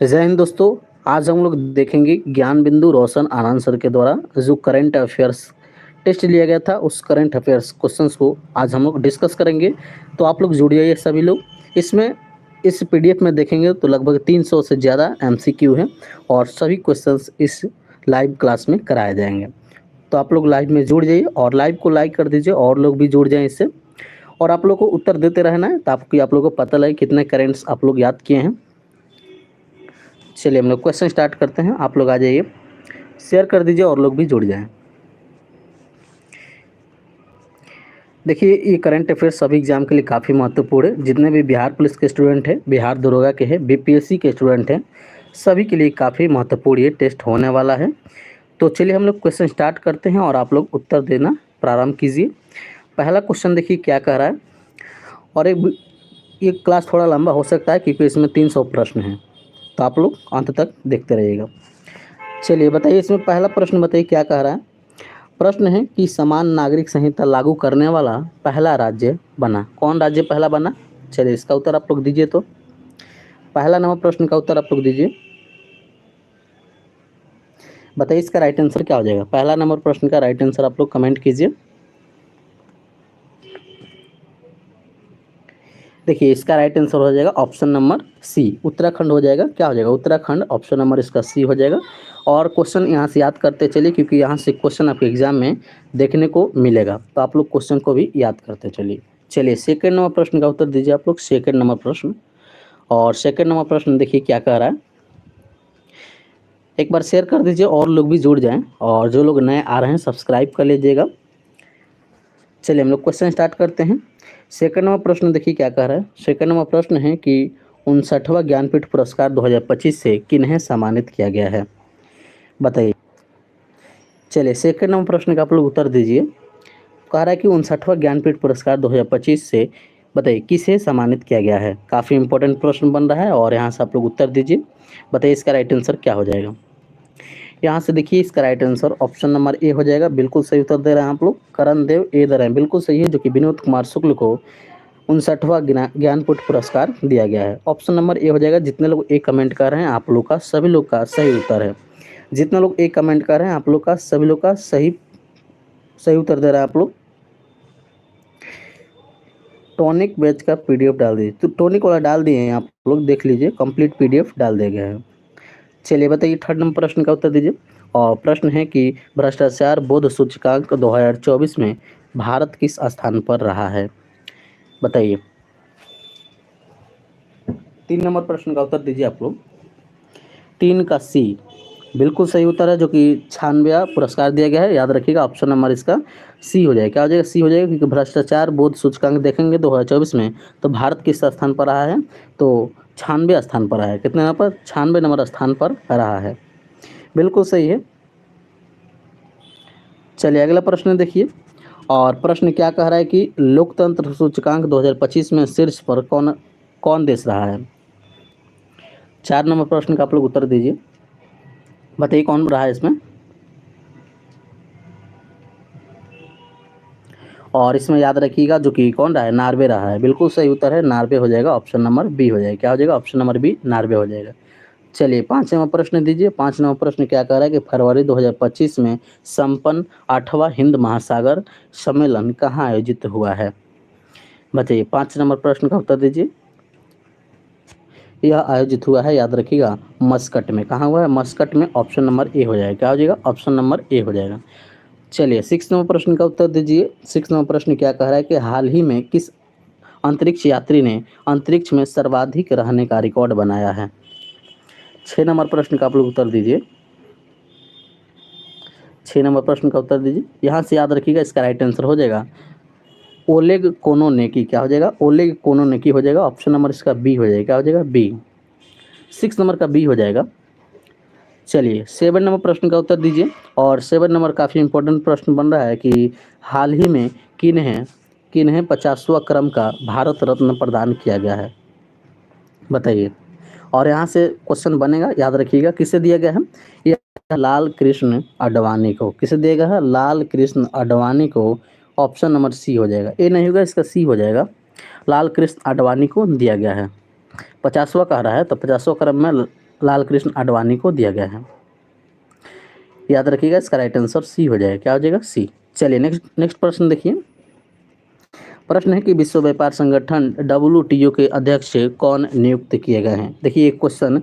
जय हिंद दोस्तों। आज हम लोग देखेंगे ज्ञान बिंदु रोशन आनंद सर के द्वारा जो करंट अफेयर्स टेस्ट लिया गया था, उस करंट अफेयर्स क्वेश्चंस को आज हम लोग डिस्कस करेंगे। तो आप लोग जुड़ जाइए सभी लोग। इसमें इस पीडीएफ में देखेंगे तो लगभग 300 से ज़्यादा एमसीक्यू हैं और सभी क्वेश्चंस इस लाइव क्लास में कराए जाएंगे। तो आप लोग लाइव में जुड़ जाइए और लाइव को लाइक कर दीजिए और लोग भी जुड़ जाएं इससे। और आप लोग को उत्तर देते रहना है ताकि आप लोगों को पता लगे कितने करेंट्स आप लोग याद किए हैं। चलिए हम लोग क्वेश्चन स्टार्ट करते हैं। आप लोग आ जाइए, शेयर कर दीजिए और लोग भी जुड़ जाएं। देखिए, ये करंट अफेयर्स सभी एग्जाम के लिए काफ़ी महत्वपूर्ण है। जितने भी बिहार पुलिस के स्टूडेंट हैं, बिहार दरोगा के हैं, बीपीएससी के स्टूडेंट हैं, सभी के लिए काफ़ी महत्वपूर्ण ये टेस्ट होने वाला है। तो चलिए हम लोग क्वेश्चन स्टार्ट करते हैं और आप लोग उत्तर देना प्रारंभ कीजिए। पहला क्वेश्चन देखिए क्या कह रहा है। और ये क्लास थोड़ा लंबा हो सकता है क्योंकि इसमें 300 प्रश्न हैं, तो आप लोग अंत तक देखते रहिएगा। चलिए बताइए, इसमें पहला प्रश्न बताइए क्या कह रहा है। प्रश्न है कि समान नागरिक संहिता लागू करने वाला पहला राज्य बना, कौन राज्य पहला बना। चलिए इसका उत्तर आप लोग दीजिए। तो पहला नंबर प्रश्न का उत्तर आप लोग दीजिए। बताइए इसका राइट आंसर क्या हो जाएगा। पहला नंबर प्रश्न का राइट आंसर आप लोग कमेंट कीजिए। देखिए इसका राइट आंसर हो जाएगा ऑप्शन नंबर सी, उत्तराखंड हो जाएगा। क्या हो जाएगा, उत्तराखंड। ऑप्शन नंबर इसका सी हो जाएगा। और क्वेश्चन यहाँ से याद करते चलिए क्योंकि यहाँ से क्वेश्चन आपके एग्जाम में देखने को मिलेगा, तो आप लोग क्वेश्चन को भी याद करते चलिए। चलिए सेकंड नंबर प्रश्न का उत्तर दीजिए आप लोग। सेकंड नंबर प्रश्न, और सेकंड नंबर प्रश्न देखिए क्या कह रहा है। एक बार शेयर कर दीजिए और लोग भी जुड़ जाएं, और जो लोग नए आ रहे हैं सब्सक्राइब कर लीजिएगा। चलिए हम लोग क्वेश्चन स्टार्ट करते हैं। सेकंड नंबर प्रश्न देखिए क्या कह रहा है। सेकंड नंबर प्रश्न है कि 59वां ज्ञानपीठ पुरस्कार 2025 से किन्हें सम्मानित किया गया है, बताइए। चलिए सेकंड नंबर प्रश्न का आप लोग उत्तर दीजिए। कह रहा है कि 59वां ज्ञानपीठ पुरस्कार 2025 से बताइए किसे सम्मानित किया गया है। काफ़ी इंपॉर्टेंट प्रश्न बन रहा है और यहाँ से आप लोग उत्तर दीजिए। बताइए इसका राइट आंसर क्या हो जाएगा। यहाँ से देखिए इसका right answer option number A हो जाएगा। बिल्कुल सही उत्तर दे रहे हैं आप लोग। करण देव ए दे रहे हैं, बिल्कुल सही है, जो कि विनोद कुमार शुक्ल को 59वां ज्ञानपीठ पुरस्कार दिया गया है। ऑप्शन नंबर ए हो जाएगा। जितने लोग ए कमेंट कर रहे हैं आप लोग का सभी लोग का सही उत्तर है। जितने लोग ए कमेंट कर रहे हैं आप लोग का सभी लोग का सही सही उत्तर दे रहे हैं आप लोग। टॉनिक बैच का पीडीएफ डाल दीजिए, तो टॉनिक वाला डाल दिए हैं आप लोग, देख लीजिए कंप्लीट पीडीएफ डाल दिया गया है। चलिए बताइए थर्ड नंबर प्रश्न का उत्तर दीजिए। और प्रश्न है कि भ्रष्टाचार बोध सूचकांक 2024 में भारत किस स्थान पर रहा है, बताइए। 3 नंबर प्रश्न का उत्तर दीजिए आप लोग। 3 का सी बिल्कुल सही उत्तर है, जो कि 96वां पुरस्कार दिया गया है। याद रखिएगा ऑप्शन नंबर इसका सी हो जाएगा। क्या हो जाएगा, सी हो जाएगा, क्योंकि भ्रष्टाचार बोध सूचकांक देखेंगे 2024 में तो भारत किस स्थान पर रहा है, तो 96 स्थान पर रहा है। कितने नंबर पर, 96 नंबर स्थान पर रहा है। बिल्कुल सही है। चलिए अगला प्रश्न देखिए। और प्रश्न क्या कह रहा है कि लोकतंत्र सूचकांक 2025 में शीर्ष पर कौन कौन देश रहा है। 4 नंबर प्रश्न का आप लोग उत्तर दीजिए। बताइए कौन रहा है इसमें। और इसमें याद रखिएगा जो कि कौन रहा है, नॉर्वे रहा है। बिल्कुल सही उत्तर है, नॉर्वे हो जाएगा। ऑप्शन नंबर बी हो जाएगा। क्या हो जाएगा, ऑप्शन नंबर बी, नॉर्वे हो जाएगा। चलिए 5वां प्रश्न दीजिए। 5वां प्रश्न क्या कह रहा है कि फरवरी 2025 में संपन्न 8वां हिंद महासागर सम्मेलन कहाँ आयोजित हुआ है, बताइए। 5 नंबर प्रश्न का उत्तर दीजिए। यह आयोजित हुआ है, याद रखिएगा, मस्कट में। कहाँ हुआ है, मस्कट में। ऑप्शन नंबर ए हो जाएगा। क्या हो जाएगा, ऑप्शन नंबर ए हो जाएगा। चलिए 6 नंबर प्रश्न का उत्तर दीजिए। 6 नंबर प्रश्न क्या कह रहा है कि हाल ही में किस अंतरिक्ष यात्री ने अंतरिक्ष में सर्वाधिक रहने का रिकॉर्ड बनाया है। 6 नंबर प्रश्न का आप लोग उत्तर दीजिए। 6 नंबर प्रश्न का उत्तर दीजिए। यहाँ से याद रखिएगा इसका राइट आंसर हो जाएगा ओलेग कोनोनेकी। क्या हो जाएगा, ओलेग कोनोनेकी हो जाएगा। ऑप्शन नंबर इसका बी हो जाएगा। क्या हो जाएगा, बी। 6 नंबर का बी हो जाएगा। चलिए 7 नंबर प्रश्न का उत्तर दीजिए। और 7 नंबर काफ़ी इंपॉर्टेंट प्रश्न बन रहा है कि हाल ही में किन्हें किन्हें 50वां क्रम का भारत रत्न प्रदान किया गया है, बताइए। और यहाँ से क्वेश्चन बनेगा, याद रखिएगा किसे दिया गया है। ये लाल कृष्ण आडवाणी को। किसे दिया गया है, लाल कृष्ण आडवाणी को। ऑप्शन नंबर सी हो जाएगा। ए नहीं होगा, इसका सी हो जाएगा। लाल कृष्ण आडवाणी को दिया गया है। 50वां कह रहा है तो 50वां क्रम में लाल कृष्ण आडवाणी को दिया गया है। याद रखिएगा, इसका राइट आंसर सी हो जाएगा। क्या हो जाएगा? सी। चलिए नेक्स्ट प्रश्न देखिए। प्रश्न है कि विश्व व्यापार संगठन WTO के अध्यक्ष कौन नियुक्त किए गए हैं। देखिए एक क्वेश्चन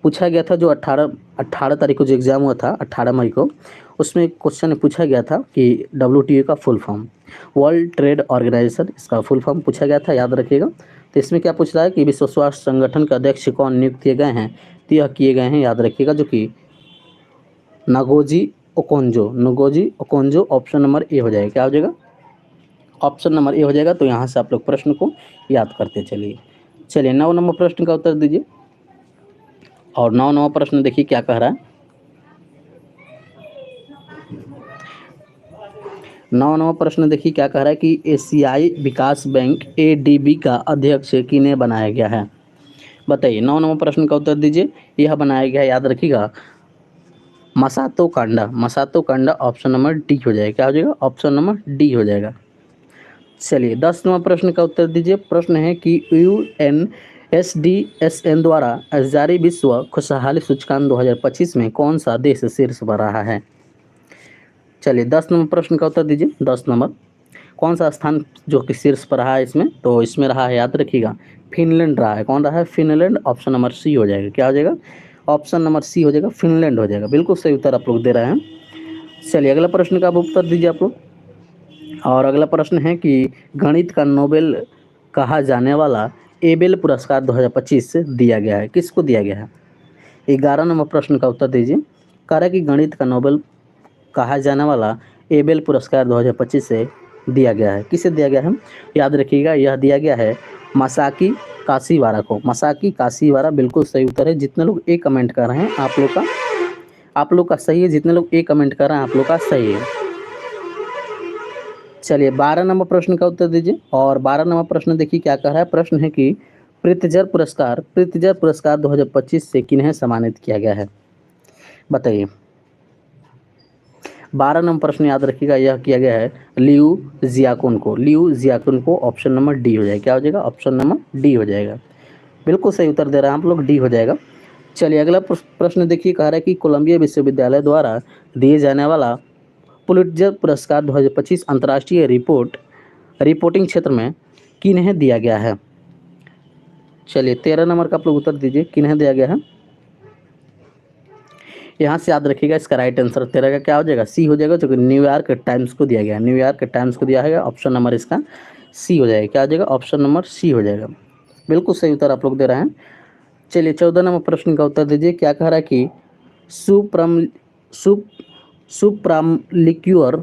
पूछा गया था जो 18 तारीख को जो एग्जाम हुआ था 18 मई को, उसमें क्वेश्चन पूछा गया था कि WTO का full form, world trade organisation, इसका फुल फॉर्म पूछा गया था, याद रखिएगा। तो इसमें क्या पूछ रहा है कि विश्व स्वास्थ्य संगठन के अध्यक्ष कौन नियुक्त किए गए हैं। तो यह किए गए हैं, याद रखिएगा, जो कि Ngozi Okonjo. Option number A हो जाएगा। क्या हो जाएगा? ऑप्शन नंबर ए हो जाएगा। तो यहाँ से आप लोग प्रश्न को याद करते चलिए 9 नंबर प्रश्न का उत्तर दीजिए। और 9 नंबर प्रश्न देखिए क्या कह रहा है। 9 नंबर प्रश्न देखिए क्या कह रहा है कि एशियाई विकास बैंक ADB का अध्यक्ष किन्हें बनाया गया है। बताइए 9 नंबर प्रश्न का उत्तर दीजिए। यह बनाया गया है, याद रखिएगा, मसातो कांडा। ऑप्शन नंबर डी हो जाएगा। क्या हो जाएगा? ऑप्शन नंबर डी हो जाएगा। चलिए 10 नंबर प्रश्न का उत्तर दीजिए। प्रश्न है कि UNSDSN द्वारा जारी विश्व खुशहाली सूचकांक 2025 में कौन सा देश शीर्ष पर रहा है। चलिए 10 नंबर प्रश्न का उत्तर दीजिए। 10 नंबर कौन सा स्थान जो कि शीर्ष पर रहा है इसमें, तो इसमें रहा है, याद रखिएगा, फिनलैंड रहा है। कौन रहा है? फिनलैंड। ऑप्शन नंबर सी हो जाएगा। क्या हो जाएगा? ऑप्शन नंबर सी हो जाएगा, फिनलैंड हो जाएगा। बिल्कुल सही उत्तर आप लोग दे रहे हैं। चलिए अगला प्रश्न का आप उत्तर दीजिए आप लोग। और अगला प्रश्न है कि गणित का नोबेल कहा जाने वाला एबेल पुरस्कार 2025 से दिया गया है, किसको दिया गया है? 11 नंबर प्रश्न का उत्तर दीजिए। कह रहा है कि गणित का नोबेल कहा जाने वाला एबेल पुरस्कार 2025 से दिया गया है, किसे दिया गया है? याद रखिएगा, यह दिया गया है मसाकी काशीवारा को। मसाकी काशीवारा बिल्कुल सही उत्तर है। जितने लोग ए कमेंट कर रहे हैं आप लोग का सही है। जितने लोग ए कमेंट कर रहे हैं आप लोग का सही है। चलिए 12 नंबर प्रश्न का उत्तर दीजिए। और 12 नंबर प्रश्न देखिए क्या कह रहा है। प्रश्न है कि प्रित्जर पुरस्कार 2025 से किन्हें सम्मानित किया गया है। बताइए 12 नंबर प्रश्न याद रखिएगा, यह किया गया है लियू जियाकुन को। ऑप्शन नंबर डी हो जाएगा। क्या हो जाएगा? ऑप्शन नंबर डी हो जाएगा। बिल्कुल सही उत्तर दे रहे हैं आप लोग, डी हो जाएगा। चलिए अगला प्रश्न देखिए, कह रहा है कि कोलंबिया विश्वविद्यालय द्वारा दिए जाने वाला पुलिट्जर पुरस्कार 2025 अंतर्राष्ट्रीय रिपोर्टिंग क्षेत्र में किन्हें दिया गया है। चलिए 13 नंबर का आप लोग उत्तर दीजिए, किन्हें दिया गया है। यहाँ से याद रखिएगा, इसका राइट आंसर 13 का क्या हो जाएगा? सी हो जाएगा, जो कि न्यूयॉर्क टाइम्स को दिया गया है। न्यूयॉर्क टाइम्स को दिया है। ऑप्शन नंबर इसका सी हो जाएगा। क्या हो जाएगा? ऑप्शन नंबर सी हो जाएगा। बिल्कुल सही उत्तर आप लोग दे रहे हैं। चलिए 14 नंबर प्रश्न का उत्तर दीजिए। क्या कह रहा है कि सुप्रामलिक्यूअर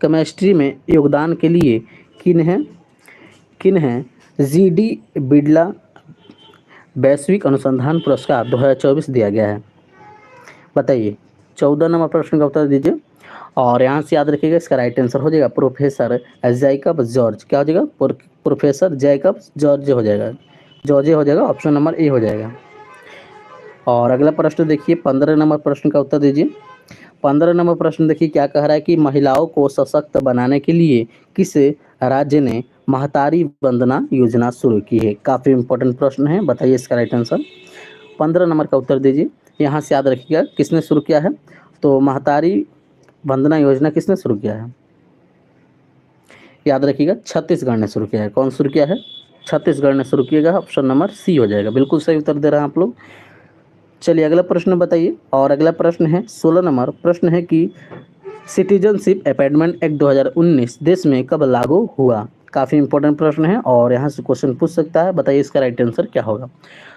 केमिस्ट्री में योगदान के लिए किन्हें GD बिड़ला वैश्विक अनुसंधान पुरस्कार 2024 दिया गया है। बताइए 14 नंबर प्रश्न का उत्तर दीजिए। और यहाँ से याद रखिएगा, इसका राइट आंसर हो जाएगा प्रोफेसर जैकब जॉर्ज। क्या हो जाएगा? प्रोफेसर जैकब जॉर्ज हो जाएगा। जॉर्ज हो जाएगा। ऑप्शन नंबर ए हो जाएगा। और अगला प्रश्न देखिए 15 नंबर प्रश्न का उत्तर दीजिए। 15 नंबर प्रश्न देखिए क्या कह रहा है कि महिलाओं को सशक्त बनाने के लिए किस राज्य ने महतारी वंदना योजना शुरू की है। काफ़ी इंपॉर्टेंट प्रश्न है, बताइए इसका राइट आंसर। 15 नंबर का उत्तर दीजिए। यहाँ से याद रखिएगा किसने शुरू किया है, तो महतारी वंदना योजना किसने शुरू किया है? याद रखिएगा छत्तीसगढ़ ने शुरू किया है। कौन शुरू किया है? छत्तीसगढ़ ने शुरू किया है। ऑप्शन नंबर सी हो जाएगा। बिल्कुल सही उत्तर दे रहे हैं आप लोग। चलिए अगला प्रश्न बताइए। और अगला प्रश्न है 16 नंबर प्रश्न है कि सिटीजनशिप अपॉइंटमेंट एक्ट 2019 देश में कब लागू हुआ। काफ़ी इंपॉर्टेंट प्रश्न है और यहाँ से क्वेश्चन पूछ सकता है। बताइए इसका राइट आंसर क्या होगा।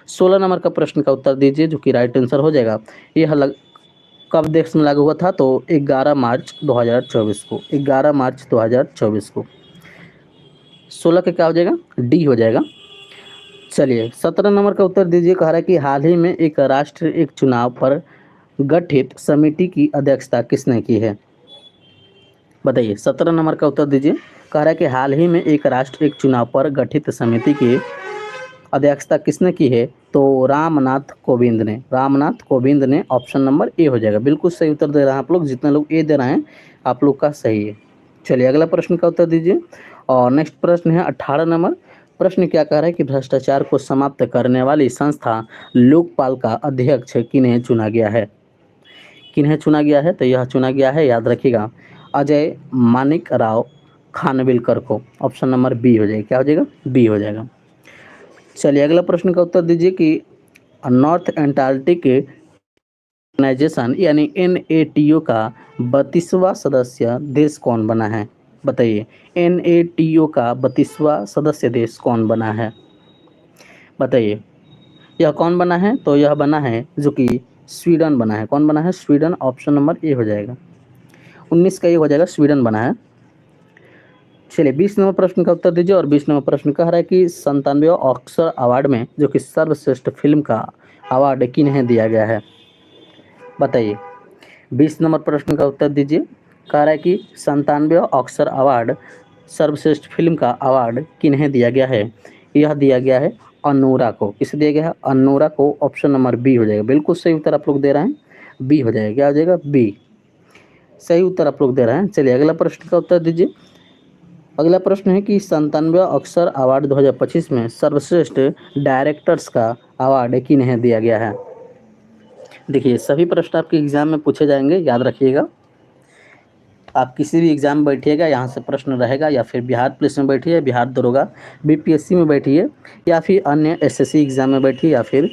16 नंबर का प्रश्न का उत्तर दीजिए, जो कि राइट आंसर हो जाएगा। यह कब देश में लागू हुआ था, तो 11 मार्च 2024 को। 11 मार्च 2024 को। 16 का क्या हो जाएगा? डी हो जाएगा। चलिए 17 नंबर का उत्तर दीजिए। कह रहा है कि हाल ही में एक राष्ट्र एक चुनाव पर गठित समिति की अध्यक्षता किसने की है। बताइए 17 नंबर का उत्तर दीजिए। कह रहा है कि हाल ही में एक राष्ट्र एक चुनाव पर गठित समिति की अध्यक्षता किसने की है, तो रामनाथ कोविंद ने। ऑप्शन नंबर ए हो जाएगा। बिल्कुल सही उत्तर दे रहे हैं आप लोग। जितने लोग ए दे रहे हैं आप लोग का सही है। चलिए अगला प्रश्न का उत्तर दीजिए। और नेक्स्ट प्रश्न है 18 नंबर। प्रश्न क्या कह रहा है कि भ्रष्टाचार को समाप्त करने वाली संस्था लोकपाल का अध्यक्ष किन्हें चुना गया है? किन्हें चुना गया है? तो यह चुना गया है, याद रखिएगा, अजय मानिक राव खानविलकर को। ऑप्शन नंबर बी हो जाएगा। क्या हो जाएगा? बी हो जाएगा। चलिए अगला प्रश्न का उत्तर दीजिए कि नॉर्थ एंटार्क्टिक ऑर्गेनाइजेशन यानी NATO का 32वां सदस्य देश कौन बना है? बताइए, NATO का 32वां सदस्य देश कौन बना है? बताइए, यह कौन बना है? तो यह बना है जो कि स्वीडन बना है। कौन बना है? स्वीडन। ऑप्शन नंबर ए हो जाएगा। 19 का ये हो जाएगा, स्वीडन बना है। चलिए 20 नंबर प्रश्न का उत्तर दीजिए। और 20 नंबर प्रश्न कह रहा है कि 97वें ऑस्कर अवार्ड में जो कि सर्वश्रेष्ठ फिल्म का अवार्ड किन्हें दिया गया है? बताइए, 20 नंबर प्रश्न का उत्तर दीजिए। कह रहा है कि 97वें ऑस्कर अवार्ड सर्वश्रेष्ठ फिल्म का अवार्ड किन्हें दिया गया है? यह दिया गया है अनोरा को। किसे दिया गया है? अनोरा को। ऑप्शन नंबर बी हो जाएगा। बिल्कुल सही उत्तर आप लोग दे रहे हैं, बी हो जाएगा। क्या हो जाएगा? बी। सही उत्तर आप लोग दे रहे हैं। चलिए अगला प्रश्न का उत्तर दीजिए। अगला प्रश्न है कि 97वें ऑस्कर अवार्ड 2025 में सर्वश्रेष्ठ डायरेक्टर्स का अवार्ड किन्हें दिया गया है? देखिए, सभी प्रश्न आपके एग्जाम में पूछे जाएंगे, याद रखिएगा। आप किसी भी एग्जाम में बैठिएगा, यहाँ से प्रश्न रहेगा, या फिर बिहार पुलिस में बैठिए, बिहार दरोगा, BPSC में बैठिए, या फिर अन्य SSC एग्जाम में बैठिए, या फिर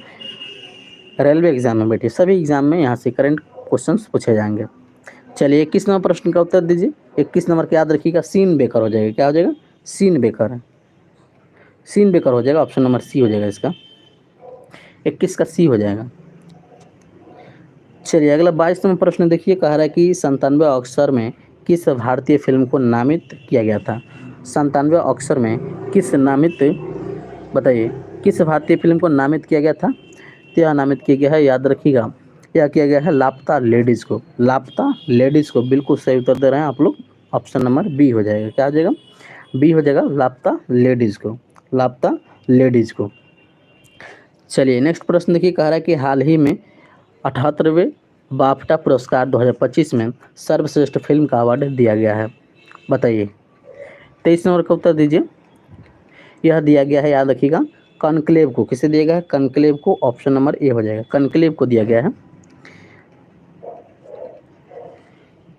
रेलवे एग्जाम में बैठिए, सभी एग्जाम में यहाँ से करंट क्वेश्चंस पूछे जाएंगे। चलिए 21 नंबर प्रश्न का उत्तर दीजिए। 21 नंबर का याद रखिएगा, सीन बेकर हो जाएगा। क्या हो जाएगा? Scene baker. सीन बेकर हो जाएगा। ऑप्शन नंबर सी हो जाएगा इसका। 21 का सी हो जाएगा। चलिए अगला 22 नंबर प्रश्न देखिए। कह रहा है कि 97वें ऑस्कर में किस भारतीय फिल्म को नामित किया गया था? 97वें ऑस्कर में किस नामित, बताइए, किस भारतीय फिल्म को नामित किया गया था? तो यह नामित किया गया है, याद रखिएगा, यह किया गया है लापता लेडीज़ को। लापता लेडीज़ को। बिल्कुल सही उत्तर दे रहे हैं आप लोग। ऑप्शन नंबर बी हो जाएगा। क्या हो जाएगा? बी हो जाएगा, लापता लेडीज़ को। लापता लेडीज़ को। चलिए नेक्स्ट प्रश्न देखिए। कह रहा है कि हाल ही में 78वें बाफ्टा पुरस्कार 2025 में सर्वश्रेष्ठ फिल्म का अवार्ड दिया गया है। बताइए, 23 नंबर का उत्तर दीजिए। यह दिया गया है, याद रखिएगा, कॉन्क्लेव को। किसे दिया गया है? कॉन्क्लेव को। ऑप्शन नंबर ए हो जाएगा, कॉन्क्लेव को दिया गया है।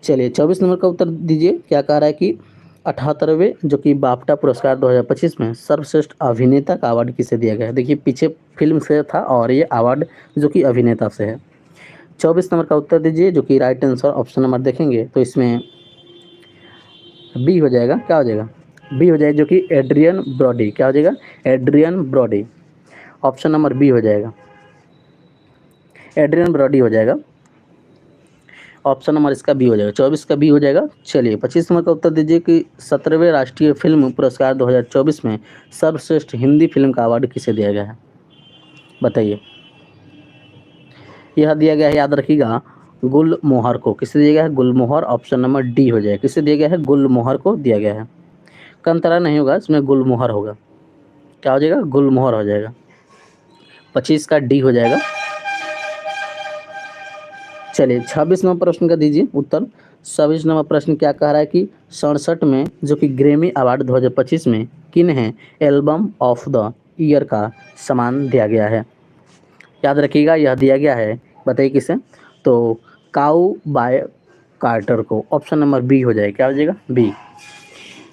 चलिए 24 नंबर का उत्तर दीजिए। क्या कह रहा है कि 78वें जो कि बाफ्टा पुरस्कार 2025 में सर्वश्रेष्ठ अभिनेता का अवार्ड किसे दिया गया है? देखिए, पीछे फिल्म से था और ये अवार्ड जो कि अभिनेता से है। 24 नंबर का उत्तर दीजिए, जो कि राइट आंसर ऑप्शन नंबर देखेंगे तो इसमें बी हो जाएगा। क्या हो जाएगा? बी हो जाएगा, जो कि एड्रियन ब्रॉडी। क्या हो जाएगा? Adrien Brody. Option number B हो जाएगा, एड्रियन ब्रॉडी हो जाएगा। ऑप्शन नंबर इसका बी हो जाएगा। 24 का बी हो जाएगा। चलिए 25 नंबर का उत्तर दीजिए कि 17वें राष्ट्रीय फिल्म पुरस्कार 2024 में सर्वश्रेष्ठ हिंदी फिल्म का अवार्ड किसे दिया गया है? बताइए, यह दिया गया है, याद रखिएगा, गुलमोहर को। किसे दिया गया है? गुलमोहर। ऑप्शन नंबर डी हो जाएगा। किसे दिया गया है? गुलमोहर को दिया गया है। कंतरा नहीं होगा, इसमें गुलमोहर होगा। क्या हो जाएगा? गुलमोहर हो जाएगा। 25 का डी हो जाएगा। चलिए 26 नंबर प्रश्न का दीजिए उत्तर। 26 नंबर प्रश्न क्या कह रहा है कि 67 में जो कि ग्रैमी अवार्ड 2025 में किन्हें एल्बम ऑफ द ईयर का सम्मान दिया गया है? याद रखिएगा, यह दिया गया है, बताइए किसे? तो काउ बाय कार्टर को। ऑप्शन नंबर बी हो जाएगा। क्या हो जाएगा? बी।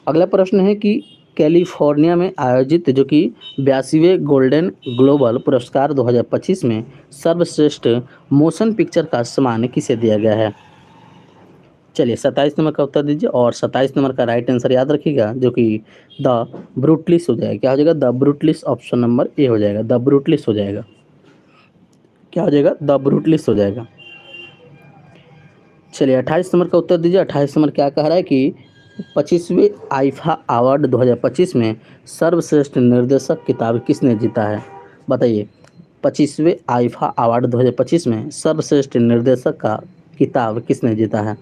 अगला प्रश्न है कि कैलिफोर्निया में आयोजित जो कि 82वें गोल्डन ग्लोबल पुरस्कार 2025 में सर्वश्रेष्ठ मोशन पिक्चर का सम्मान किसे दिया गया है? चलिए 27 नंबर का उत्तर दीजिए। और 27 नंबर का राइट आंसर याद रखिएगा, जो कि द ब्रूटलिस हो जाएगा। क्या हो जाएगा? द ब्रूटलिस। ऑप्शन नंबर ए हो जाएगा, द ब्रूटलिस हो जाएगा। क्या हो जाएगा? द ब्रूटलिस हो जाएगा। चलिए 28 नंबर का उत्तर दीजिए। 28 नंबर क्या कह रहा है कि 25वें आईफा अवार्ड 2025 में सर्वश्रेष्ठ निर्देशक किताब किसने जीता है? बताइए, 25वें आईफा अवार्ड 2025 में सर्वश्रेष्ठ निर्देशक का किताब किसने जीता है?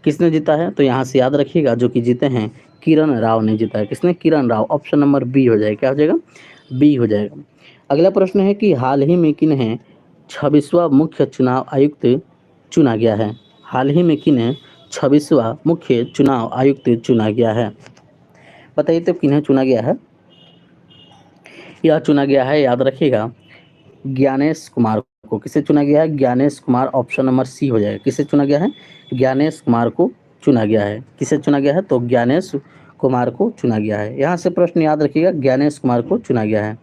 किसने जीता है? तो यहाँ से याद रखिएगा, जो कि जीते हैं किरण राव ने जीता है। किसने? Kiran Rao. Option number B हो जाएगा। क्या हो जाएगा? बी हो जाएगा। अगला प्रश्न है कि हाल ही में किन्हें 26वां मुख्य चुनाव आयुक्त चुना गया है? हाल ही में किन्हें 26वां मुख्य चुनाव आयुक्त चुना गया है? बताइए तो किन्हें चुना गया है? यह चुना गया है, याद रखिएगा, ज्ञानेश कुमार को। किसे चुना गया है? Gyanesh Kumar, option number C हो जाएगा। किसे चुना गया है? ज्ञानेश कुमार को चुना गया है। किसे चुना गया है? तो ज्ञानेश कुमार को चुना गया है। यहाँ से प्रश्न याद रखिएगा, ज्ञानेश कुमार को चुना गया है।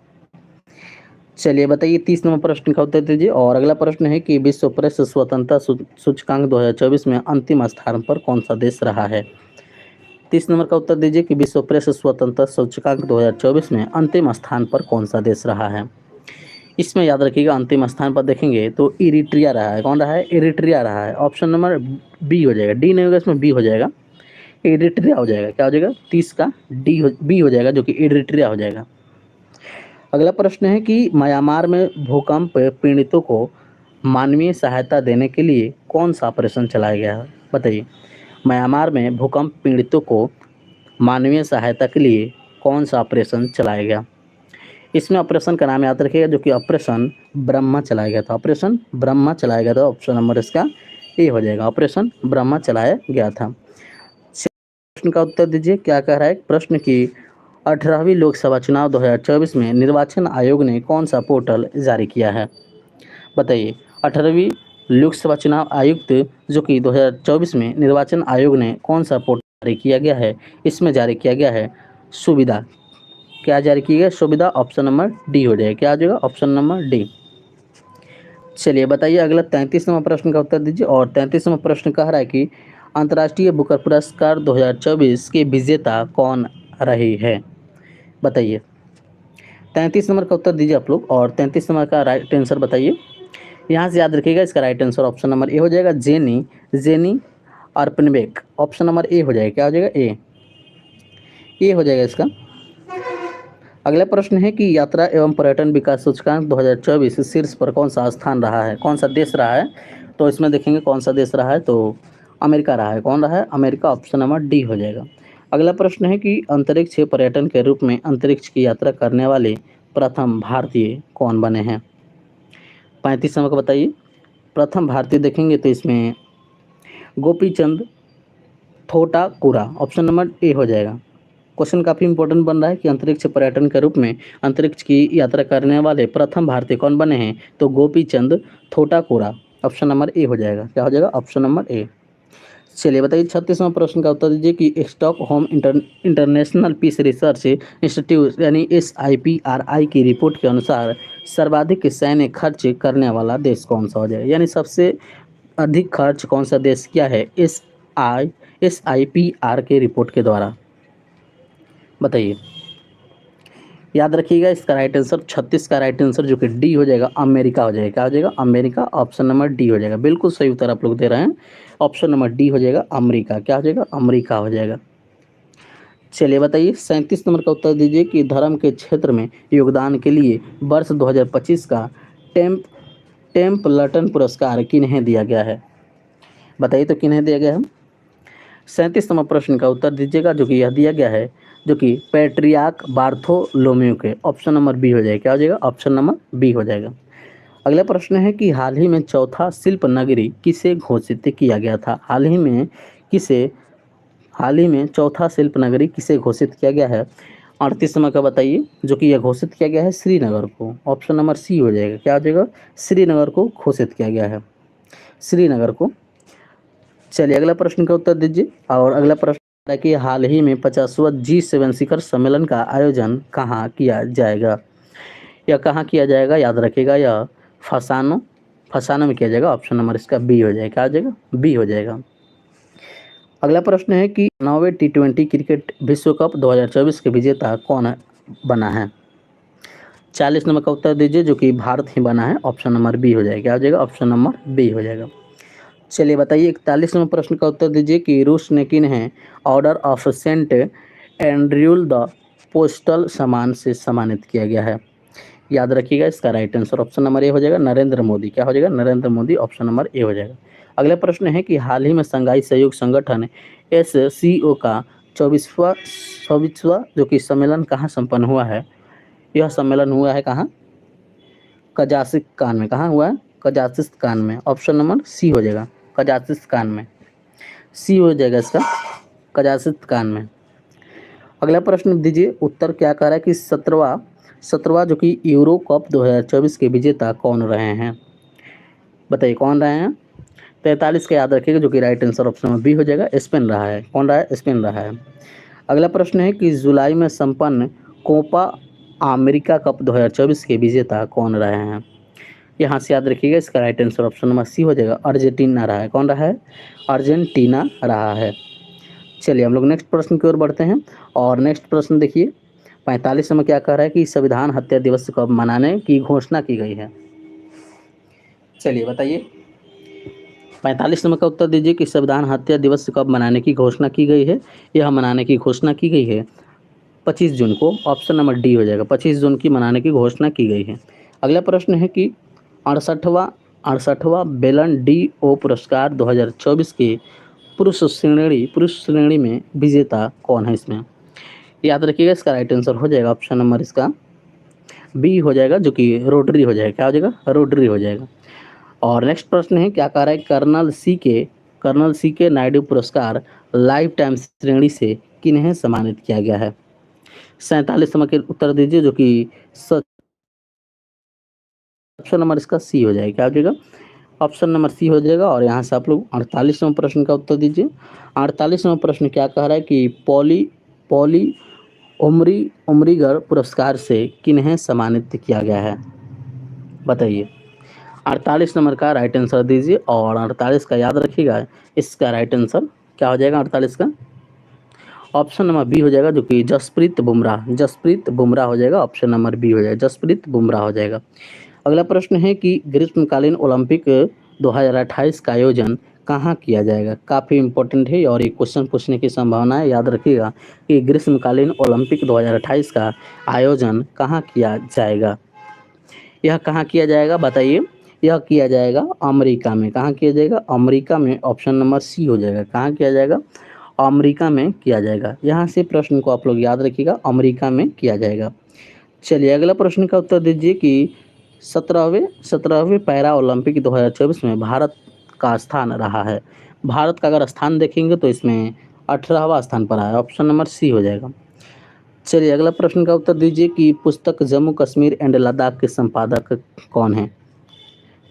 चलिए बताइए 30 नंबर प्रश्न का उत्तर दीजिए। और अगला प्रश्न है कि विश्व प्रेस स्वतंत्रता सूचकांक 2024 में अंतिम स्थान पर कौन सा देश रहा है? 30 नंबर का उत्तर दीजिए कि विश्व प्रेस स्वतंत्रता सूचकांक 2024 में अंतिम स्थान पर कौन सा देश रहा है? इसमें याद रखिएगा, अंतिम स्थान पर देखेंगे तो इरिट्रिया रहा है। कौन रहा है? इरिट्रिया रहा है। ऑप्शन नंबर बी हो जाएगा, डी नहीं होगा, इसमें बी हो जाएगा, इरिट्रिया हो जाएगा। क्या हो जाएगा? 30 का बी हो जाएगा, जो कि इरिट्रिया हो जाएगा। अगला प्रश्न है कि म्यांमार में भूकंप पीड़ितों को मानवीय सहायता देने के लिए कौन सा ऑपरेशन चलाया गया है? बताइए, म्यांमार में भूकंप पीड़ितों को मानवीय सहायता के लिए कौन सा ऑपरेशन चलाया गया? इसमें ऑपरेशन का नाम याद रखिएगा, जो कि ऑपरेशन ब्रह्मा चलाया गया था। ऑपरेशन ब्रह्मा चलाया गया था। ऑप्शन नंबर इसका ए हो जाएगा, ऑपरेशन ब्रह्मा चलाया गया था। प्रश्न का उत्तर दीजिए। क्या कह रहा है प्रश्न की 18वीं लोकसभा चुनाव 2024 में निर्वाचन आयोग ने कौन सा पोर्टल जारी किया है? बताइए, 18वीं लोकसभा चुनाव आयुक्त जो कि 2024 में निर्वाचन आयोग ने कौन सा पोर्टल जारी किया गया है? इसमें जारी किया गया है सुविधा। क्या जारी की गई? सुविधा। ऑप्शन नंबर डी हो जाएगा। क्या आ जाएगा? Option number D. चलिए बताइए अगला 33 नंबर प्रश्न का उत्तर दीजिए। और 33 नंबर प्रश्न कह रहा है कि अंतर्राष्ट्रीय बुकर पुरस्कार 2024 के विजेता कौन रही है? बताइए, 33 नंबर का उत्तर दीजिए आप लोग। और 33 नंबर का राइट आंसर बताइए। यहाँ से याद रखिएगा, इसका right answer option number A हो जाएगा, जेनी अर्पनबेक। ऑप्शन नंबर ए हो जाएगा। क्या हो जाएगा? ए हो जाएगा इसका। अगला प्रश्न है कि यात्रा एवं पर्यटन विकास सूचकांक 2024 शीर्ष पर कौन सा स्थान रहा है? कौन सा देश रहा है? तो इसमें देखेंगे कौन सा देश रहा है, तो अमेरिका रहा है। कौन रहा है? अमेरिका। ऑप्शन नंबर डी हो जाएगा। अगला प्रश्न है कि अंतरिक्ष पर्यटन के रूप में अंतरिक्ष की यात्रा करने वाले प्रथम भारतीय कौन बने हैं? 35 नंबर का बताइए। प्रथम भारतीय देखेंगे तो इसमें Gopichand Thotakura. Option number A हो जाएगा। क्वेश्चन काफ़ी इंपॉर्टेंट बन रहा है कि अंतरिक्ष पर्यटन के रूप में अंतरिक्ष की यात्रा करने वाले प्रथम भारतीय कौन बने हैं? तो Gopichand Thotakura. Option number A हो जाएगा। क्या हो जाएगा? Option number A. चलिए बताइए 36वां प्रश्न का उत्तर दीजिए कि Stockholm International Peace Research Institute यानी SIPRI की रिपोर्ट के अनुसार सर्वाधिक सैन्य खर्च करने वाला देश कौन सा हो जाएगा? यानी सबसे अधिक खर्च कौन सा देश किया है SIPR के रिपोर्ट के द्वारा? बताइए, याद रखिएगा इसका राइट आंसर 36 का राइट आंसर जो कि डी हो जाएगा, अमेरिका हो जाएगा। क्या हो जाएगा? अमेरिका। ऑप्शन नंबर डी हो जाएगा। बिल्कुल सही उत्तर आप लोग दे रहे हैं। ऑप्शन नंबर डी हो जाएगा, अमेरिका। क्या हो जाएगा? अमेरिका हो जाएगा। चलिए बताइए 37 नंबर का उत्तर दीजिए कि धर्म के क्षेत्र में योगदान के लिए वर्ष 2025 का टेम्प टेम्पल्टन पुरस्कार किन्हें दिया गया है? बताइए तो किन्हें दिया गया है? 37 नंबर प्रश्न का उत्तर दीजिएगा, जो कि यह दिया गया है, जो कि पैट्रियार्क बार्थोलोम्यू के। ऑप्शन नंबर बी हो जाएगा। क्या हो जाएगा? ऑप्शन नंबर बी हो जाएगा। अगला प्रश्न है कि हाल ही में चौथा शिल्प नगरी किसे घोषित किया गया था? किसे हाल ही में चौथा शिल्प नगरी किसे घोषित किया गया है? 38 नंबर का बताइए, जो कि यह घोषित किया गया है श्रीनगर को। ऑप्शन नंबर सी हो जाएगा। क्या हो जाएगा? श्रीनगर को घोषित किया गया है, श्रीनगर को। चलिए अगला प्रश्न का उत्तर दीजिए। और अगला प्रश्न है कि हाल ही में 50वां G7 शिखर सम्मेलन का आयोजन कहाँ किया जाएगा? या कहाँ किया जाएगा? याद रखिएगा, यह फसानो में किया जाएगा। ऑप्शन नंबर इसका बी हो जाएगा। क्या हो जाएगा? बी हो जाएगा। अगला प्रश्न है कि 9वें T20 क्रिकेट विश्व कप 2024 के विजेता कौन बना है? 40 नंबर का उत्तर दीजिए, जो कि भारत ही बना है। ऑप्शन नंबर बी हो जाएगा। क्या हो जाएगा? ऑप्शन नंबर बी हो जाएगा। चलिए बताइए 41 नंबर प्रश्न का उत्तर दीजिए कि रूस ने किन्हें order of saint Andrew the apostle सम्मान से सम्मानित किया गया है? याद रखिएगा इसका right answer option number A हो जाएगा, नरेंद्र मोदी। क्या हो जाएगा? Narendra Modi. Option number A हो जाएगा। अगला प्रश्न है कि हाल ही में संघाई सहयोग संगठन SCO का 24वां जो कि सम्मेलन कहाँ संपन्न हुआ है? यह सम्मेलन हुआ है कहाँ? कजाकिस्तान में। कहाँ हुआ है? कजाकिस्तान में। ऑप्शन नंबर सी हो जाएगा, कजाकिस्तान में। सी हो जाएगा इसका, कजाकिस्तान में। अगला प्रश्न दीजिए उत्तर क्या कह रहा है कि 17वां जो कि यूरो कप 2024 के विजेता कौन रहे हैं? बताइए कौन रहे हैं? 43 का याद रखिएगा जो कि right answer option number B हो जाएगा, स्पेन रहा है। कौन रहा है? स्पेन रहा है। अगला प्रश्न है कि जुलाई में संपन्न कोपा अमेरिका कप 2024 के विजेता कौन रहे हैं? यहाँ से याद रखिएगा, इसका right answer option number C हो जाएगा, अर्जेंटीना रहा है। कौन रहा है? अर्जेंटीना रहा है। चलिए हम लोग नेक्स्ट प्रश्न की ओर बढ़ते हैं और नेक्स्ट प्रश्न देखिए 45 में क्या कह रहा है कि संविधान हत्या दिवस कब मनाने की घोषणा की गई है? चलिए बताइए, 45 नंबर का उत्तर दीजिए कि संविधान हत्या दिवस कब मनाने की घोषणा की गई है? यह मनाने की घोषणा की गई है 25 जून को। ऑप्शन नंबर डी हो जाएगा, 25 जून की मनाने की घोषणा की गई है। अगला प्रश्न है कि 68वां बेलन डी ओ पुरस्कार 2024 के पुरुष श्रेणी में विजेता कौन है? इसमें याद रखिएगा, इसका राइट आंसर हो जाएगा ऑप्शन नंबर इसका बी हो जाएगा, जो कि रोटरी हो जाएगा। क्या हो जाएगा? रोटरी हो जाएगा। और नेक्स्ट प्रश्न है क्या कह रहा है, कर्नल सी के नायडू पुरस्कार लाइफ टाइम श्रेणी से किन्हें सम्मानित किया गया है? 47 नंबर के उत्तर दीजिए, जो कि ऑप्शन नंबर इसका सी हो जाएगा। क्या हो जाएगा? ऑप्शन नंबर सी हो जाएगा। और यहाँ से आप लोग 48वें प्रश्न का उत्तर दीजिए। 48वां प्रश्न क्या कह रहा है कि पॉली उमरीगर पुरस्कार से किन्हें सम्मानित किया गया है? बताइए। 48 नंबर का राइट आंसर दीजिए और 48 का याद रखिएगा, इसका राइट आंसर क्या हो जाएगा 48 का? ऑप्शन नंबर बी हो जाएगा, जो कि जसप्रीत बुमराह हो जाएगा। ऑप्शन नंबर बी हो जाएगा, जसप्रीत बुमराह हो जाएगा। अगला प्रश्न है कि ग्रीष्मकालीन ओलंपिक 2028 का आयोजन कहाँ किया जाएगा? काफ़ी इंपॉर्टेंट है और ये क्वेश्चन पूछने की संभावना है। याद रखिएगा कि ग्रीष्मकालीन ओलंपिक 2028 का आयोजन कहाँ किया जाएगा? यह कहाँ किया जाएगा बताइए? यह किया जाएगा अमेरिका में। कहाँ किया जाएगा? अमेरिका में। ऑप्शन नंबर सी हो जाएगा। कहाँ किया जाएगा? अमेरिका में किया जाएगा। यहाँ से प्रश्न को आप लोग याद रखिएगा, अमेरिका में किया जाएगा। चलिए अगला प्रश्न का उत्तर दीजिए कि 17वें पैरा ओलंपिक 2024 में भारत का स्थान रहा है। भारत का अगर स्थान देखेंगे तो इसमें 18वां स्थान पर आया। ऑप्शन नंबर सी हो जाएगा। चलिए अगला प्रश्न का उत्तर दीजिए कि पुस्तक जम्मू कश्मीर एंड लद्दाख के संपादक कौन हैं?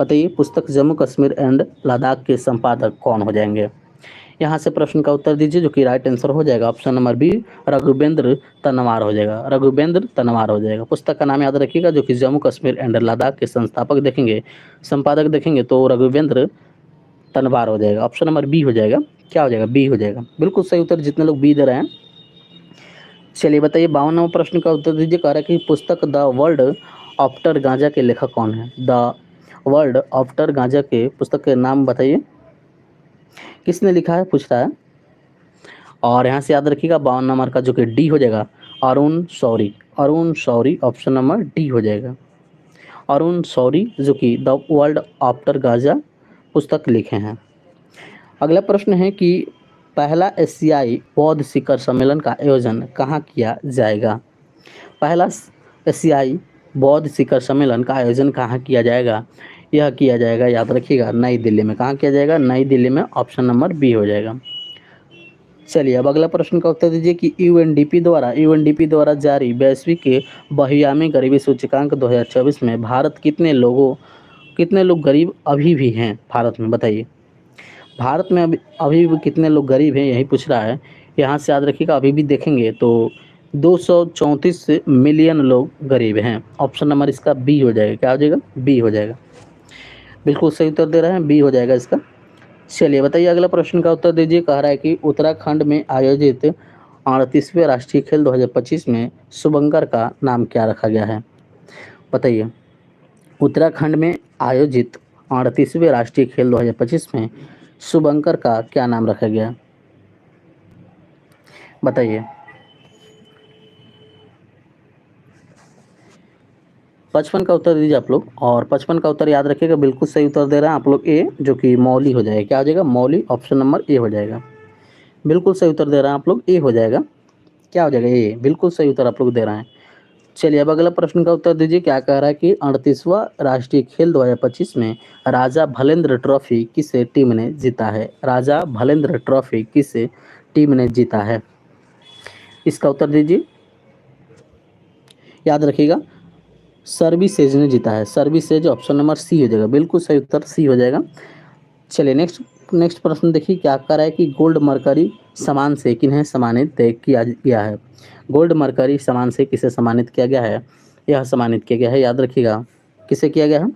बताइए, पुस्तक जम्मू कश्मीर एंड लद्दाख के संपादक कौन हो जाएंगे? यहाँ से प्रश्न का उत्तर दीजिए, जो कि राइट आंसर हो जाएगा option number B, Raghuvendra Tanwar हो जाएगा। रघुवेंद्र तनवार हो जाएगा। पुस्तक का नाम याद रखिएगा, जो कि जम्मू कश्मीर एंड लद्दाख के संस्थापक देखेंगे, संपादक देखेंगे तो रघुवेंद्र तनवार हो जाएगा। ऑप्शन नंबर बी हो जाएगा। क्या हो जाएगा? बी हो जाएगा। बिल्कुल सही उत्तर, जितने लोग बी दे रहे हैं। चलिए बताइए, 52वां प्रश्न का उत्तर दीजिए। कह रहा है कि पुस्तक द वर्ल्ड आफ्टर गांजा के लेखक कौन है? द वर्ल्ड आफ्टर गांजा के पुस्तक के नाम बताइए, किसने लिखा है पूछ रहा है। और यहाँ से याद रखिएगा 52 नंबर का, जो कि डी हो जाएगा, Arun Shourie. Option number D हो जाएगा, अरुण शौरी, जो कि द वर्ल्ड आफ्टर गांजा पुस्तक लिखे हैं। अगला प्रश्न है कि पहला एशियाई बौद्ध शिखर सम्मेलन का आयोजन कहाँ किया जाएगा? पहला एशियाई बौद्ध शिखर सम्मेलन का आयोजन कहाँ किया जाएगा? यह किया जाएगा, याद रखिएगा, नई दिल्ली में। कहाँ किया जाएगा? नई दिल्ली में। ऑप्शन नंबर बी हो जाएगा। चलिए अब अगला प्रश्न का उत्तर दीजिए कि यूएनडीपी द्वारा जारी वैश्विक बहुआयामी गरीबी सूचकांक 2024 में भारत कितने लोग गरीब अभी भी हैं भारत में? बताइए, भारत में अभी भी कितने लोग गरीब हैं, यही पूछ रहा है। यहाँ से याद रखिएगा, अभी भी देखेंगे तो 234 मिलियन लोग गरीब हैं। ऑप्शन नंबर इसका बी हो जाएगा। क्या हो जाएगा? बी हो जाएगा। बिल्कुल सही उत्तर दे रहे हैं, बी हो जाएगा इसका। चलिए बताइए, अगला प्रश्न का उत्तर दीजिए। कह रहा है कि उत्तराखंड में आयोजित 38वें राष्ट्रीय खेल 2025 में शुभंकर का नाम क्या रखा गया है? बताइए, उत्तराखंड में आयोजित 38वें राष्ट्रीय खेल 2025 में शुभंकर का क्या नाम रखा गया? बताइए। 55 का उत्तर दीजिए आप लोग, और 55 का उत्तर याद रखिएगा, बिल्कुल सही उत्तर दे रहे हैं आप लोग ए, जो कि मौली हो जाएगा। क्या हो जाएगा? मौली। ऑप्शन नंबर ए हो जाएगा। बिल्कुल सही उत्तर दे रहे हैं आप लोग, ए हो जाएगा। क्या हो जाएगा? ए। बिल्कुल सही उत्तर आप लोग दे रहे हैं। चलिए अब अगला प्रश्न का उत्तर दीजिए। क्या कह रहा है कि 38वां राष्ट्रीय खेल 2025 में राजा भलेंद्र ट्रॉफी किस टीम ने जीता है? राजा भलेंद्र ट्रॉफी किस टीम ने जीता है? इसका उत्तर दीजिए, याद रखिएगा, सर्विसेज ने जीता है, सर्विसेज ऑप्शन नंबर सी हो जाएगा, बिल्कुल सही उत्तर सी हो जाएगा। चलिए नेक्स्ट प्रश्न देखिए क्या कर रहा है कि गोल्ड मरकरी सम्मान से किन्हें सम्मानित किया गया है। गोल्ड मरकरी सम्मान से किसे सम्मानित किया गया है, यह सम्मानित किया गया है, याद रखिएगा किसे किया गया है,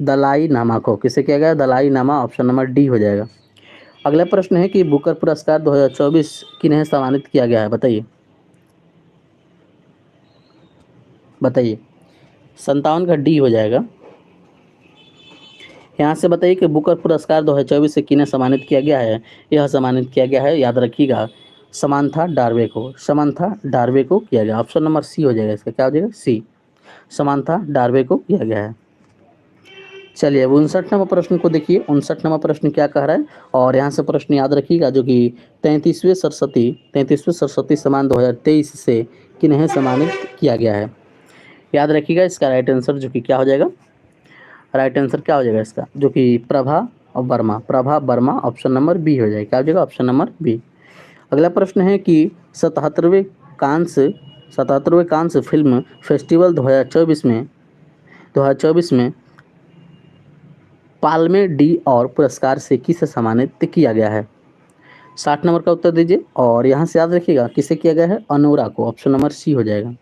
दलाई नामा को किसे किया गया है, दलाई नामा, ऑप्शन नंबर डी हो जाएगा। अगला प्रश्न है कि बुकर पुरस्कार 2024 किन्हें सम्मानित किया गया है, बताइए बताइए, 57 का डी हो जाएगा। यहाँ से बताइए कि बुकर पुरस्कार 2024 से किन्हें सम्मानित किया गया है, यह सम्मानित किया गया है, याद रखिएगा समांथा डार्वे को, समांथा डार्वे को किया गया, ऑप्शन नंबर सी हो जाएगा, इसका क्या हो जाएगा, सी, समांथा डार्वे को किया गया है। चलिए अब 59वां प्रश्न को देखिए, 59वां प्रश्न क्या कह रहा है, और यहाँ से प्रश्न याद रखिएगा जो कि 33वें सरस्वती सम्मान 2023 से किन्हें सम्मानित किया गया है, याद रखिएगा इसका राइट आंसर जो कि क्या हो जाएगा, राइट आंसर क्या हो जाएगा इसका, जो कि प्रभा और Verma, Prabha Verma, option number B हो जाएगा, क्या हो जाएगा, ऑप्शन नंबर बी। अगला प्रश्न है कि 77वें कांस फिल्म फेस्टिवल 2024 में पाल्मे डी और पुरस्कार से किसे सम्मानित किया गया है, 60 नंबर का उत्तर दीजिए, और यहाँ से याद रखिएगा किसे किया गया है, अनोरा को, ऑप्शन नंबर सी हो जाएगा।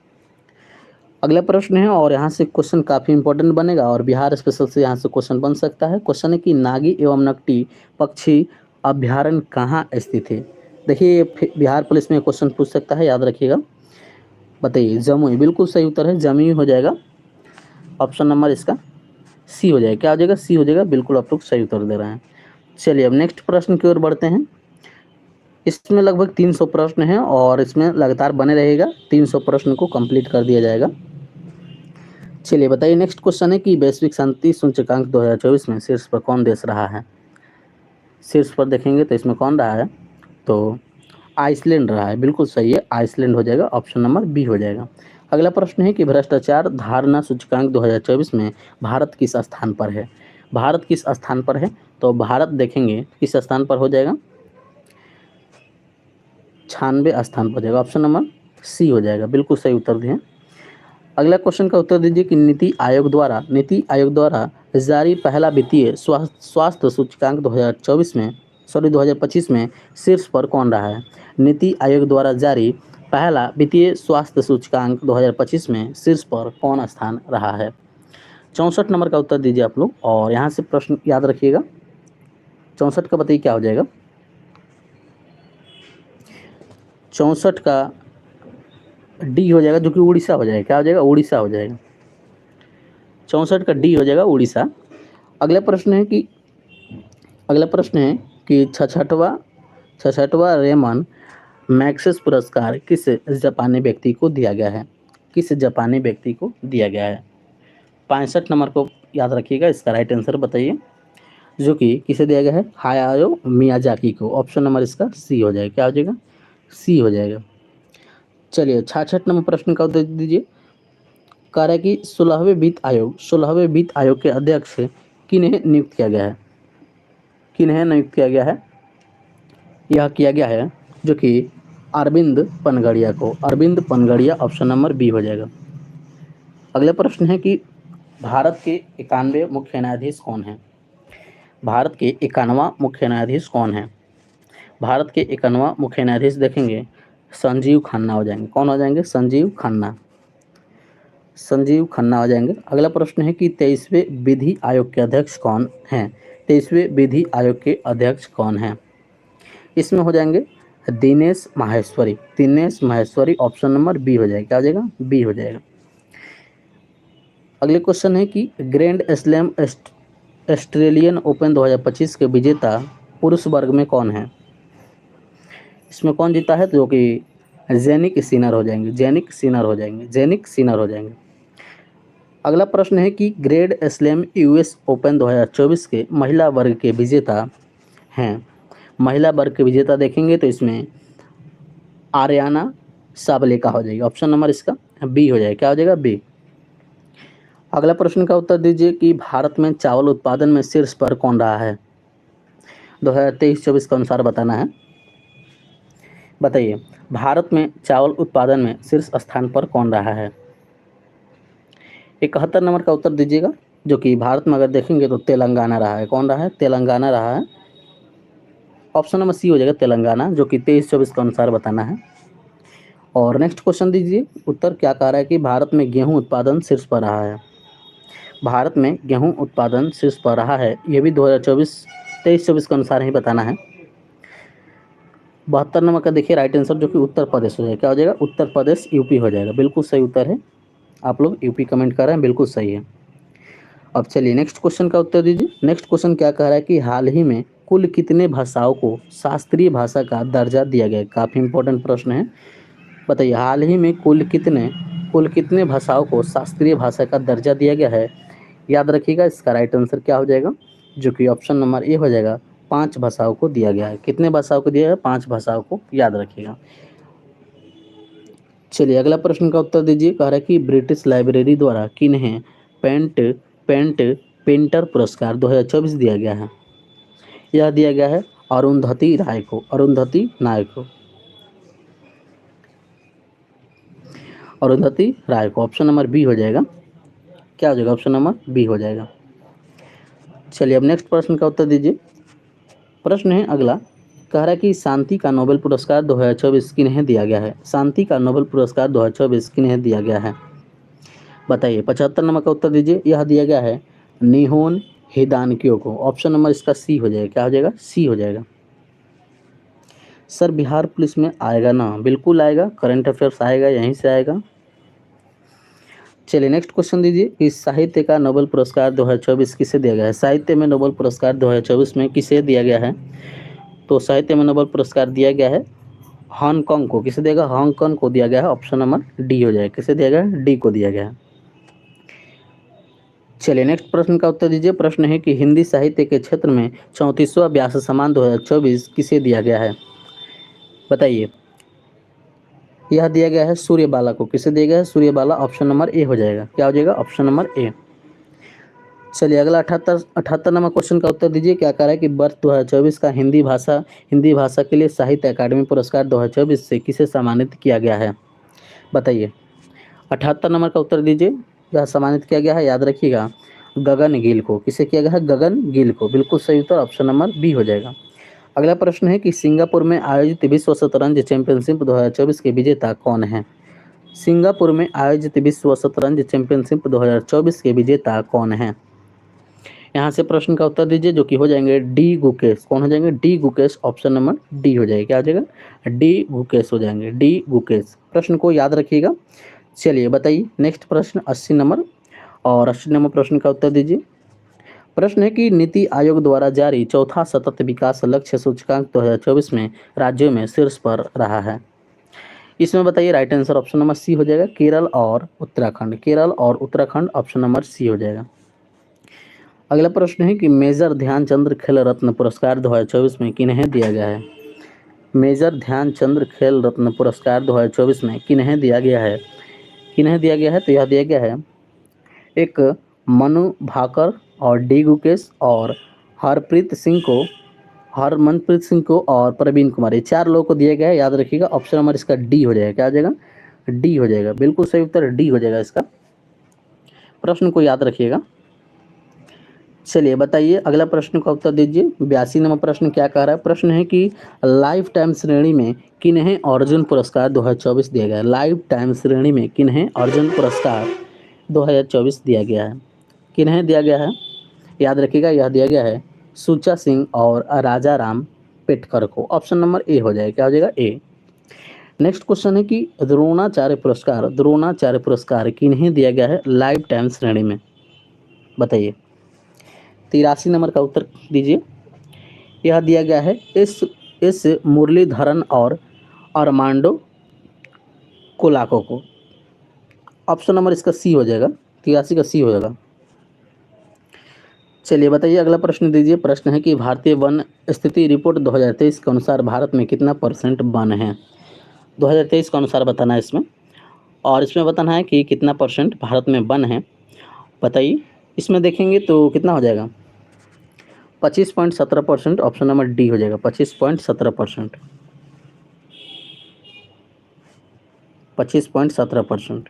अगला प्रश्न है और यहाँ से क्वेश्चन काफ़ी इंपॉर्टेंट बनेगा और बिहार स्पेशल से यहाँ से क्वेश्चन बन सकता है। क्वेश्चन है कि नागी एवं नकटी पक्षी अभ्यारण्य कहाँ स्थित है। देखिए बिहार पुलिस में क्वेश्चन पूछ सकता है, याद रखिएगा, बताइए, जमुई, बिल्कुल सही उत्तर है, जमुई हो जाएगा, ऑप्शन नंबर इसका सी हो जाएगा, क्या हो जाएगा, सी हो जाएगा, बिल्कुल आप लोग सही उत्तर दे रहे हैं। चलिए अब नेक्स्ट प्रश्न की ओर बढ़ते हैं। इसमें लगभग 300 प्रश्न हैं और इसमें लगातार बने रहेगा, 300 प्रश्न को कंप्लीट कर दिया जाएगा। चलिए बताइए नेक्स्ट क्वेश्चन है कि वैश्विक शांति सूचकांक 2024 में शीर्ष पर कौन देश रहा है। शीर्ष पर देखेंगे तो इसमें कौन रहा है, तो आइसलैंड रहा है, बिल्कुल सही है, आइसलैंड हो जाएगा, ऑप्शन नंबर बी हो जाएगा। अगला प्रश्न है कि भ्रष्टाचार धारणा सूचकांक 2024 में भारत किस स्थान पर है। भारत किस स्थान पर है, तो भारत देखेंगे किस स्थान पर हो जाएगा, 96 स्थान पर हो जाएगा, ऑप्शन नंबर सी हो जाएगा, बिल्कुल सही उत्तर दिए। अगला क्वेश्चन का उत्तर दीजिए कि नीति आयोग द्वारा जारी पहला वित्तीय स्वास्थ्य सूचकांक 2025 में शीर्ष पर कौन रहा है। नीति आयोग द्वारा जारी पहला वित्तीय स्वास्थ्य सूचकांक 2025 में शीर्ष पर कौन स्थान रहा है। 64 नंबर का उत्तर दीजिए आप लोग, और यहाँ से प्रश्न याद रखिएगा, 64 का बताइए क्या हो जाएगा, 64 का डी हो जाएगा, जो कि उड़ीसा हो जाएगा, क्या हो जाएगा, उड़ीसा हो जाएगा, 64 का डी हो जाएगा, उड़ीसा। अगला प्रश्न है कि 66वां रेमन मैग्सेस पुरस्कार किस जापानी व्यक्ति को दिया गया है, किस जापानी व्यक्ति को दिया गया है। 65 नंबर को याद रखिएगा, इसका राइट आंसर बताइए, जो कि किसे दिया गया है, हायाओ मियाजाकी को, ऑप्शन नंबर इसका सी हो जाएगा, क्या हो जाएगा, सी हो जाएगा। चलिए 66 नंबर प्रश्न का उत्तर दीजिए, कह रहा है कि 16वें वित्त आयोग के अध्यक्ष किन्हें नियुक्त किया गया है, किन्हें नियुक्त किया गया है, यह किया गया है जो कि अरविंद पनगड़िया को, Arvind Panagariya, option number B हो जाएगा। अगला प्रश्न है कि भारत के 91 मुख्य न्यायाधीश कौन हैं। भारत के 91वां मुख्य न्यायाधीश कौन है। भारत के 91वां मुख्य न्यायाधीश देखेंगे संजीव खन्ना हो जाएंगे, कौन हो जाएंगे, संजीव खन्ना हो जाएंगे। अगला प्रश्न है कि 23वें विधि आयोग के अध्यक्ष कौन हैं। 23वें विधि आयोग के अध्यक्ष कौन हैं, इसमें हो जाएंगे Dinesh Maheshwari, option number B हो जाएगा, क्या हो जाएगा, बी हो जाएगा। अगले क्वेश्चन है कि ग्रैंड स्लैम ऑस्ट्रेलियन ओपन 2025 के विजेता पुरुष वर्ग में कौन है। इसमें कौन जीता है, तो जो कि जेनिक सिनर हो जाएंगे। अगला प्रश्न है कि ग्रैंड स्लैम यूएस ओपन 2024 के महिला वर्ग के विजेता हैं। महिला वर्ग के विजेता देखेंगे तो इसमें आर्याना साबलेका हो जाएगी, ऑप्शन नंबर इसका बी हो जाएगा, क्या हो जाएगा, बी। अगला प्रश्न का उत्तर दीजिए कि भारत में चावल उत्पादन में शीर्ष पर कौन रहा है। 2023-24 के अनुसार बताना है, बताइए भारत में चावल उत्पादन में शीर्ष स्थान पर कौन रहा है। 71 नंबर का उत्तर दीजिएगा, जो कि भारत में अगर देखेंगे तो तेलंगाना रहा है। कौन रहा है? तेलंगाना रहा है। ऑप्शन नंबर सी हो जाएगा तेलंगाना, जो कि 23-24 के अनुसार बताना है। और नेक्स्ट क्वेश्चन दीजिए, उत्तर क्या कह रहा है कि भारत में गेहूं उत्पादन शीर्ष पर रहा है। भारत में गेहूं उत्पादन शीर्ष पर रहा है, ये भी 2024 23-24 के अनुसार ही बताना है। 72 नंबर का देखिए राइट आंसर, जो कि उत्तर प्रदेश हो जाएगा। क्या हो जाएगा? उत्तर प्रदेश, यूपी हो जाएगा। बिल्कुल सही उत्तर है। आप लोग यूपी कमेंट कर रहे हैं, बिल्कुल सही है। अब चलिए नेक्स्ट क्वेश्चन का उत्तर दीजिए। नेक्स्ट क्वेश्चन क्या कह रहा है कि हाल ही में कुल कितने भाषाओं को शास्त्रीय भाषा का दर्जा दिया गया है? काफ़ी इंपॉर्टेंट प्रश्न है। बताइए, हाल ही में कुल कितने भाषाओं को शास्त्रीय भाषा का दर्जा दिया गया है? याद रखिएगा, इसका राइट आंसर क्या हो जाएगा, जो कि ऑप्शन नंबर ए हो जाएगा। 5 भाषाओं को दिया गया है। कितने भाषाओं को दिया है? 5 भाषाओं को, याद रखिएगा। चलिए अगला प्रश्न का उत्तर दीजिए। कह रहा है कि ब्रिटिश लाइब्रेरी द्वारा किन्हें पेंट पेंट पेंटर पुरस्कार 2024 दिया गया है? यह दिया गया है अरुंधति राय को, अरुंधति नायक को, अरुंधति राय को। ऑप्शन नंबर बी हो जाएगा। क्या हो जाएगा? ऑप्शन नंबर बी हो जाएगा। चलिए अब नेक्स्ट प्रश्न का उत्तर दीजिए। प्रश्न है अगला, कह रहा है कि शांति का नोबेल पुरस्कार 2024 किन्हें दिया गया है? शांति का नोबेल पुरस्कार 2024 किन्हें दिया गया है? बताइए। 75 नंबर का उत्तर दीजिए। यह दिया गया है निहोन हिदानक्यो को। ऑप्शन नंबर इसका सी हो जाएगा। क्या हो जाएगा? सी हो जाएगा। सर बिहार पुलिस में आएगा ना? बिल्कुल आएगा, करंट अफेयर्स आएगा, यहीं से आएगा। चलिए नेक्स्ट क्वेश्चन दीजिए कि साहित्य का नोबेल पुरस्कार 2024 किसे दिया गया है? साहित्य में नोबेल पुरस्कार 2024 में किसे दिया गया है? तो साहित्य में नोबेल पुरस्कार दिया गया है हांगकांग को। किसे दिया गया? हांगकांग को दिया गया है। ऑप्शन नंबर डी हो जाएगा। किसे दिया गया है? डी को दिया गया है। चलिए नेक्स्ट प्रश्न का उत्तर दीजिए। प्रश्न है कि हिंदी साहित्य के क्षेत्र में 34वां व्यास सम्मान 2024 किसे दिया गया है? बताइए। यह दिया गया है सूर्यबाला को। किसे दिया गया है? सूर्यबाला। ऑप्शन नंबर ए हो जाएगा। क्या हो जाएगा? Option number A. चलिए अगला 78 नंबर क्वेश्चन का उत्तर दीजिए। क्या कह रहा है कि वर्ष 2024 का हिंदी भाषा के लिए साहित्य अकादमी पुरस्कार 2024 से किसे सम्मानित किया गया है? बताइए। 78 नंबर का उत्तर दीजिए। यह सम्मानित किया गया है, याद रखिएगा, गगन गिल को। किसे किया गया है? गगन गिल को। बिल्कुल सही उत्तर ऑप्शन नंबर बी हो जाएगा। अगला प्रश्न है कि सिंगापुर में आयोजित विश्व शतरंज चैंपियनशिप 2024 के विजेता कौन है? सिंगापुर में आयोजित विश्व शतरंज चैंपियनशिप 2024 के विजेता कौन है? यहाँ से प्रश्न का उत्तर दीजिए, जो कि हो जाएंगे डी गुकेश। कौन हो जाएंगे? D Gukesh. Option number D हो जाएगा। क्या हो जाएगा? डी गुकेश हो जाएंगे। डी गुकेश। प्रश्न को याद रखिएगा। चलिए बताइए नेक्स्ट प्रश्न 80 नंबर, और 80 नंबर प्रश्न का उत्तर दीजिए। प्रश्न है कि नीति आयोग द्वारा जारी चौथा सतत विकास लक्ष्य सूचकांक 2024 में राज्यों में शीर्ष पर रहा है। इसमें बताइए right answer. Option number C हो जाएगा, केरल और उत्तराखंड। केरल और उत्तराखंड, ऑप्शन नंबर सी हो जाएगा। अगला प्रश्न है कि मेजर ध्यानचंद्र खेल रत्न पुरस्कार 2024 में किन्हें दिया गया है? मेजर ध्यानचंद्र खेल रत्न पुरस्कार 2024 में किन्हें दिया गया है? किन्हें दिया गया है? तो यह दिया गया है एक मनु भाकर और डी गुकेश और हरप्रीत सिंह को, हरमनप्रीत सिंह को और प्रवीण कुमार। ये 4 लोगों को दिया गया है, याद रखिएगा। ऑप्शन नंबर इसका डी हो जाएगा। क्या हो जाएगा? डी हो जाएगा। बिल्कुल सही उत्तर डी हो जाएगा इसका। प्रश्न को याद रखिएगा। चलिए बताइए अगला प्रश्न का उत्तर दीजिए। 82 नंबर प्रश्न क्या कह रहा है? प्रश्न है कि लाइफ टाइम श्रेणी में किन्हें अर्जुन पुरस्कार 2024 दिया गया है? लाइफ टाइम श्रेणी में किन्हें अर्जुन पुरस्कार 2024 दिया गया है? किन्हें दिया गया है? याद रखिएगा, यह दिया गया है सुचा सिंह और राजा राम पेटकर को। ऑप्शन नंबर ए हो जाएगा। क्या हो जाएगा? ए। नेक्स्ट क्वेश्चन है कि द्रोणाचार्य पुरस्कार किन्हें दिया गया है लाइफ टाइम श्रेणी में? बताइए। 83 नंबर का उत्तर दीजिए। यह दिया गया है इस मुरलीधरन और अरमांडो कोलाको को। ऑप्शन नंबर इसका सी हो जाएगा। 83 का सी हो जाएगा। चलिए बताइए अगला प्रश्न दीजिए। प्रश्न है कि भारतीय वन स्थिति रिपोर्ट 2023 के अनुसार भारत में कितना % वन है? 2023 के अनुसार बताना है इसमें, और इसमें बताना है कि कितना % भारत में वन है। बताइए। इसमें देखेंगे तो कितना हो जाएगा? 25.17%। ऑप्शन नंबर डी हो जाएगा। 25.17%। 25.17%।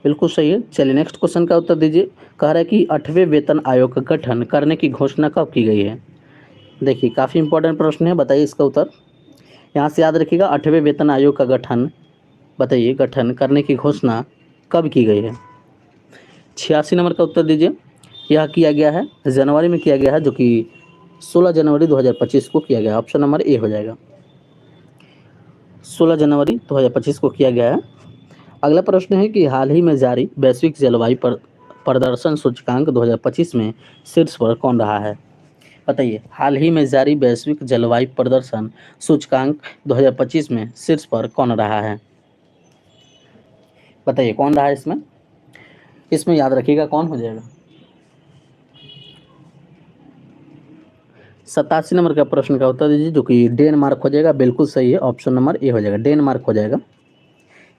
बिल्कुल सही है। चलिए नेक्स्ट क्वेश्चन का उत्तर दीजिए। कह रहा है कि 8वें वेतन आयोग का गठन करने की घोषणा कब की गई है? देखिए काफ़ी इंपॉर्टेंट प्रश्न है, बताइए इसका उत्तर। यहाँ से याद रखिएगा, 8वें वेतन आयोग का गठन, बताइए गठन करने की घोषणा कब की गई है? 86 नंबर का उत्तर दीजिए। यह किया गया है जनवरी में किया गया है, जो कि 16 जनवरी 2025 को किया गया है। ऑप्शन नंबर ए हो जाएगा, 16 जनवरी 2025 को किया गया है। अगला प्रश्न है कि हाल ही में जारी वैश्विक जलवायु प्रदर्शन सूचकांक 2025 में शीर्ष पर कौन रहा है? बताइए, हाल ही में जारी वैश्विक जलवायु प्रदर्शन सूचकांक 2025 में शीर्ष पर कौन रहा है? बताइए कौन रहा है इसमें? इसमें याद रखिएगा कौन हो जाएगा? 87 नंबर का प्रश्न का उत्तर दीजिए, जो कि डेनमार्क हो जाएगा। बिल्कुल सही है, ऑप्शन नंबर ए हो जाएगा, डेनमार्क हो जाएगा।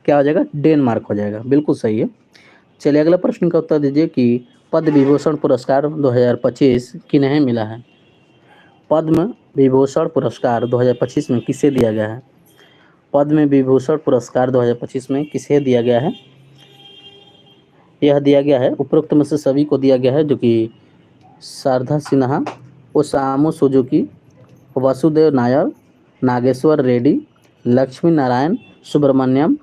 क्या हो जाएगा? डेनमार्क हो जाएगा, बिल्कुल सही है। चलिए अगला प्रश्न का उत्तर दीजिए कि पद्म विभूषण पुरस्कार 2025 किन्हें मिला है? पद्म विभूषण पुरस्कार 2025 में किसे दिया गया है? पद्म विभूषण पुरस्कार 2025 में किसे दिया गया है? यह दिया गया है, उपरोक्त में से सभी को दिया गया है, जो कि शारदा सिन्हा, ओसामू सुजुकी, वसुदेव नायर, नागेश्वर रेड्डी, लक्ष्मी नारायण सुब्रमण्यम,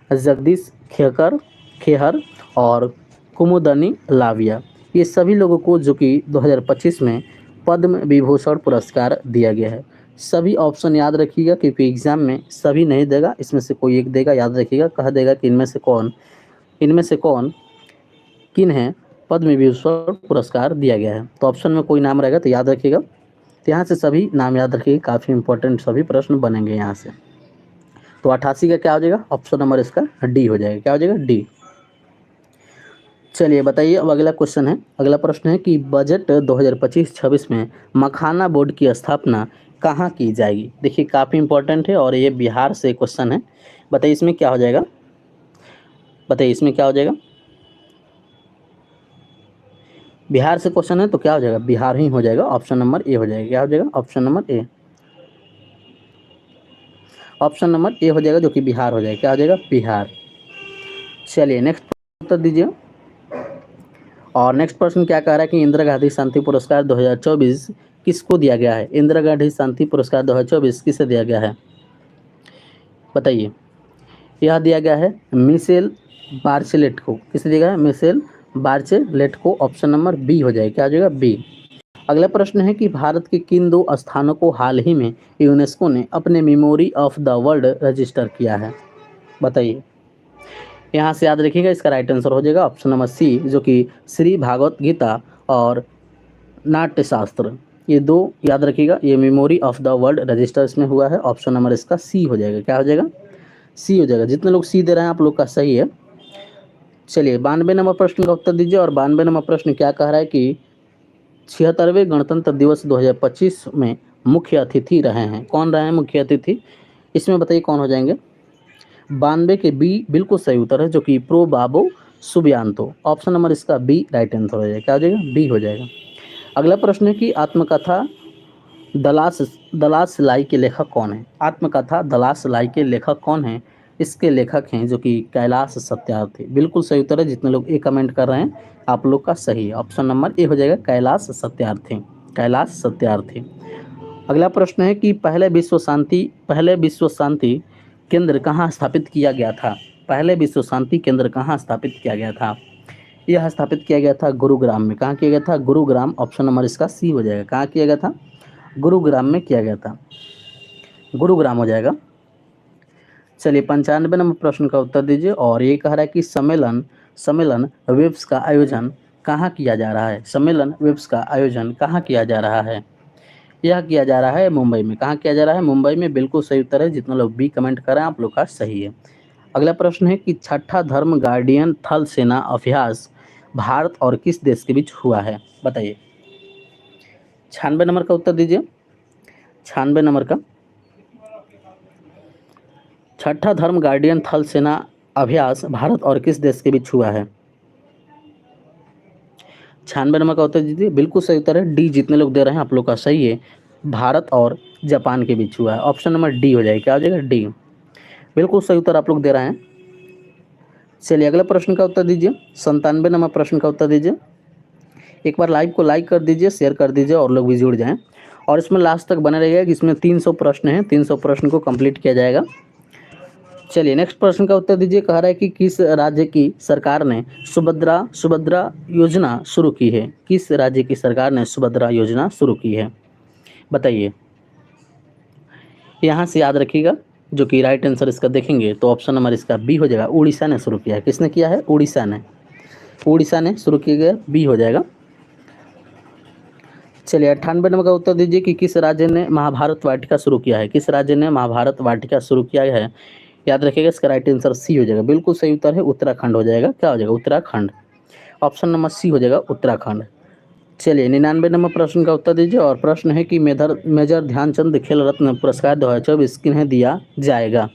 जगदीश खेहर और कुमुदनी लाविया। ये सभी लोगों को जो कि 2025 में पद्म विभूषण पुरस्कार दिया गया है। सभी ऑप्शन याद रखिएगा, क्योंकि एग्जाम में सभी नहीं देगा, इसमें से कोई एक देगा। याद रखिएगा, कह देगा कि इनमें से कौन किन है पद्म विभूषण पुरस्कार दिया गया है। तो ऑप्शन में कोई नाम रहेगा तो याद रखिएगा। तो यहाँ से सभी नाम याद रखिएगा, काफ़ी इंपॉर्टेंट सभी प्रश्न बनेंगे यहाँ से। तो 88 का क्या हो जाएगा? ऑप्शन नंबर इसका डी हो जाएगा। क्या हो जाएगा? डी। चलिए बताइए, अब अगला क्वेश्चन है, अगला प्रश्न है कि बजट 2025-26 में मखाना बोर्ड की स्थापना कहाँ की जाएगी? देखिए काफ़ी इंपॉर्टेंट है और ये बिहार से क्वेश्चन है। बताइए इसमें क्या हो जाएगा? बताइए इसमें क्या हो जाएगा? बिहार से क्वेश्चन है तो क्या हो जाएगा? बिहार ही हो जाएगा, ऑप्शन नंबर ए हो जाएगा। क्या हो जाएगा? Option number A, option number A हो जाएगा, जो कि बिहार हो जाएगा। क्या हो जाएगा? बिहार। चलिए नेक्स्ट उत्तर दीजिए। और नेक्स्ट प्रश्न क्या कह रहा है कि इंदिरा गांधी शांति पुरस्कार 2024 किसको दिया गया है? इंदिरा गांधी शांति पुरस्कार 2024 किसे दिया गया है? बताइए। यह दिया गया है मिशेल बार्चेलेट को। किसे दिया गया है? मिशेल बार्चेलेट को। ऑप्शन नंबर बी हो जाएगा। क्या हो जाएगा? बी। अगला प्रश्न है कि भारत के किन दो स्थानों को हाल ही में यूनेस्को ने अपने memory of the world register किया है? बताइए। यहाँ से याद रखिएगा, इसका राइट आंसर हो जाएगा ऑप्शन नंबर सी, जो कि श्री भागवत गीता और नाट्यशास्त्र, ये दो याद रखिएगा। ये memory of the world register इसमें हुआ है। ऑप्शन नंबर इसका सी हो जाएगा। क्या हो जाएगा? सी हो जाएगा। जितने लोग सी दे रहे हैं आप लोग का सही है। चलिए 92 नंबर प्रश्न का उत्तर दीजिए। और 92 नंबर प्रश्न क्या कह रहा है कि 76वें गणतंत्र दिवस 2025 में मुख्य अतिथि रहे हैं। कौन रहे हैं मुख्य अतिथि? इसमें बताइए कौन हो जाएंगे? 92 के बी बिल्कुल सही उत्तर है, जो कि प्रो बाबो सुबियांतो। ऑप्शन नंबर इसका बी राइट आंसर हो जाएगा। क्या हो जाएगा? बी हो जाएगा। अगला प्रश्न है कि आत्मकथा दलास दलास लाई के लेखक कौन है? आत्मकथा दलास लाई के लेखक कौन है? इसके लेखक हैं जो कि कैलाश सत्यार्थी। बिल्कुल सही उत्तर है। जितने लोग ए कमेंट कर रहे हैं आप लोग का सही है। ऑप्शन नंबर ए हो जाएगा, कैलाश सत्यार्थी। कैलाश सत्यार्थी। अगला प्रश्न है कि पहले विश्व शांति केंद्र कहाँ स्थापित किया गया था? पहले विश्व शांति केंद्र कहाँ स्थापित किया गया था? यह स्थापित किया गया था गुरुग्राम में। कहाँ किया गया था? गुरुग्राम। ऑप्शन नंबर इसका सी हो जाएगा। कहाँ किया गया था? गुरुग्राम में किया गया था। गुरुग्राम हो जाएगा। चलिए 95 नंबर प्रश्न का उत्तर दीजिए। और ये कह रहा है कि सम्मेलन वेब्स का आयोजन कहाँ किया जा रहा है? सम्मेलन वेब्स का आयोजन कहाँ किया जा रहा है? यह किया जा रहा है मुंबई में। कहाँ किया जा रहा है? मुंबई में। बिल्कुल सही उत्तर है। जितने लोग बी कमेंट कर रहे हैं आप लोग का सही है। अगला प्रश्न है कि छठा धर्म गार्डियन थल सेना अभ्यास भारत और किस देश के बीच हुआ है? बताइए। 96 नंबर का उत्तर दीजिए। 96 नंबर का छठा धर्म गार्डियन थल सेना अभ्यास भारत और किस देश के बीच हुआ है? 96 नंबर का उत्तर दीजिए। बिल्कुल सही उत्तर है डी। जितने लोग दे रहे हैं आप लोग का सही है। भारत और जापान के बीच हुआ है। ऑप्शन नंबर डी हो जाएगा। क्या हो जाएगा? डी। बिल्कुल सही उत्तर आप लोग दे रहे हैं। चलिए अगला प्रश्न का उत्तर दीजिए, 97 नंबर प्रश्न का उत्तर दीजिए। एक बार लाइव को लाइक कर दीजिए, शेयर कर दीजिए और लोग भी जुड़ जाएं। और इसमें लास्ट तक बने रहिएगा कि इसमें 300 प्रश्न हैं, 300 प्रश्न को कंप्लीट किया जाएगा। चलिए नेक्स्ट प्रश्न का उत्तर दीजिए। कह रहा है कि किस राज्य की सरकार ने सुभद्रा सुभद्रा योजना शुरू की है? किस राज्य की सरकार ने सुभद्रा योजना शुरू की है, बताइए। यहाँ से याद रखिएगा, जो कि राइट आंसर इसका देखेंगे तो ऑप्शन नंबर इसका बी हो जाएगा। उड़ीसा ने शुरू किया है। किसने किया है? उड़ीसा ने। उड़ीसा ने शुरू किया गया, बी हो जाएगा। चलिए 98 नंबर का उत्तर दीजिए कि किस राज्य ने महाभारत वाटिका शुरू किया है? किस राज्य ने महाभारत वाटिका शुरू किया है? याद रखिएगा, इसका राइट आंसर सी हो जाएगा। बिल्कुल सही उत्तर है, उत्तराखंड हो जाएगा। क्या हो जाएगा? उत्तराखंड। ऑप्शन नंबर सी हो जाएगा, उत्तराखंड। चलिए 99 नंबर प्रश्न का उत्तर दीजिए और प्रश्न है कि मेजर ध्यानचंद खेल रत्न पुरस्कार 2024 किन्हें दिया जाएगा?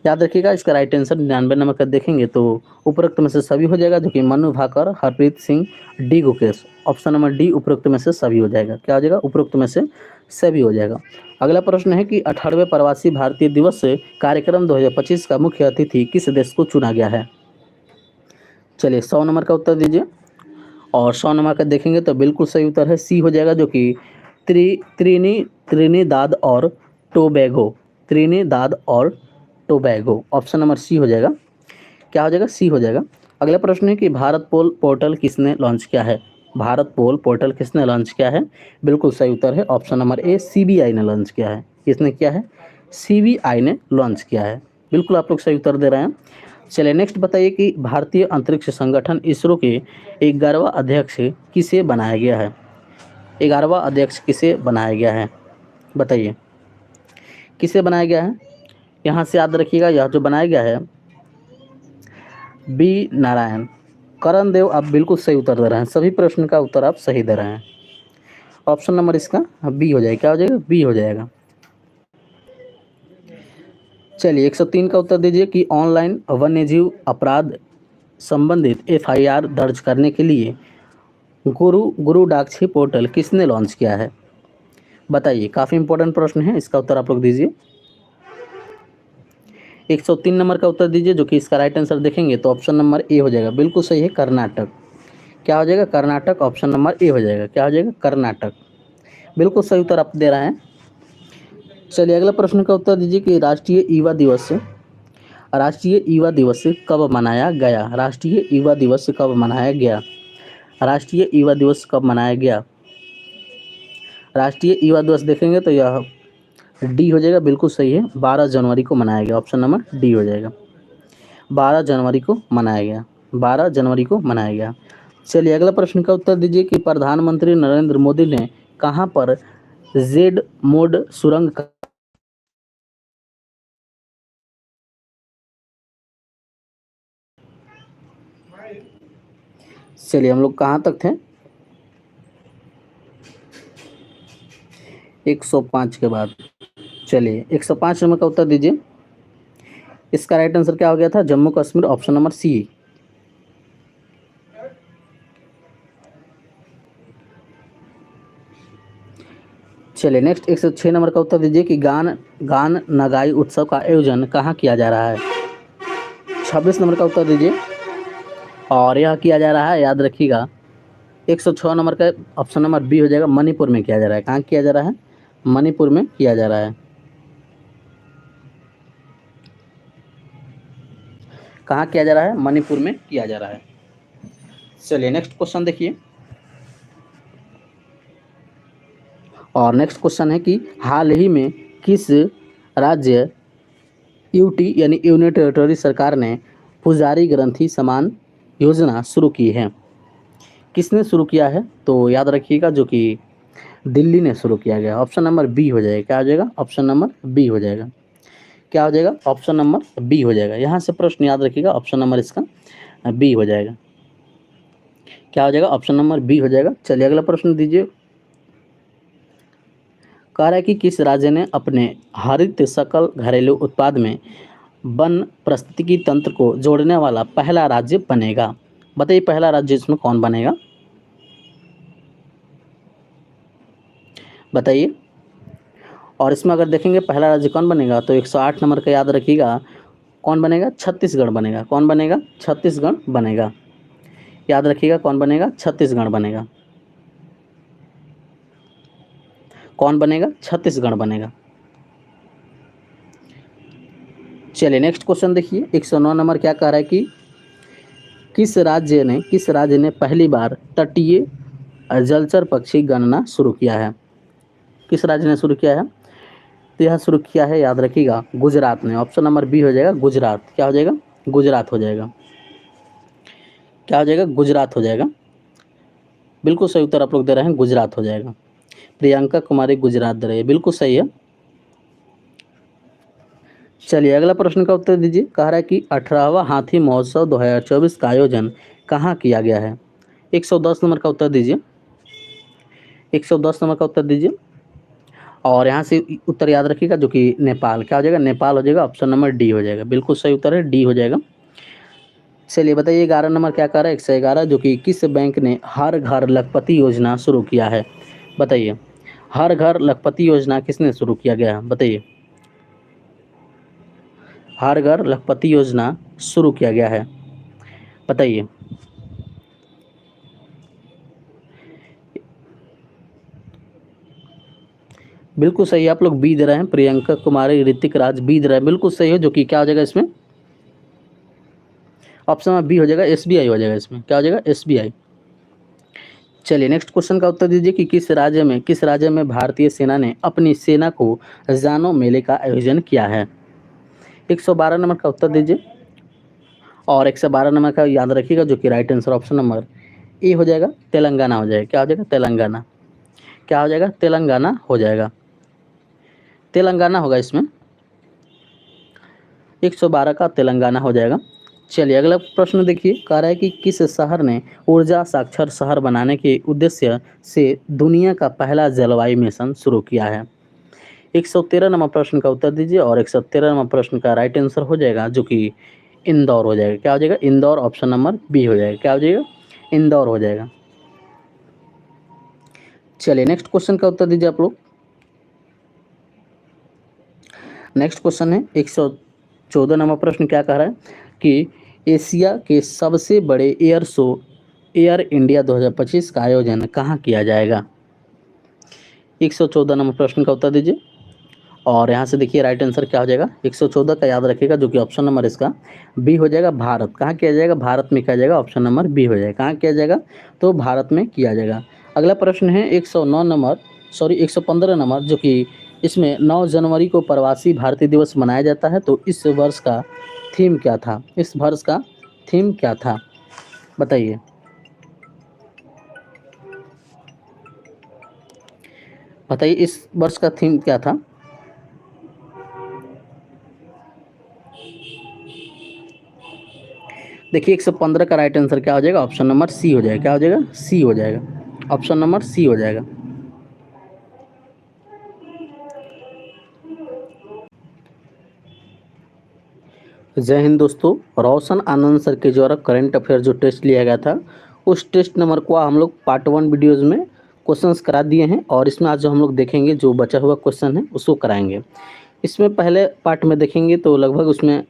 याद रखिएगा, इसका राइट आंसर 99 नंबर का देखेंगे तो उपरोक्त में से सभी हो जाएगा, जो कि Manu Bhaker, Harpreet Singh, D Gukesh. Option number D उपरोक्त में से सभी हो जाएगा। क्या हो जाएगा? उपरोक्त में से सभी हो जाएगा। अगला प्रश्न है कि 18वें प्रवासी भारतीय दिवस कार्यक्रम 2025 का मुख्य अतिथि किस देश को चुना गया है? चलिए 100 नंबर का उत्तर दीजिए और 100 नंबर का देखेंगे तो बिल्कुल सही उत्तर है, सी हो जाएगा, जो कि त्रिनिदाद और टोबैगो। त्रिनिदाद और टोबैगो। ऑप्शन नंबर सी हो जाएगा। क्या हो जाएगा? सी हो जाएगा। अगला प्रश्न है कि भारत पोल पोर्टल किसने लॉन्च किया है? भारत पोल पोर्टल किसने लॉन्च किया है? बिल्कुल सही उत्तर है, ऑप्शन नंबर ए, सीबीआई ने लॉन्च किया है। किसने किया है? सीबीआई ने लॉन्च किया है। बिल्कुल आप लोग सही उत्तर दे रहे हैं। चलिए नेक्स्ट बताइए कि भारतीय अंतरिक्ष संगठन इसरो के 11वां अध्यक्ष किसे बनाया गया है? 11वां अध्यक्ष किसे बनाया गया है, बताइए। किसे बनाया गया है? यहाँ से याद रखिएगा, यह जो बनाया गया है बी नारायण। करण देव। आप बिल्कुल सही उत्तर दे रहे हैं, सभी प्रश्न का उत्तर आप सही दे रहे हैं। ऑप्शन नंबर इसका बी हो जाएगा। क्या हो जाएगा? बी हो जाएगा। चलिए 103 का उत्तर दीजिए कि ऑनलाइन वन्यजीव अपराध संबंधित एफआईआर दर्ज करने के लिए गुरुडाक्षी पोर्टल किसने लॉन्च किया है, बताइए। काफ़ी इंपॉर्टेंट प्रश्न है, इसका उत्तर आप लोग दीजिए। 103 नंबर का उत्तर दीजिए, जो कि इसका राइट आंसर देखेंगे तो ऑप्शन नंबर ए हो जाएगा। बिल्कुल सही है, कर्नाटक। क्या हो जाएगा? कर्नाटक। ऑप्शन नंबर ए हो जाएगा। क्या हो जाएगा? कर्नाटक। बिल्कुल सही उत्तर आप दे रहे हैं। चलिए अगला प्रश्न का उत्तर दीजिए कि राष्ट्रीय युवा दिवस कब मनाया गया? राष्ट्रीय युवा दिवस कब मनाया गया? राष्ट्रीय युवा दिवस कब मनाया गया? राष्ट्रीय युवा दिवस देखेंगे तो यह डी हो जाएगा। बिल्कुल सही है, 12 जनवरी को मनाया गया। ऑप्शन नंबर डी हो जाएगा। 12 जनवरी को मनाया गया। 12 जनवरी को मनाया गया। चलिए अगला प्रश्न का उत्तर दीजिए कि प्रधानमंत्री नरेंद्र मोदी ने कहाँ पर जेड मोड सुरंग का चलिए हम लोग कहाँ तक थे? 105 के बाद। चलिए 105 नंबर का उत्तर दीजिए। इसका राइट आंसर क्या हो गया था? Jammu Kashmir. Option number C. चलिए नेक्स्ट 106 नंबर का उत्तर दीजिए कि गान नगाई उत्सव का आयोजन कहाँ किया जा रहा है? 26 नंबर का उत्तर दीजिए और यह किया जा रहा है, याद रखिएगा, 106 नंबर का ऑप्शन नंबर बी हो जाएगा। मणिपुर में किया जा रहा है। कहाँ किया जा रहा है? मणिपुर में किया जा रहा है। कहाँ किया जा रहा है? मणिपुर में किया जा रहा है। चलिए नेक्स्ट क्वेश्चन देखिए और नेक्स्ट क्वेश्चन है कि हाल ही में किस राज्य यूटी यानी यूनियन टेरिटरी सरकार ने पुजारी ग्रंथि समान योजना शुरू की है? किसने शुरू किया है? तो याद रखिएगा, जो कि दिल्ली ने शुरू किया गया। ऑप्शन नंबर बी हो जाएगा। क्या हो जाएगा? ऑप्शन नंबर बी हो जाएगा। क्या हो जाएगा? ऑप्शन नंबर बी हो जाएगा। यहाँ से प्रश्न याद रखिएगा, ऑप्शन नंबर इसका बी हो जाएगा। क्या हो जाएगा? ऑप्शन नंबर बी हो जाएगा। चलिए अगला प्रश्न दीजिए। कह रहा है कि किस राज्य ने अपने हरित सकल घरेलू उत्पाद में वन पारिस्थितिकी तंत्र को जोड़ने वाला पहला राज्य बनेगा? बताइए पहला राज्य इसमें कौन बनेगा, बताइए। और इसमें अगर देखेंगे पहला राज्य कौन बनेगा तो 108 नंबर का याद रखिएगा, कौन बनेगा? छत्तीसगढ़ बनेगा। कौन बनेगा? छत्तीसगढ़ बनेगा। याद रखिएगा, कौन बनेगा? छत्तीसगढ़ बनेगा। कौन बनेगा? छत्तीसगढ़ बनेगा। चलिए नेक्स्ट क्वेश्चन देखिए, 109 नंबर क्या कह रहा है कि किस राज्य ने पहली बार तटीय जलचर पक्षी गणना शुरू किया है? किस राज्य ने शुरू किया है? तो यह शुरू किया है, याद रखिएगा, गुजरात ने। ऑप्शन नंबर बी हो जाएगा गुजरात। क्या हो जाएगा? गुजरात हो जाएगा। क्या हो जाएगा? गुजरात हो जाएगा। बिल्कुल सही उत्तर आप लोग दे रहे हैं, गुजरात हो जाएगा। प्रियंका कुमारी गुजरात दे रही है, बिल्कुल सही है। चलिए अगला प्रश्न का उत्तर दीजिए। कह रहा है कि 18वां हाथी महोत्सव 2024 का आयोजन कहाँ किया गया है? 110 नंबर का उत्तर दीजिए। 110 नंबर का उत्तर दीजिए। और यहाँ से उत्तर याद रखिएगा, जो कि नेपाल। क्या हो जाएगा? नेपाल हो जाएगा। ऑप्शन नंबर डी हो जाएगा। बिल्कुल सही उत्तर है, डी हो जाएगा। चलिए बताइए 11 नंबर क्या कह रहा है? 111, जो कि किस बैंक ने हर घर लखपति योजना शुरू किया है? बताइए, हर घर लखपति योजना किसने शुरू किया गया है? बताइए, हर घर लखपति योजना शुरू किया गया है, बताइए। बिल्कुल सही, आप लोग बी दे रहे हैं। प्रियंका कुमारी, ऋतिक राज, बी दे रहे हैं। बिल्कुल सही हो, जो कि क्या हो जाएगा इसमें? ऑप्शन में बी हो जाएगा, एसबीआई हो जाएगा इसमें। क्या हो जाएगा? एसबीआई। चलिए नेक्स्ट क्वेश्चन का उत्तर दीजिए कि किस राज्य में भारतीय सेना ने अपनी सेना को जानो मेले का आयोजन किया है? 112 नंबर का उत्तर दीजिए। और 112 नंबर का याद रखिएगा, जो कि right answer option number A हो जाएगा, तेलंगाना हो जाएगा। क्या हो जाएगा? तेलंगाना। क्या हो जाएगा? तेलंगाना हो जाएगा। तेलंगाना होगा इसमें, 112 का तेलंगाना हो जाएगा। चलिए अगला प्रश्न देखिए। कह रहा है कि किस शहर ने ऊर्जा साक्षर शहर बनाने के उद्देश्य से दुनिया का पहला जलवायु मिशन शुरू किया है? 113 नंबर प्रश्न का उत्तर दीजिए। और 113 नंबर प्रश्न का राइट आंसर हो जाएगा, जो कि इंदौर हो जाएगा। क्या हो जाएगा? इंदौर। ऑप्शन नंबर बी हो जाएगा। क्या हो जाएगा? इंदौर हो जाएगा। चलिए नेक्स्ट क्वेश्चन का उत्तर दीजिए आप लोग। नेक्स्ट क्वेश्चन है 114 नंबर प्रश्न क्या कह रहा है कि एशिया के सबसे बड़े एयर शो एयर इंडिया 2025 का आयोजन कहाँ किया जाएगा? 114 नंबर प्रश्न का उत्तर दीजिए। और यहाँ से देखिए राइट आंसर क्या हो जाएगा? 114 का याद रखिएगा, जो कि ऑप्शन नंबर इसका बी हो जाएगा, भारत। कहाँ किया जाएगा? भारत में किया जाएगा। ऑप्शन नंबर बी हो जाएगा। कहाँ किया जाएगा? तो भारत में किया जाएगा। अगला प्रश्न है 109 नंबर, सॉरी 115 नंबर, जो कि इसमें 9 जनवरी को प्रवासी भारतीय दिवस मनाया जाता है। तो इस वर्ष का थीम क्या था? इस वर्ष का थीम क्या था? बताइए। बताइए इस वर्ष का थीम क्या था? देखिए 115 का राइट आंसर क्या हो जाएगा? ऑप्शन नंबर सी हो जाएगा। क्या हो जाएगा? सी हो जाएगा। ऑप्शन नंबर सी हो जाएगा। जय हिंद दोस्तों। रोशन आनंद सर के द्वारा करंट अफेयर जो टेस्ट लिया गया था, उस टेस्ट नंबर को हम लोग पार्ट 1 वीडियोज़ में क्वेश्चंस करा दिए हैं। और इसमें आज जो हम लोग देखेंगे, जो बचा हुआ क्वेश्चन है उसको कराएंगे। इसमें पहले पार्ट में देखेंगे तो लगभग उसमें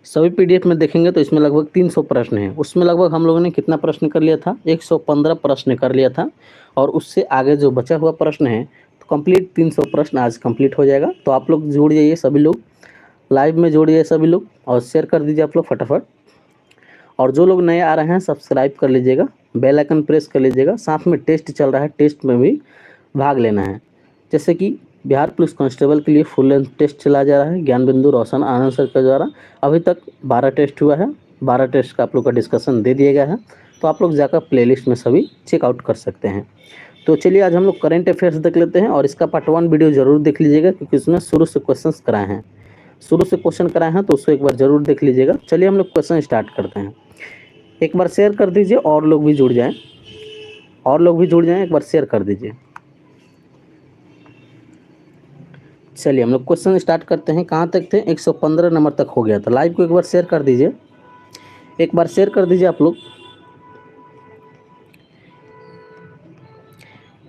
सभी पीडीएफ में देखेंगे तो इसमें लगभग 300 प्रश्न हैं। उसमें लगभग हम लोगों ने कितना प्रश्न कर लिया था? 115 प्रश्न कर लिया था। और उससे आगे जो बचा हुआ प्रश्न है, तो कंप्लीट 300 प्रश्न आज कंप्लीट हो जाएगा। तो आप लोग जुड़ जाइए, सभी लोग लाइव में जुड़िए सभी लोग, और शेयर कर दीजिए आप लोग फटाफट। और जो लोग नए आ रहे हैं सब्सक्राइब कर लीजिएगा, बेल आइकन प्रेस कर लीजिएगा। साथ में टेस्ट चल रहा है, टेस्ट में भी भाग लेना है। जैसे कि बिहार पुलिस कांस्टेबल के लिए फुल लेंथ टेस्ट चला जा रहा है ज्ञान बिंदु रोशन आनंद सर के द्वारा। अभी तक 12 टेस्ट हुआ है। 12 टेस्ट का आप लोग का डिस्कशन दे दिया गया है। तो आप लोग जाकर प्लेलिस्ट में सभी चेकआउट कर सकते हैं। तो चलिए आज हम लोग करेंट अफेयर्स देख लेते हैं। और इसका पार्ट 1 वीडियो जरूर देख लीजिएगा, क्योंकि उसमें शुरू से क्वेश्चन कराए हैं। शुरू से क्वेश्चन कराए हैं तो उसको एक बार जरूर देख लीजिएगा। चलिए हम लोग क्वेश्चन स्टार्ट करते हैं। एक बार शेयर कर दीजिए, और लोग भी जुड़ जाएं। और लोग भी जुड़ जाएं, एक बार शेयर कर दीजिए। चलिए हम लोग क्वेश्चन स्टार्ट करते हैं। कहाँ तक थे? 115 नंबर तक हो गया था। लाइव को एक बार शेयर कर दीजिए, एक बार शेयर कर दीजिए आप लोग।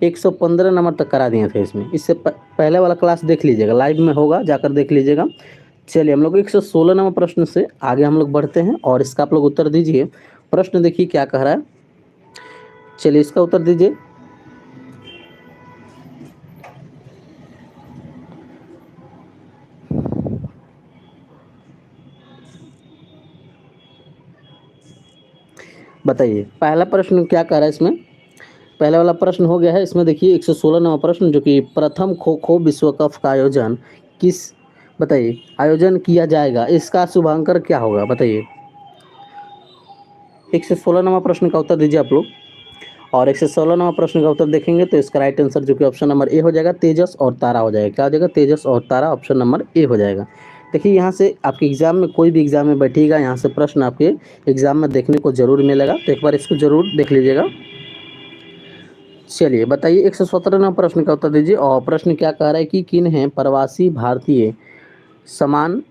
115 नंबर तक करा दिए थे इसमें। इससे पहले वाला क्लास देख लीजिएगा, लाइव में होगा, जाकर देख लीजिएगा। चलिए हम लोग 116 नंबर प्रश्न से आगे हम लोग बढ़ते हैं और इसका आप लोग उत्तर दीजिए। प्रश्न देखिए क्या कह रहा है, चलिए इसका उत्तर दीजिए। बताइए पहला प्रश्न क्या कह रहा है इसमें। पहला वाला प्रश्न हो गया है, इसमें देखिए 116 नंबर प्रश्न जो कि प्रथम खो खो विश्व कप का आयोजन किस, बताइए आयोजन किया जाएगा, इसका शुभांकर क्या होगा बताइए। 116 नंबर प्रश्न का उत्तर दीजिए आप लोग। और 116 नंबर प्रश्न का उत्तर देखेंगे तो इसका राइट आंसर जो कि ऑप्शन नंबर ए हो जाएगा, तेजस और तारा हो जाएगा। क्या हो जाएगा, तेजस और तारा, ऑप्शन नंबर ए हो जाएगा। देखिए यहाँ से आपके एग्जाम में कोई भी एग्जाम में बैठिएगा, यहाँ से प्रश्न आपके एग्जाम में देखने को जरूर मिलेगा, तो एक बार इसको जरूर देख लीजिएगा। चलिए बताइए 117 नंबर प्रश्न का उत्तर दीजिए। और प्रश्न क्या कह रहा है कि किन है प्रवासी भारतीय सम्मान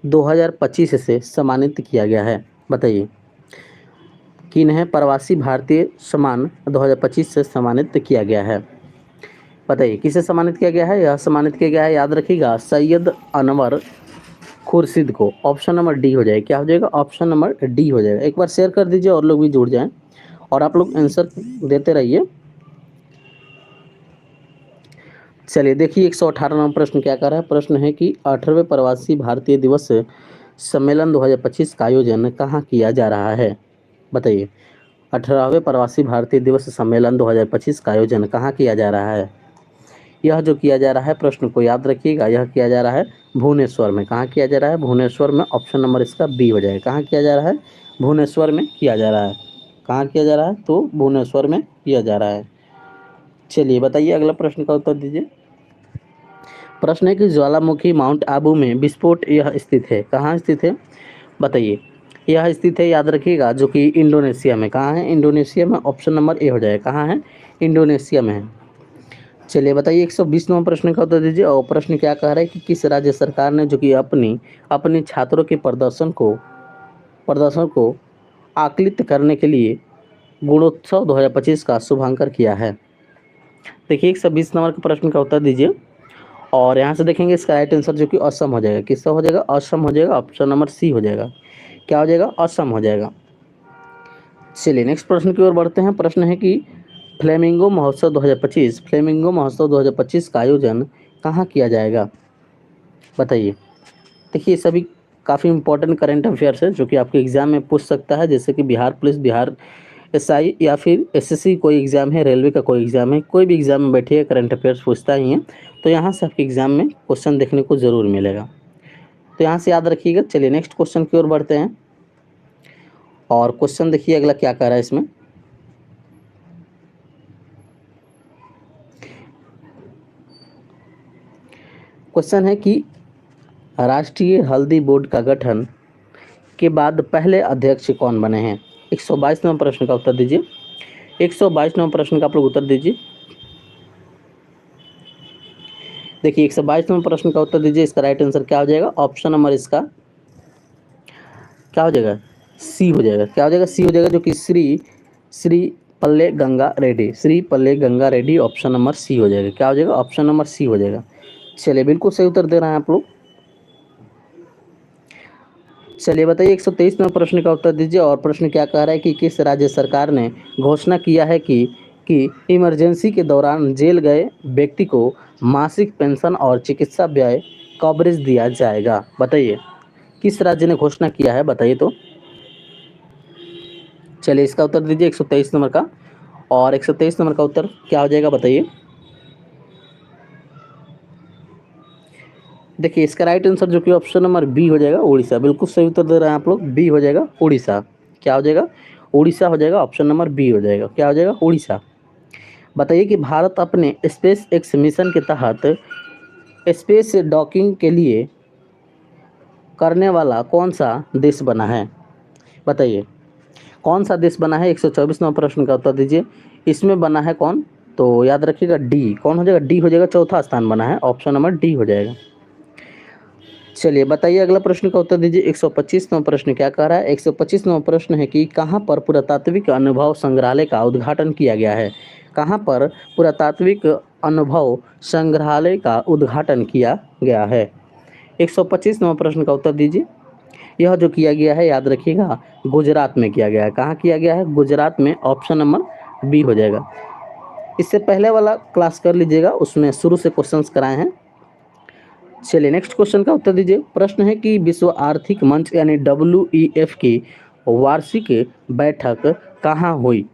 2025 से सम्मानित किया गया है, बताइए किन है प्रवासी भारतीय सम्मान 2025 से सम्मानित किया गया है। बताइए किसे सम्मानित किया गया है, यह सम्मानित किया गया है, याद रखिएगा सैयद अनवर खुर्शीद को, ऑप्शन नंबर डी हो जाएगा। क्या हो जाएगा, ऑप्शन नंबर डी हो जाएगा। एक बार शेयर कर दीजिए और लोग भी जुड़ जाएं और आप लोग आंसर देते रहिए। चलिए देखिए 118 नंबर प्रश्न क्या कर रहा है, प्रश्न है कि 18वें प्रवासी भारतीय दिवस सम्मेलन 2025 का आयोजन कहाँ किया जा रहा है, बताइए 18वें प्रवासी भारतीय दिवस सम्मेलन 2025 का आयोजन कहाँ किया जा रहा है। यह जो किया जा रहा है, प्रश्न को याद रखिएगा, यह किया जा रहा है भुवनेश्वर में। कहाँ किया जा रहा है, भुवनेश्वर में, ऑप्शन नंबर इसका बी हो जाएगा। कहाँ किया जा रहा है, भुवनेश्वर में किया जा रहा है। कहाँ किया जा रहा है, तो भुवनेश्वर में किया जा रहा है। चलिए बताइए अगला प्रश्न का उत्तर दीजिए। प्रश्न है कि ज्वालामुखी माउंट आबू में विस्फोट यह स्थित है, कहाँ स्थित है, बताइए यह स्थित है, याद रखिएगा, जो कि इंडोनेशिया में। कहाँ है, इंडोनेशिया में, ऑप्शन नंबर ए हो जाएगा। कहाँ है, इंडोनेशिया में है। चलिए बताइए 120 नंबर प्रश्न का उत्तर दीजिए। और प्रश्न क्या कह रहा है कि किस राज्य सरकार ने जो कि अपने छात्रों के प्रदर्शन को आकलित करने के लिए गुणोत्सव 2025 का शुभांकर किया है। देखिए 120 नंबर के प्रश्न का उत्तर दीजिए। और यहाँ से देखेंगे इसका राइट आंसर जो कि असम हो जाएगा। किसका हो जाएगा, असम हो जाएगा, ऑप्शन नंबर सी हो जाएगा। क्या हो जाएगा, असम हो जाएगा। चलिए नेक्स्ट प्रश्न की ओर बढ़ते हैं। प्रश्न है कि फ्लेमिंगो महोत्सव 2025 का आयोजन कहाँ किया जाएगा, बताइए। देखिए सभी काफ़ी इंपॉर्टेंट करंट अफेयर्स है जो कि आपके एग्जाम में पूछ सकता है, जैसे कि बिहार पुलिस, बिहार एसआई या फिर एसएससी कोई एग्ज़ाम है, रेलवे का कोई एग्ज़ाम है, कोई भी एग्ज़ाम में बैठिए करंट अफेयर्स पूछता ही है, तो यहाँ से आपके एग्ज़ाम में क्वेश्चन देखने को ज़रूर मिलेगा, तो यहाँ से याद रखिएगा। चलिए नेक्स्ट क्वेश्चन की ओर बढ़ते हैं। और क्वेश्चन देखिए अगला क्या कह रहा है इसमें। क्वेश्चन है कि राष्ट्रीय हल्दी बोर्ड का गठन के बाद पहले अध्यक्ष कौन बने हैं। 122 नंबर प्रश्न का उत्तर दीजिए। 122 नंबर प्रश्न का आप लोग उत्तर दीजिए। देखिए 122 नंबर प्रश्न का उत्तर दीजिए। इसका राइट आंसर क्या हो जाएगा, ऑप्शन नंबर इसका क्या हो जाएगा, सी हो जाएगा। क्या हो जाएगा, सी हो जाएगा, जो कि Shri Palle Ganga Reddy, Shri Palle Ganga Reddy, option number C हो जाएगा। क्या हो जाएगा, ऑप्शन नंबर सी हो जाएगा। चलिए बिल्कुल सही उत्तर दे रहे हैं आप लोग। चलिए बताइए 123 नंबर प्रश्न का उत्तर दीजिए। और प्रश्न क्या कह रहा है कि किस राज्य सरकार ने घोषणा किया है कि इमरजेंसी के दौरान जेल गए व्यक्ति को मासिक पेंशन और चिकित्सा व्यय कवरेज दिया जाएगा, बताइए किस राज्य ने घोषणा किया है, बताइए तो। चलिए इसका उत्तर दीजिए 123 नंबर का। और 123 नंबर का उत्तर क्या हो जाएगा, बताइए। देखिए इसका राइट आंसर जो कि ऑप्शन नंबर बी हो जाएगा, उड़ीसा। बिल्कुल सही उत्तर दे रहे हैं आप लोग, बी हो जाएगा, उड़ीसा। क्या हो जाएगा, उड़ीसा हो जाएगा, ऑप्शन नंबर बी हो जाएगा। क्या हो जाएगा, उड़ीसा। बताइए कि भारत अपने स्पेस एक्स मिशन के तहत स्पेस डॉकिंग के लिए करने वाला कौन सा देश बना है, बताइए कौन सा देश बना है। 124 नंबर प्रश्न का उत्तर दीजिए। इसमें बना है कौन, तो याद रखिएगा डी। कौन हो जाएगा, डी हो जाएगा, चौथा स्थान बना है, ऑप्शन नंबर डी हो जाएगा। चलिए बताइए अगला प्रश्न का उत्तर दीजिए। 125 नंबर प्रश्न क्या कह रहा है। 125 नंबर प्रश्न है कि कहाँ पर पुरातात्विक अनुभव संग्रहालय का उद्घाटन किया गया है। कहाँ पर पुरातात्विक अनुभव संग्रहालय का उद्घाटन किया गया है। 125 नंबर प्रश्न का उत्तर दीजिए। यह जो किया गया है याद रखिएगा गुजरात में किया गया है। कहाँ किया गया है? गुजरात में। ऑप्शन नंबर बी हो जाएगा। इससे पहले वाला क्लास कर लीजिएगा, उसमें शुरू से क्वेश्चंस कराए हैं। चलिए नेक्स्ट क्वेश्चन का उत्तर दीजिए। प्रश्न है कि विश्व आर्थिक मंच यानी WEF की वार्षिक बैठक कहाँ हुई?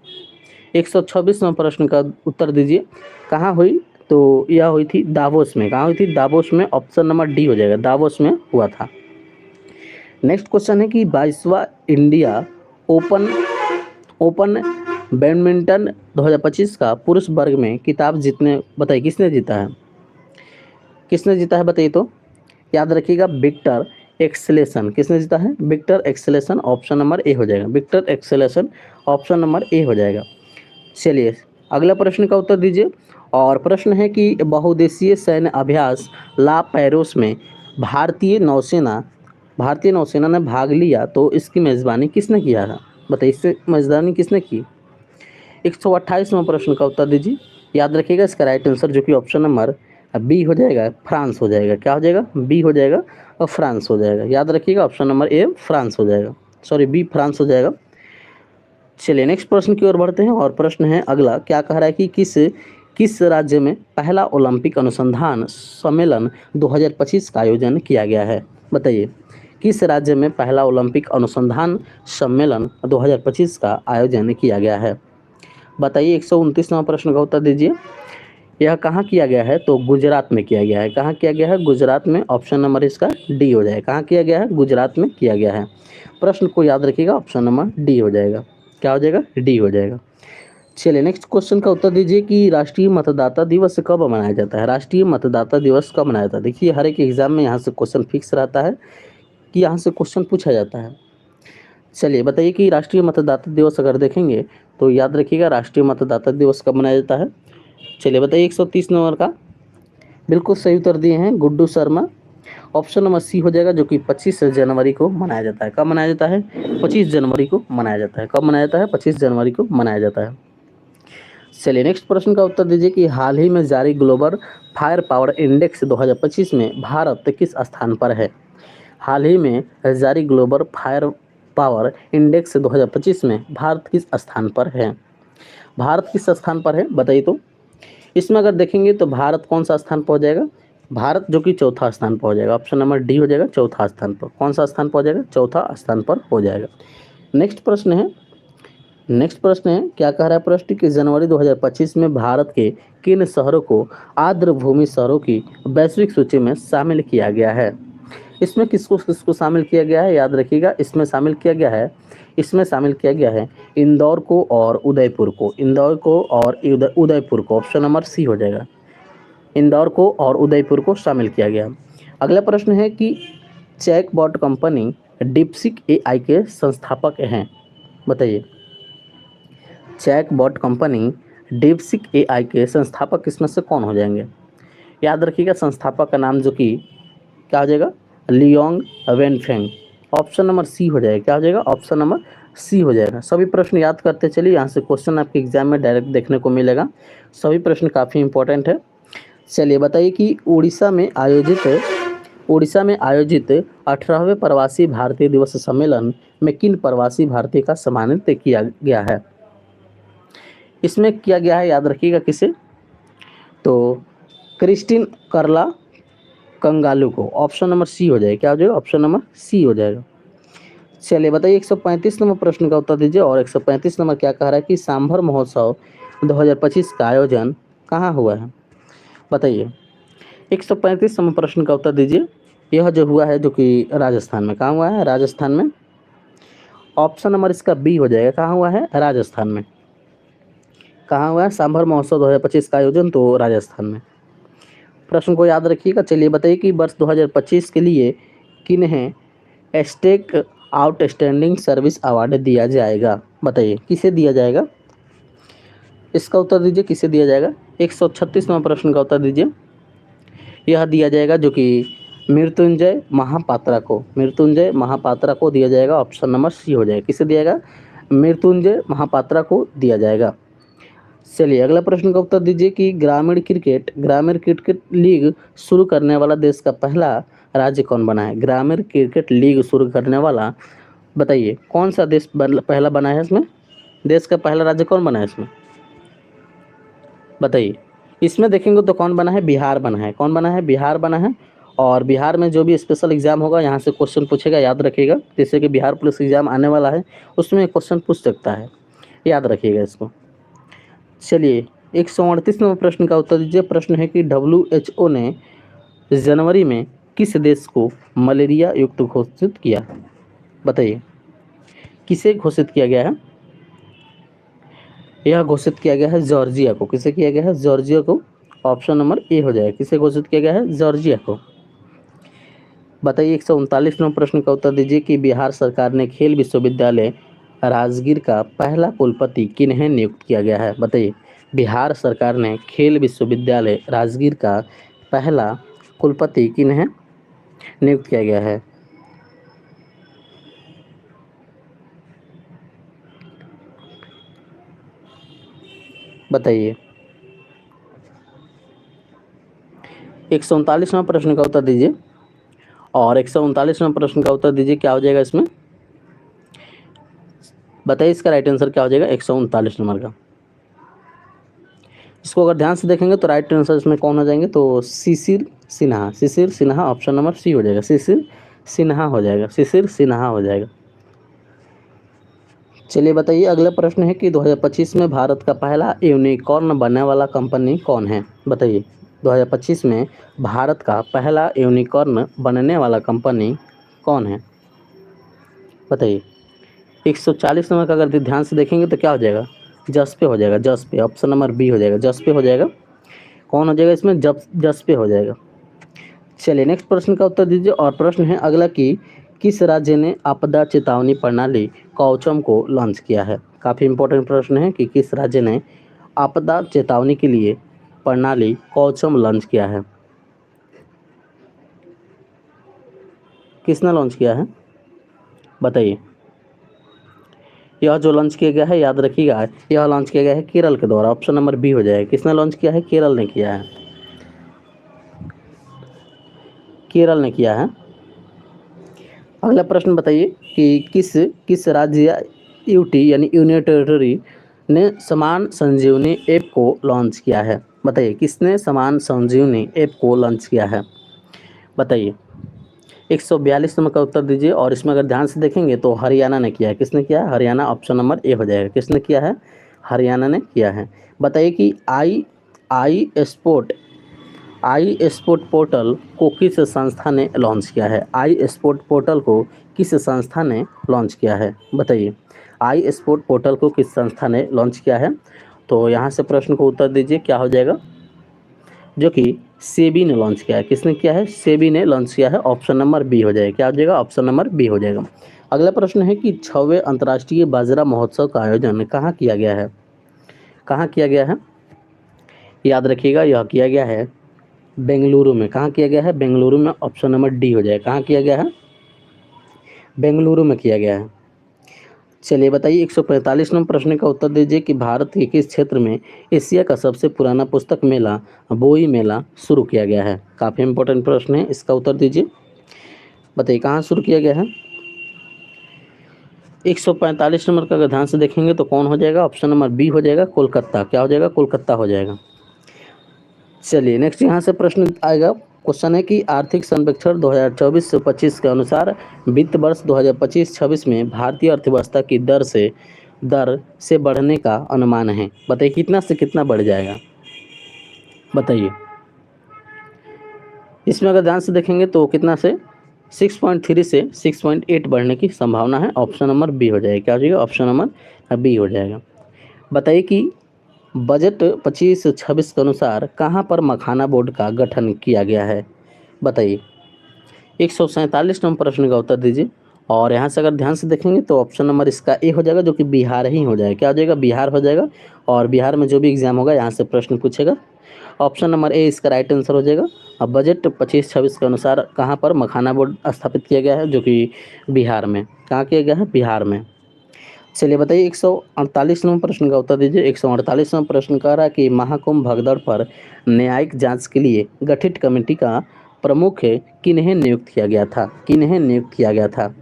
126वां प्रश्न का उत्तर दीजिए। कहाँ हुई? तो यह हुई थी दावोस में। कहाँ हुई थी? दावोस में। ऑप्शन नंबर डी हो जाएगा, दावोस में हुआ था। नेक्स्ट क्वेश्चन है कि 22वां इंडिया ओपन ओपन बैडमिंटन 2025 का पुरुष वर्ग में खिताब जीतने, बताइए किसने जीता है? किसने जीता है बताइए तो। याद रखिएगा विक्टर एक्सेलेसन। किसने जीता है? Victor Axelsen. Option number A हो जाएगा, Victor Axelsen. Option number A हो जाएगा। चलिए अगला प्रश्न का उत्तर दीजिए। और प्रश्न है कि बहुउद्देशीय सैन्य अभ्यास ला पैरोस में भारतीय नौसेना ने भाग लिया, तो इसकी मेज़बानी किसने किया था? बताइए इससे मेज़बानी किसने की? 128वां प्रश्न का उत्तर दीजिए। याद रखिएगा इसका राइट आंसर जो कि ऑप्शन नंबर बी हो जाएगा, फ्रांस हो जाएगा। क्या हो जाएगा? बी हो जाएगा और फ्रांस हो जाएगा। याद रखिएगा ऑप्शन नंबर ए फ्रांस हो जाएगा, सॉरी बी फ्रांस हो जाएगा। चलिए नेक्स्ट प्रश्न की ओर बढ़ते हैं। और प्रश्न है अगला, क्या कह रहा है कि किस राज्य में पहला ओलंपिक अनुसंधान सम्मेलन 2025 का आयोजन किया गया है? बताइए किस राज्य में पहला ओलंपिक अनुसंधान सम्मेलन 2025 का आयोजन किया गया है? बताइए। 129वां प्रश्न का उत्तर दीजिए। यह कहाँ किया गया है? तो गुजरात में किया गया है। कहाँ किया गया है? गुजरात में। ऑप्शन नंबर इसका डी हो जाएगा। कहाँ किया गया है? गुजरात में किया गया है। प्रश्न को याद रखिएगा, ऑप्शन नंबर डी हो जाएगा। क्या हो जाएगा? डी हो जाएगा। चलिए नेक्स्ट क्वेश्चन का उत्तर दीजिए कि राष्ट्रीय मतदाता दिवस कब मनाया जाता है? राष्ट्रीय मतदाता दिवस कब मनाया जाता है? देखिए हर एक एग्जाम में यहाँ से क्वेश्चन फिक्स रहता है कि यहाँ से क्वेश्चन पूछा जाता है। चलिए बताइए कि राष्ट्रीय मतदाता दिवस अगर देखेंगे तो याद रखिएगा राष्ट्रीय मतदाता दिवस कब मनाया जाता है। चलिए बताइए। 130 नंबर का बिल्कुल सही उत्तर दिए हैं Guddu Sharma. Option number C हो जाएगा जो कि 25 जनवरी को मनाया जाता है। कब मनाया जाता है? 25 जनवरी को मनाया जाता है। कब मनाया जाता है? 25 जनवरी को मनाया जाता है। चलिए नेक्स्ट प्रश्न का उत्तर दीजिए कि हाल ही में जारी ग्लोबल फायर पावर इंडेक्स 2025 में भारत किस स्थान पर है? हाल ही में जारी ग्लोबल फायर पावर इंडेक्स 2025 में भारत किस स्थान पर है? भारत किस स्थान पर है बताइए तो। इसमें अगर देखेंगे तो भारत कौन सा स्थान पर हो जाएगा? भारत जो कि चौथा स्थान पर हो जाएगा। ऑप्शन नंबर डी हो जाएगा, चौथा स्थान पर। कौन सा स्थान पर हो जाएगा? चौथा स्थान पर हो जाएगा। नेक्स्ट प्रश्न है क्या कह रहा है प्रश्न कि जनवरी 2025 में भारत के किन शहरों को आर्द्रभूमि शहरों की वैश्विक सूची में शामिल किया गया है? इसमें किसको किसको शामिल किया गया है? याद रखिएगा इसमें शामिल किया गया है इंदौर को और उदयपुर को। इंदौर को और उदयपुर को। ऑप्शन नंबर सी हो जाएगा, इंदौर को और उदयपुर को शामिल किया गया। अगला प्रश्न है कि चैटबॉट कंपनी डीपसीक AI के संस्थापक हैं। बताइए चैटबॉट कंपनी डीपसीक AI के संस्थापक इसमें से कौन हो जाएंगे? याद रखिएगा संस्थापक का नाम जो कि क्या हो जाएगा? Liang Wenfeng. Option number C हो जाएगा। क्या हो जाएगा? ऑप्शन नंबर सी हो जाएगा। सभी प्रश्न याद करते चलिए, यहाँ से क्वेश्चन आपके एग्जाम में डायरेक्ट देखने को मिलेगा। सभी प्रश्न काफ़ी इंपॉर्टेंट है। चलिए बताइए कि उड़ीसा में आयोजित 18वें प्रवासी भारतीय दिवस सम्मेलन में किन प्रवासी भारतीय का सम्मानित किया गया है? इसमें किया गया है याद रखिएगा किसे? तो क्रिस्टिन करला कंगालू को। ऑप्शन नंबर सी हो जाएगा। क्या हो जाएगा? ऑप्शन नंबर सी हो जाएगा। चलिए बताइए 135 नंबर प्रश्न का उत्तर दीजिए। और 135 नंबर क्या कह रहा है कि सांभर महोत्सव 2025 का आयोजन कहाँ हुआ है? बताइए 135 नंबर प्रश्न का उत्तर दीजिए। यह जो हुआ है जो कि राजस्थान में। कहाँ हुआ है? राजस्थान में। ऑप्शन नंबर इसका बी हो जाएगा। कहाँ हुआ है? राजस्थान में। कहाँ हुआ है सांभर महोत्सव 2025 का आयोजन? तो राजस्थान में। प्रश्न को याद रखिएगा। चलिए बताइए कि वर्ष 2025 के लिए किन्हें एस्टेक आउटस्टैंडिंग सर्विस अवार्ड दिया जाएगा? बताइए किसे दिया जाएगा? इसका उत्तर दीजिए किसे दिया जाएगा? 136वां प्रश्न का उत्तर दीजिए। यह दिया जाएगा जो कि मृत्युंजय महापात्रा को दिया जाएगा। ऑप्शन नंबर सी हो जाएगा। किसे दिया जाएगा? मृत्युंजय महापात्रा को दिया जाएगा। चलिए अगला प्रश्न का उत्तर दीजिए कि ग्रामीण क्रिकेट लीग शुरू करने वाला देश का पहला राज्य कौन बना है? ग्रामीण क्रिकेट लीग शुरू करने वाला बताइए कौन सा देश पहला बना है इसमें? देश का पहला राज्य कौन बना है इसमें? बताइए। इसमें देखेंगे तो कौन बना है? बिहार बना है। कौन बना है? बिहार बना है। और बिहार में जो भी स्पेशल एग्जाम होगा यहाँ से क्वेश्चन पूछेगा, याद रखिएगा। जैसे कि बिहार पुलिस एग्जाम आने वाला है, उसमें क्वेश्चन पूछ सकता है, याद रखिएगा इसको। चलिए 138वें प्रश्न का उत्तर दीजिए। प्रश्न है कि WHO ने जनवरी में किस देश को मलेरिया युक्त घोषित किया? बताइए किसे घोषित किया गया है? यह घोषित किया गया है जॉर्जिया को। किसे किया गया है? जॉर्जिया को। ऑप्शन नंबर ए हो जाएगा। किसे घोषित किया गया है? जॉर्जिया को। बताइए 139वें प्रश्न का उत्तर दीजिए कि बिहार सरकार ने खेल विश्वविद्यालय राजगीर का पहला कुलपति किन्हें नियुक्त किया गया है? बताइए बिहार सरकार ने खेल विश्वविद्यालय राजगीर का पहला कुलपति किन्हें नियुक्त किया गया है? बताइए 139वां प्रश्न का उत्तर दीजिए। और 139वां प्रश्न का उत्तर दीजिए, क्या हो जाएगा इसमें? बताइए इसका राइट आंसर क्या हो जाएगा 139 नंबर का। इसको अगर ध्यान से देखेंगे तो राइट आंसर इसमें कौन हो जाएंगे? तो Shishir Sinha. Shishir Sinha, option number C हो जाएगा। शिशिर सिन्हा हो जाएगा। शिशिर सिन्हा हो जाएगा। चलिए बताइए अगला प्रश्न है कि 2025 में भारत का पहला यूनिकॉर्न बनने वाला कंपनी कौन है? बताइए 2025 में भारत का पहला यूनिकॉर्न बनने वाला कंपनी कौन है? बताइए 140 नंबर का अगर ध्यान से देखेंगे तो क्या हो जाएगा? जसपे हो जाएगा। जसपे, ऑप्शन नंबर बी हो जाएगा। जसपे हो जाएगा। कौन हो जाएगा इसमें? जसपे हो जाएगा। चलिए नेक्स्ट प्रश्न का उत्तर दीजिए। और प्रश्न है अगला कि किस राज्य ने आपदा चेतावनी प्रणाली कवचम को लॉन्च किया है? काफ़ी इंपॉर्टेंट प्रश्न है कि किस राज्य ने आपदा चेतावनी के लिए प्रणाली कवचम लॉन्च किया है? किसने लॉन्च किया है? बताइए। यह जो लॉन्च किया गया है, याद रखिएगा, यह लॉन्च किया गया है केरल के द्वारा। ऑप्शन नंबर बी हो जाएगा। किसने लॉन्च किया है? केरल ने किया है। केरल ने किया है। अगला प्रश्न बताइए कि किस राज्य या यूटी यानी यूनियन टेरिटरी ने समान संजीवनी ऐप को लॉन्च किया है? बताइए किसने समान संजीवनी ऐप को लॉन्च किया है? बताइए 142 नंबर का उत्तर दीजिए। और इसमें अगर ध्यान से देखेंगे तो हरियाणा ने किया है। किसने किया है? हरियाणा, ऑप्शन नंबर ए हो जाएगा। किसने किया है? हरियाणा ने किया है। बताइए कि आई स्पोर्ट पोर्टल को किस संस्था ने लॉन्च किया है? आई स्पोर्ट पोर्टल को किस संस्था ने लॉन्च किया है? बताइए आई स्पोर्ट पोर्टल को किस संस्था ने लॉन्च किया है? तो यहाँ से प्रश्न को उत्तर दीजिए, क्या हो जाएगा? जो कि सेबी ने लॉन्च किया है। किसने किया है? सेबी ने लॉन्च किया है। ऑप्शन नंबर बी हो जाएगा। क्या हो जाएगा? ऑप्शन नंबर बी हो जाएगा। अगला प्रश्न है कि 6वें अंतर्राष्ट्रीय बाजरा महोत्सव का आयोजन कहाँ किया गया है? कहाँ किया गया है? याद रखिएगा यह किया गया है बेंगलुरु में। कहाँ किया गया है? बेंगलुरु में। ऑप्शन नंबर डी हो जाएगा। कहाँ किया गया है? बेंगलुरु में किया गया है। चलिए बताइए 145 नंबर प्रश्न का उत्तर दीजिए कि भारत के किस क्षेत्र में एशिया का सबसे पुराना पुस्तक मेला बोई मेला शुरू किया गया है? काफ़ी इंपॉर्टेंट प्रश्न है, इसका उत्तर दीजिए। बताइए कहाँ शुरू किया गया है? 145 नंबर का अगर ध्यान से देखेंगे तो कौन हो जाएगा? ऑप्शन नंबर बी हो जाएगा, कोलकाता। क्या हो जाएगा? कोलकाता हो जाएगा। चलिए नेक्स्ट यहाँ से प्रश्न आएगा। क्वेश्चन है कि आर्थिक सर्वेक्षण 2024 से 25 के अनुसार वित्त वर्ष 2025-26 में भारतीय अर्थव्यवस्था की दर से बढ़ने का अनुमान है। बताइए कितना से कितना बढ़ जाएगा? बताइए। इसमें अगर ध्यान से देखेंगे तो कितना से 6.3 से 6.8 बढ़ने की संभावना है। ऑप्शन नंबर बी हो जाएगा। क्या हो जाएगा? ऑप्शन नंबर बी हो जाएगा। बताइए कि बजट 25-26 के अनुसार कहाँ पर मखाना बोर्ड का गठन किया गया है? बताइए 147 नंबर प्रश्न का उत्तर दीजिए। और यहाँ से अगर ध्यान से देखेंगे तो ऑप्शन नंबर इसका ए हो जाएगा, जो कि बिहार ही हो जाएगा। क्या हो जाएगा? बिहार हो जाएगा। और बिहार में जो भी एग्जाम होगा यहाँ से प्रश्न पूछेगा। ऑप्शन नंबर ए इसका राइट आंसर हो जाएगा। अब बजट 25-26 के अनुसार कहाँ पर मखाना बोर्ड स्थापित किया गया है? जो कि बिहार में। कहाँ किया गया है? बिहार में। चलिए बताइए 148 नंबर प्रश्न का उत्तर दीजिए। 148 नंबर प्रश्न कह रहा है कि महाकुंभ भगदड़ पर न्यायिक जांच के लिए गठित कमेटी का प्रमुख किन्हें नियुक्त किया गया था? किन्हें नियुक्त किया गया था?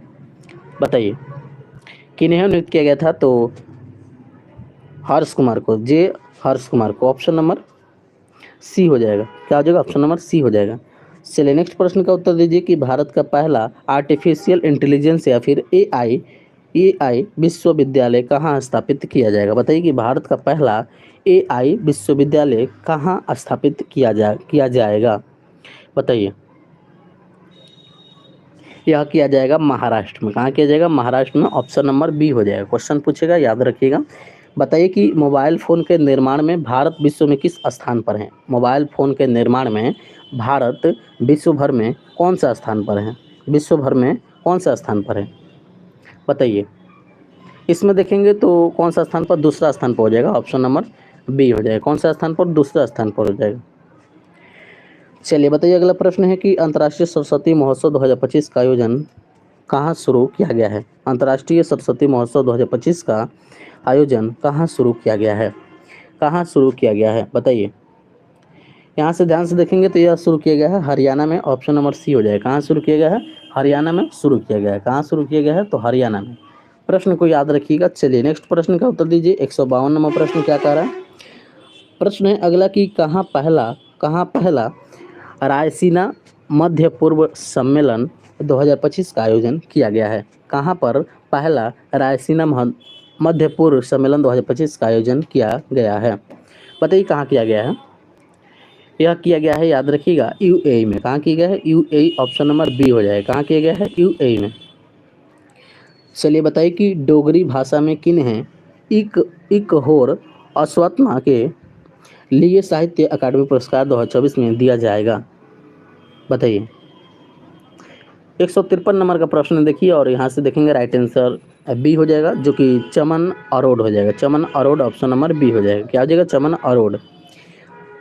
बताइए, किन्हें नियुक्त किया गया था? तो हर्ष कुमार को, जे हर्ष कुमार को। ऑप्शन नंबर सी हो जाएगा। क्या हो जाएगा? ऑप्शन नंबर सी हो जाएगा। चलिए नेक्स्ट प्रश्न का उत्तर दीजिए कि भारत का पहला आर्टिफिशियल इंटेलिजेंस या फिर एआई विश्वविद्यालय कहाँ स्थापित किया जाएगा? बताइए कि भारत का पहला एआई विश्वविद्यालय कहाँ स्थापित किया जाएगा? बताइए। यह किया जाएगा महाराष्ट्र में। कहाँ किया जाएगा? महाराष्ट्र में। ऑप्शन नंबर बी हो जाएगा। क्वेश्चन पूछेगा, याद रखिएगा। बताइए कि मोबाइल फ़ोन के निर्माण में भारत विश्व में किस स्थान पर है? मोबाइल फ़ोन के निर्माण में भारत विश्व भर में कौन सा स्थान पर है? विश्व भर में कौन सा स्थान पर है? बताइए। इसमें देखेंगे तो कौन सा स्थान पर? दूसरा स्थान पर हो जाएगा। ऑप्शन नंबर बी हो जाएगा। कौन सा स्थान पर? दूसरा स्थान पर हो जाएगा। चलिए बताइए, अगला प्रश्न है कि अंतर्राष्ट्रीय सरस्वती महोत्सव 2025 का आयोजन कहाँ शुरू किया गया है? अंतर्राष्ट्रीय सरस्वती महोत्सव 2025 का आयोजन कहाँ शुरू किया गया है? कहाँ शुरू किया गया है? बताइए। यहाँ से ध्यान से देखेंगे तो यह शुरू किया गया है हरियाणा में। ऑप्शन नंबर सी हो जाएगा। कहाँ शुरू किया गया है? हरियाणा में शुरू किया गया है। कहाँ शुरू किया गया है? तो हरियाणा में। प्रश्न को याद रखिएगा। चलिए नेक्स्ट प्रश्न का उत्तर दीजिए। 152 नंबर प्रश्न क्या कह रहा है? प्रश्न है अगला कि कहाँ पहला रायसीना मध्य पूर्व सम्मेलन 2025 का आयोजन किया गया है? कहाँ पर पहला रायसीना मध्य पूर्व सम्मेलन 2025 का आयोजन किया गया है? बताइए कहाँ किया गया है? यह किया गया है, याद रखिएगा, यूएई में। कहाँ किया गया है? यूएई। ऑप्शन नंबर बी हो जाएगा। कहाँ किया गया है? यूएई में। चलिए बताइए कि डोगरी भाषा में किन्हें इक होर अश्वत्थामा के लिए साहित्य अकादमी पुरस्कार 2024 में दिया जाएगा? बताइए। 153 नंबर का प्रश्न देखिए और यहाँ से देखेंगे राइट आंसर बी हो जाएगा, जो कि चमन अरोड़ हो जाएगा। चमन अरोड़। ऑप्शन नंबर बी हो जाएगा। क्या हो जाएगा? चमन अरोड़।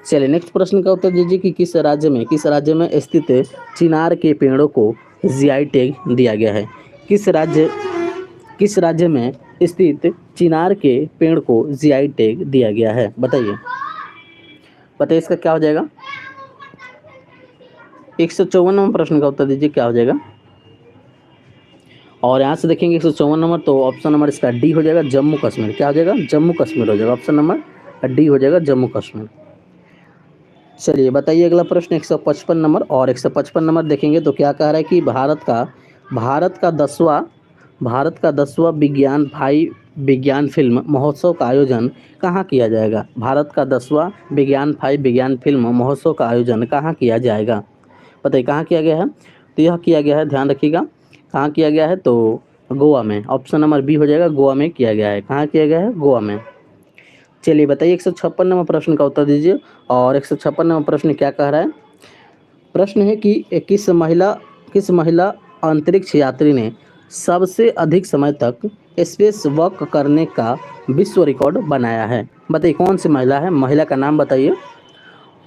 चलिए नेक्स्ट प्रश्न का उत्तर दीजिए कि किस राज्य में स्थित चिनार के पेड़ों को जीआई टैग दिया गया है? किस राज्य में स्थित चिनार के पेड़ को जीआई टैग दिया गया है? बताइए। इसका क्या हो जाएगा? 154 नंबर प्रश्न का उत्तर दीजिए, क्या हो जाएगा? और यहाँ से देखेंगे 154 नंबर, तो ऑप्शन नंबर इसका डी हो जाएगा, जम्मू कश्मीर। क्या हो जाएगा? जम्मू कश्मीर हो जाएगा। ऑप्शन नंबर डी हो जाएगा, जम्मू कश्मीर। चलिए बताइए अगला प्रश्न 155 नंबर। और 155 नंबर देखेंगे तो क्या कह रहा है कि भारत का 10वां विज्ञान फिल्म महोत्सव का आयोजन कहाँ किया जाएगा? भारत का 10वां विज्ञान फिल्म महोत्सव का आयोजन कहाँ किया जाएगा? बताइए कहाँ किया गया है? तो यह किया गया है, ध्यान रखिएगा, कहाँ किया गया है? तो गोवा में। ऑप्शन नंबर बी हो जाएगा, गोवा में किया गया है। कहाँ किया गया है? गोवा में। चलिए बताइए 156 नंबर प्रश्न का उत्तर दीजिए। और 156 नंबर प्रश्न क्या कह रहा है? प्रश्न है कि किस महिला अंतरिक्ष यात्री ने सबसे अधिक समय तक स्पेस वॉक करने का विश्व रिकॉर्ड बनाया है? बताइए कौन सी महिला है? महिला का नाम बताइए।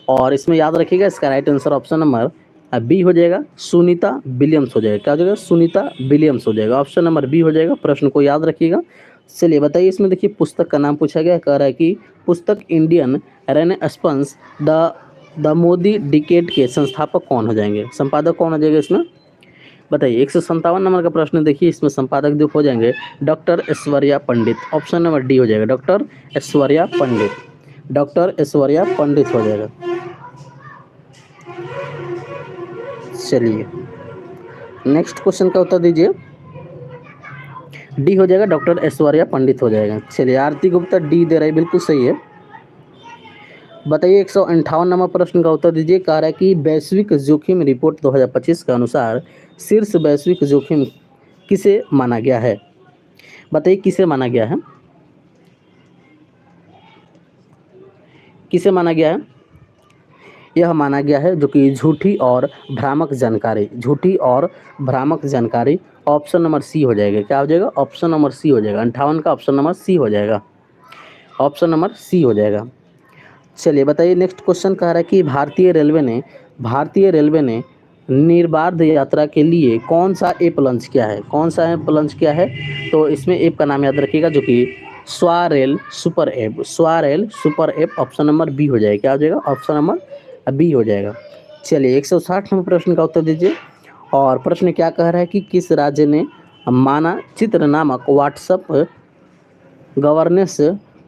और इसमें याद रखिएगा, इसका right answer option number B हो जाएगा, सुनीता विलियम्स हो जाएगा। क्या हो जाएगा? सुनीता विलियम्स हो जाएगा। ऑप्शन नंबर बी हो जाएगा। प्रश्न को याद रखिएगा। चलिए बताइए, इसमें देखिए पुस्तक का नाम पूछा गया, कह रहा है कि पुस्तक Indian renaissance the Modi decade के संस्थापक कौन हो जाएंगे? संपादक कौन हो जाएगा इसमें? बताइए। 157 नंबर का प्रश्न देखिए, इसमें संपादक जो हो जाएंगे डॉक्टर ऐश्वर्या पंडित। ऑप्शन नंबर डी हो जाएगा, डॉक्टर ऐश्वर्या पंडित। डॉक्टर ऐश्वर्या पंडित हो जाएगा। चलिए नेक्स्ट क्वेश्चन का उत्तर दीजिए। डी हो जाएगा, डॉक्टर ऐश्वर्या पंडित हो जाएगा। चलिए आरती गुप्ता डी दे रही, बिल्कुल सही है। बताइए 158 नंबर प्रश्न का उत्तर दीजिए। कह रहा है कि वैश्विक जोखिम रिपोर्ट 2025 के अनुसार शीर्ष वैश्विक जोखिम किसे माना गया है? बताइए किसे माना गया है? किसे माना गया है? यह माना गया है जो कि झूठी और भ्रामक जानकारी। ऑप्शन नंबर सी हो जाएगा। क्या हो जाएगा? ऑप्शन नंबर सी हो जाएगा। 58 का ऑप्शन नंबर सी हो जाएगा। ऑप्शन नंबर सी हो जाएगा। चलिए बताइए नेक्स्ट क्वेश्चन कह रहा है कि भारतीय रेलवे ने निर्बाध यात्रा के लिए कौन सा ऐप लॉन्च किया है? कौन सा ऐप लॉन्च किया है? तो इसमें ऐप का नाम याद रखिएगा, जो कि SwaRail super app. Option number B हो जाएगा। क्या हो जाएगा? ऑप्शन नंबर बी हो जाएगा। चलिए 160 नंबर प्रश्न का उत्तर दीजिए। और प्रश्न क्या कह रहा है कि किस राज्य ने मानचित्र नामक व्हाट्सएप गवर्नेंस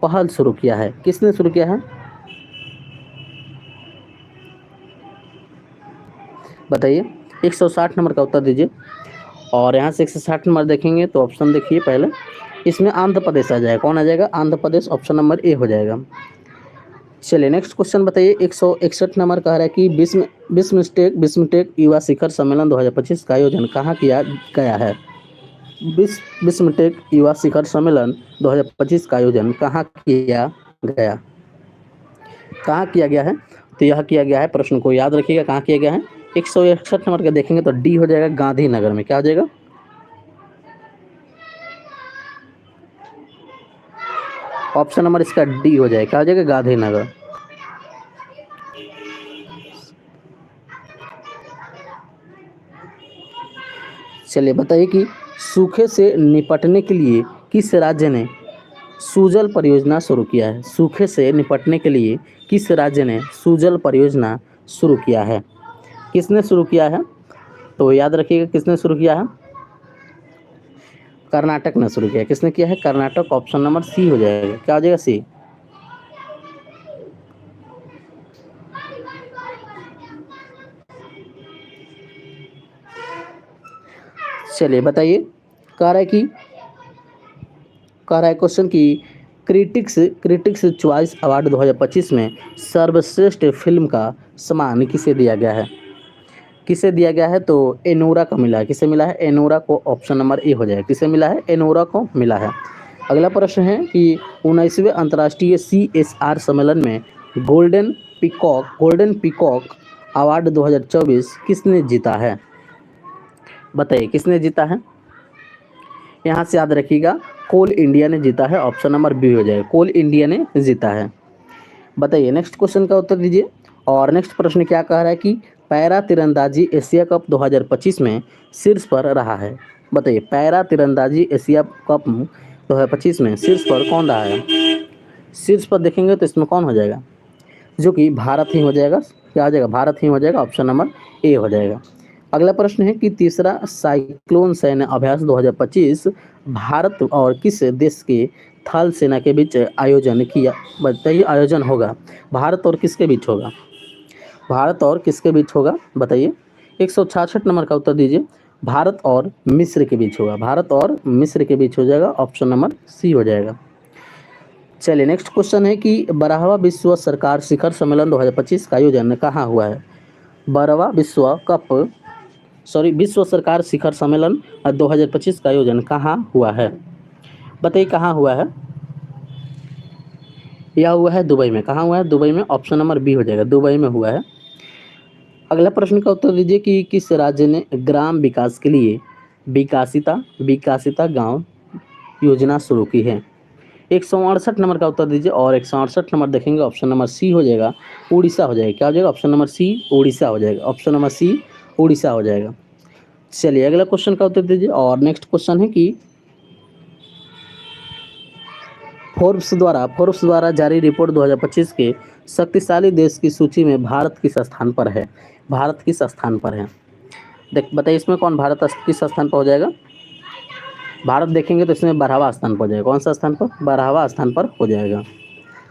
पहल शुरू किया है? किसने शुरू किया है बताइए। 160 नंबर का उत्तर दीजिए। और यहाँ से 160 नंबर देखेंगे तो ऑप्शन देखिए पहले, इसमें आंध्र प्रदेश आ जाएगा। कौन आ जाएगा? Andhra Pradesh, option number A हो जाएगा। चलिए नेक्स्ट क्वेश्चन बताइए। 161 नंबर कह रहा है कि बिस्मटेक युवा शिखर सम्मेलन 2025 का आयोजन कहाँ किया गया है? बिस्मटेक युवा शिखर सम्मेलन 2025 का आयोजन कहाँ किया गया? कहाँ किया गया है? तो यह किया गया है, प्रश्न को याद रखिएगा, कहाँ किया गया है? 161 नंबर का देखेंगे तो डी हो जाएगा, गांधीनगर में। क्या हो जाएगा? ऑप्शन नंबर इसका डी हो जाएगा। क्या हो जाएगा? गांधीनगर। चलिए बताइए कि सूखे से निपटने के लिए किस राज्य ने सूजल परियोजना शुरू किया है? सूखे से निपटने के लिए किस राज्य ने सूजल परियोजना शुरू किया है? किसने शुरू किया है? तो याद रखिएगा किसने शुरू किया है? कर्नाटक ने शुरू किया। किसने किया है? कर्नाटक, ऑप्शन नंबर सी हो जाएगा। क्या हो जाएगा? सी। चलिए बताइए, कह रहा है कि कह रहा है क्वेश्चन की क्रिटिक्स क्रिटिक्स चॉइस अवार्ड 2025 में सर्वश्रेष्ठ फिल्म का सम्मान किसे दिया गया है? किसे दिया गया है? तो एनोरा को मिला है। किसे मिला है? एनोरा को, ऑप्शन नंबर ए हो जाएगा। किसे मिला है? एनोरा को मिला है। अगला प्रश्न है कि 19वें अंतर्राष्ट्रीय CSR सम्मेलन में गोल्डन पीकॉक अवार्ड 2024 किसने जीता है? बताइए किसने जीता है? यहाँ से याद रखिएगा, कोल इंडिया ने जीता है। ऑप्शन नंबर बी हो जाएगा, कोल इंडिया ने जीता है। बताइए नेक्स्ट क्वेश्चन का उत्तर दीजिए। और नेक्स्ट प्रश्न क्या कह रहा है कि पैरा तीरंदाजी एशिया कप 2025 में शीर्ष पर रहा है? बताइए, पैरा तीरंदाजी एशिया कप 2025 में शीर्ष पर कौन रहा है? शीर्ष पर देखेंगे तो इसमें कौन हो जाएगा? जो कि भारत ही हो जाएगा। क्या हो जाएगा? भारत ही हो जाएगा, ऑप्शन नंबर ए हो जाएगा। अगला प्रश्न है कि तीसरा साइक्लोन सैन्य अभ्यास 2025 भारत और किस देश के थल सेना के बीच आयोजन किया? बताइए, आयोजन होगा भारत और किसके बीच होगा? भारत और किसके बीच होगा? बताइए। 166 नंबर का उत्तर दीजिए। भारत और मिस्र के बीच होगा। भारत और मिस्र के बीच हो जाएगा, ऑप्शन नंबर सी हो जाएगा। चलिए नेक्स्ट क्वेश्चन है कि 12वां विश्व सरकार शिखर सम्मेलन 2025 का आयोजन कहाँ हुआ है? 12वां विश्व सरकार शिखर सम्मेलन 2025 का आयोजन कहाँ हुआ है? बताइए कहाँ हुआ है? यह हुआ है दुबई में। कहाँ हुआ है? दुबई में, ऑप्शन नंबर बी हो जाएगा, दुबई में हुआ है। अगला प्रश्न का उत्तर दीजिए कि किस राज्य ने ग्राम विकास के लिए विकासिता गांव योजना शुरू की है? 168 नंबर का उत्तर दीजिए। और 168 नंबर देखेंगे, ऑप्शन नंबर सी हो जाएगा, उड़ीसा हो जाएगा। क्या हो जाएगा? ऑप्शन नंबर सी, उड़ीसा हो जाएगा। ऑप्शन नंबर सी, उड़ीसा हो जाएगा। चलिए अगला क्वेश्चन का उत्तर दीजिए। और नेक्स्ट क्वेश्चन है कि फोर्ब्स द्वारा जारी रिपोर्ट 2025 के शक्तिशाली देश की सूची में भारत किस स्थान पर है? भारत किस स्थान पर है? बताइए इसमें कौन भारत किस स्थान पर हो जाएगा? भारत देखेंगे तो इसमें 12वां स्थान पर हो जाएगा। कौन सा स्थान पर? 12वां स्थान पर हो जाएगा।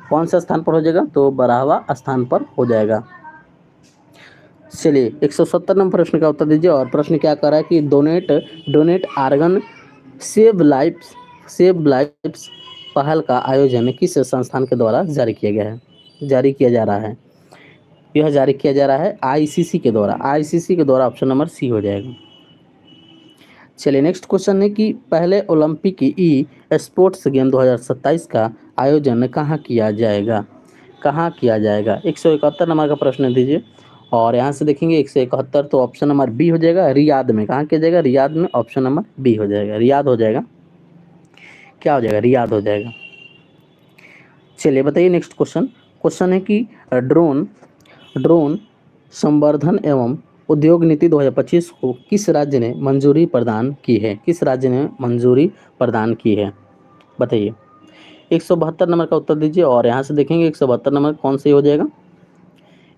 कौन सा स्थान पर हो जाएगा? तो 12वां स्थान पर हो जाएगा। चलिए 170 नंबर प्रश्न का उत्तर दीजिए। और प्रश्न क्या कर रहा है कि डोनेट आर्गन सेव लाइफ्स पहल का आयोजन किस संस्थान के द्वारा जारी किया गया है? जारी किया जा रहा है। यह जारी किया जा रहा है ICC के द्वारा। ICC के द्वारा, ऑप्शन नंबर सी हो जाएगा। चलिए नेक्स्ट क्वेश्चन है कि पहले ओलंपिक ई स्पोर्ट्स गेम 2027 का आयोजन कहाँ किया जाएगा? कहाँ किया जाएगा? 171 नंबर का प्रश्न दीजिए। और यहाँ से देखेंगे 171, तो ऑप्शन नंबर बी हो जाएगा, रियाद में। कहाँ किया जाएगा? रियाद में, ऑप्शन नंबर बी हो जाएगा, रियाद हो जाएगा। क्या हो जाएगा? रियाद हो जाएगा। चलिए बताइए नेक्स्ट क्वेश्चन है कि ड्रोन संवर्धन एवं उद्योग नीति 2025 को किस राज्य ने मंजूरी प्रदान की है? किस राज्य ने मंजूरी प्रदान की है? बताइए। 172 नंबर का उत्तर दीजिए। और यहाँ से देखेंगे 172 नंबर कौन सी हो जाएगा?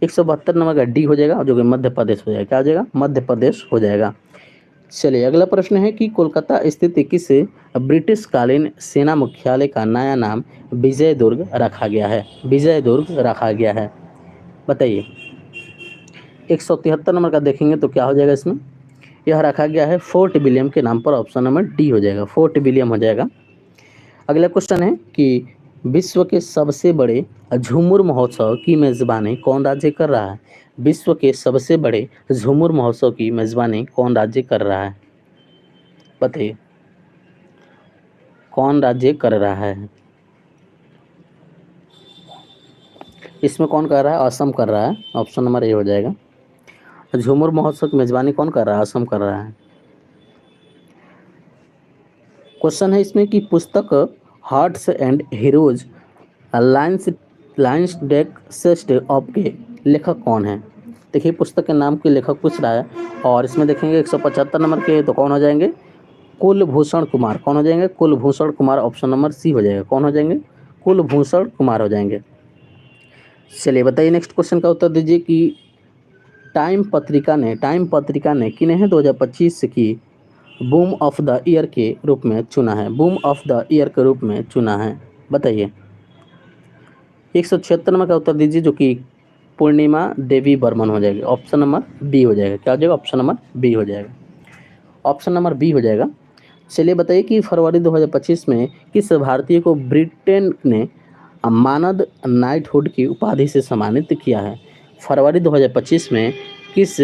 172 नंबर का डी हो जाएगा, जो कि मध्य प्रदेश हो जाएगा। क्या हो जाएगा? मध्य प्रदेश हो जाएगा। चलिए अगला प्रश्न है कि कोलकाता स्थित किस ब्रिटिश कालीन सेना मुख्यालय का नया नाम विजय दुर्ग रखा गया है? विजय दुर्ग रखा गया है, बताइए। 173 नंबर का देखेंगे तो क्या हो जाएगा इसमें? यह रखा गया है फोर्ट विलियम के नाम पर, ऑप्शन नंबर डी हो जाएगा, फोर्ट विलियम हो जाएगा। अगला क्वेश्चन है कि विश्व के सबसे बड़े झूमुर महोत्सव की मेजबानी कौन राज्य कर रहा है? विश्व के सबसे बड़े झूमुर महोत्सव की मेजबानी कौन राज्य कर रहा है? बताइए कौन राज्य कर रहा है? इसमें कौन कर रहा है? असम कर रहा है, ऑप्शन नंबर ए हो जाएगा। झूमुर महोत्सव की मेजबानी कौन कर रहा है? असम कर रहा है। क्वेश्चन है इसमें कि पुस्तक hearts and heroes lines lines डेक सेस्ट ऑफ के लेखक कौन है? देखिए पुस्तक के नाम के लेखक पूछ रहा है, और इसमें देखेंगे 175 नंबर के तो कौन हो जाएंगे? कुलभूषण कुमार। कौन हो जाएंगे? Kulbhushan Kumar, option number C हो जाएगा। कौन हो जाएंगे? कुलभूषण कुमार हो जाएंगे। चलिए बताइए नेक्स्ट क्वेश्चन का उत्तर दीजिए कि टाइम पत्रिका ने किन्हें 2025 की बूम ऑफ द ईयर के रूप में चुना है? बूम ऑफ द ईयर के रूप में चुना है, बताइए। 176 नंबर का उत्तर दीजिए, जो कि पूर्णिमा देवी बर्मन हो जाएगी, ऑप्शन नंबर बी हो जाएगा। क्या हो जाएगा? ऑप्शन नंबर बी हो जाएगा, ऑप्शन नंबर बी हो जाएगा। चलिए बताइए कि फरवरी 2025 में किस भारतीय को ब्रिटेन ने मानद नाइटहुड की उपाधि से सम्मानित किया है? फरवरी 2025 में किस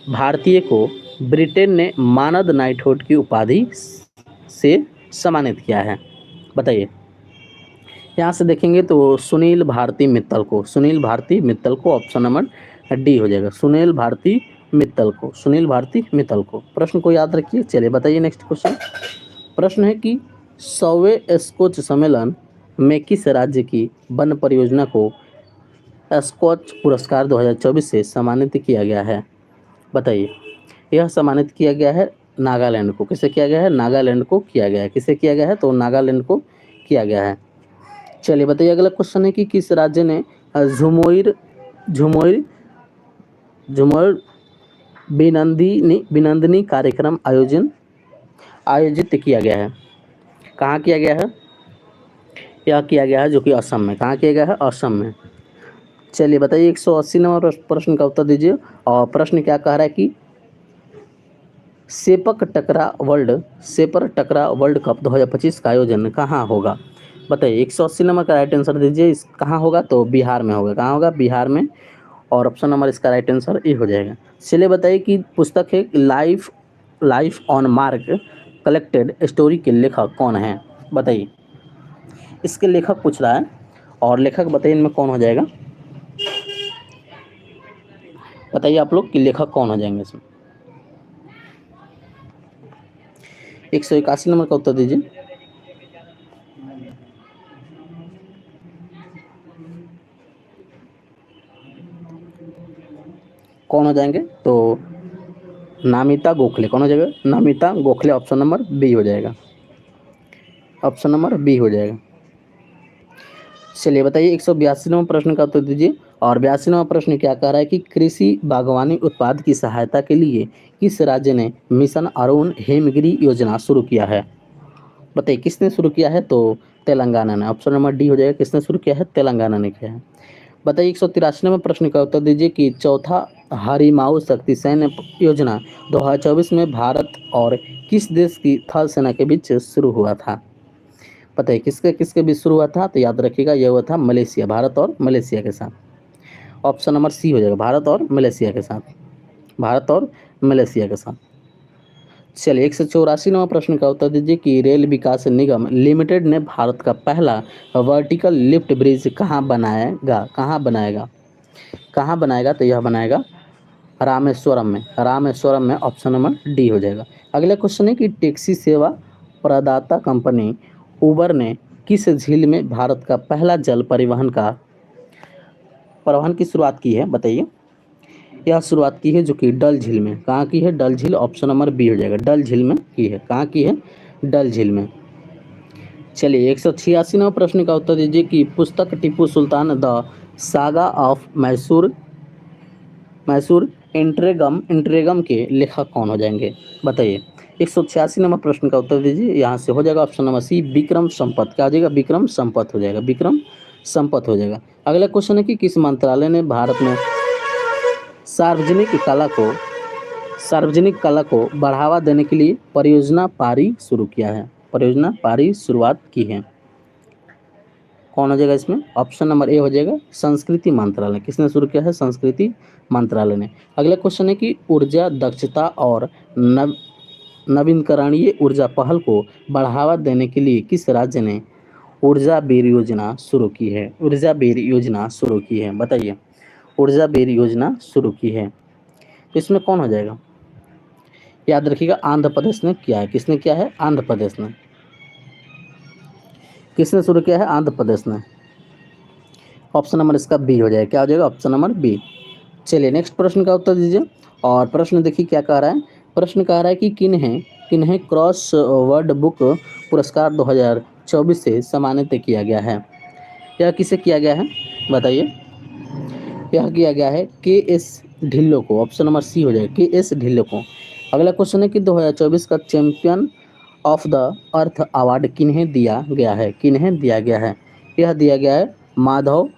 भारतीय को ब्रिटेन ने मानद नाइटहुड की उपाधि से सम्मानित किया है, बताइए। यहाँ से देखेंगे तो सुनील भारती मित्तल को, सुनील भारती मित्तल को, ऑप्शन नंबर डी हो जाएगा। सुनील भारती मित्तल को, सुनील भारती मित्तल को। प्रश्न को याद रखिए। चलिए बताइए नेक्स्ट क्वेश्चन। प्रश्न है कि 100वें स्कॉच सम्मेलन में किस राज्य की वन परियोजना को स्कॉच पुरस्कार 2024 से सम्मानित किया गया है, बताइए। यह सम्मानित किया गया है नागालैंड को। किसे किया गया है? नागालैंड को किया गया है। किसे किया गया है? तो नागालैंड को किया गया है। चलिए बताइए अगला क्वेश्चन है कि किस राज्य ने झुमोइर झुमोइर झुमोइर बिनंदनी कार्यक्रम आयोजित किया गया है? कहाँ किया गया है? यह किया गया है जो कि असम में। कहाँ किया गया है? असम में। चलिए बताइए 180 नंबर प्रश्न का उत्तर दीजिए, और प्रश्न क्या कह रहा है कि सेपक टकरा वर्ल्ड कप 2025 का आयोजन कहाँ होगा, बताइए। 180 नंबर का राइट आंसर दीजिए। इस कहाँ होगा? तो बिहार में होगा। कहाँ होगा? बिहार में, और ऑप्शन नंबर इसका राइट आंसर ए हो जाएगा। चलिए बताइए कि पुस्तक है life on mark collected story के लेखक कौन है, बताइए। इसके लेखक पूछ रहा है, और लेखक बताइए इनमें कौन हो जाएगा, बताइए आप लोग कि लेखक कौन हो जाएंगे इसमें। 181 नंबर का उत्तर दीजिए। कौन हो जाएंगे? तो नामिता गोखले। कौन हो जाएगा? नामिता गोखले, ऑप्शन नंबर बी हो जाएगा, ऑप्शन नंबर बी हो जाएगा। चलिए बताइए 182 नंबर प्रश्न का उत्तर दीजिए, और 82 नंबर प्रश्न क्या कह रहा है कि कृषि बागवानी उत्पाद की सहायता के लिए किस राज्य ने मिशन अरुण हेमगिरी योजना शुरू किया है, बताइए। किसने शुरू किया है? तो तेलंगाना ने, ऑप्शन नंबर डी हो जाएगा। किसने शुरू किया है? तेलंगाना ने किया है। बताइए 183 नंबर प्रश्न का उत्तर दीजिए कि चौथा हरिमाऊ शक्ति सैन्य योजना 2024 में भारत और किस देश की थल सेना के बीच शुरू हुआ था, बताइए। किसके किसके बीच शुरू हुआ था? तो याद रखिएगा यह हुआ था मलेशिया, भारत और मलेशिया के साथ, ऑप्शन नंबर सी हो जाएगा। भारत और मलेशिया के साथ, भारत और मलेशिया के साथ। चलिए 184 नंबर प्रश्न का उत्तर दीजिए कि रेल विकास निगम लिमिटेड ने भारत का पहला वर्टिकल लिफ्ट ब्रिज कहाँ बनाएगा, कहाँ बनाएगा, कहाँ बनाएगा? तो यह बनाएगा रामेश्वरम में, रामेश्वरम में, ऑप्शन नंबर डी हो जाएगा। अगला क्वेश्चन है कि टैक्सी सेवा प्रदाता कंपनी उबर ने किस झील में भारत का पहला जल परिवहन की शुरुआत की है, बताइए। यह शुरुआत की है जो कि डल झील में। कहाँ की है? डल झील, ऑप्शन नंबर बी हो जाएगा। डल झील में की है। कहाँ की है? डल झील में। चलिए 186 नंबर प्रश्न का उत्तर दीजिए कि पुस्तक Tipu Sultan the saga of Mysore Mysore interregnum interregnum के लेखक कौन हो जाएंगे, बताइए। 186 नंबर प्रश्न का उत्तर दीजिए। यहाँ से हो जाएगा option number C Vikram Sampath. क्या हो जाएगा, विक्रम संपत हो जाएगा, विक्रम संपत हो जाएगा। अगला क्वेश्चन है कि किस मंत्रालय ने भारत में सार्वजनिक कला को बढ़ावा देने के लिए परियोजना पारी शुरू किया है, परियोजना पारी शुरुआत की है। कौन हो जाएगा इसमें, ऑप्शन नंबर ए हो जाएगा संस्कृति मंत्रालय। किसने शुरू किया है, संस्कृति मंत्रालय ने। अगला क्वेश्चन है कि ऊर्जा दक्षता और नवीकरणीय ऊर्जा पहल को बढ़ावा देने के लिए किस राज्य ने ऊर्जा बेर योजना शुरू की है, ऊर्जा बेर योजना शुरू की है, बताइए। ऊर्जा बेर योजना शुरू की है, तो इसमें कौन हो जाएगा, याद रखिएगा आंध्र प्रदेश ने किया है। किसने किया है, आंध्र प्रदेश ने। किसने शुरू किया है, आंध्र प्रदेश ने। ऑप्शन नंबर इसका बी हो जाएगा। क्या हो जाएगा, ऑप्शन नंबर बी। चलिए नेक्स्ट प्रश्न का उत्तर दीजिए। और प्रश्न देखिए क्या कह रहा है। प्रश्न कह रहा है कि किन्हें क्रॉस वर्ड बुक पुरस्कार 2024 से सम्मानित किया गया है। यह किसे किया गया है, बताइए। यह किया गया है के एस ढिल्लो को। ऑप्शन नंबर सी हो जाएगा, के एस ढिल्लो को। अगला क्वेश्चन है कि 2024 का champion of the earth award किन्हें दिया गया है, किन्हें दिया गया है। यह दिया गया है माधव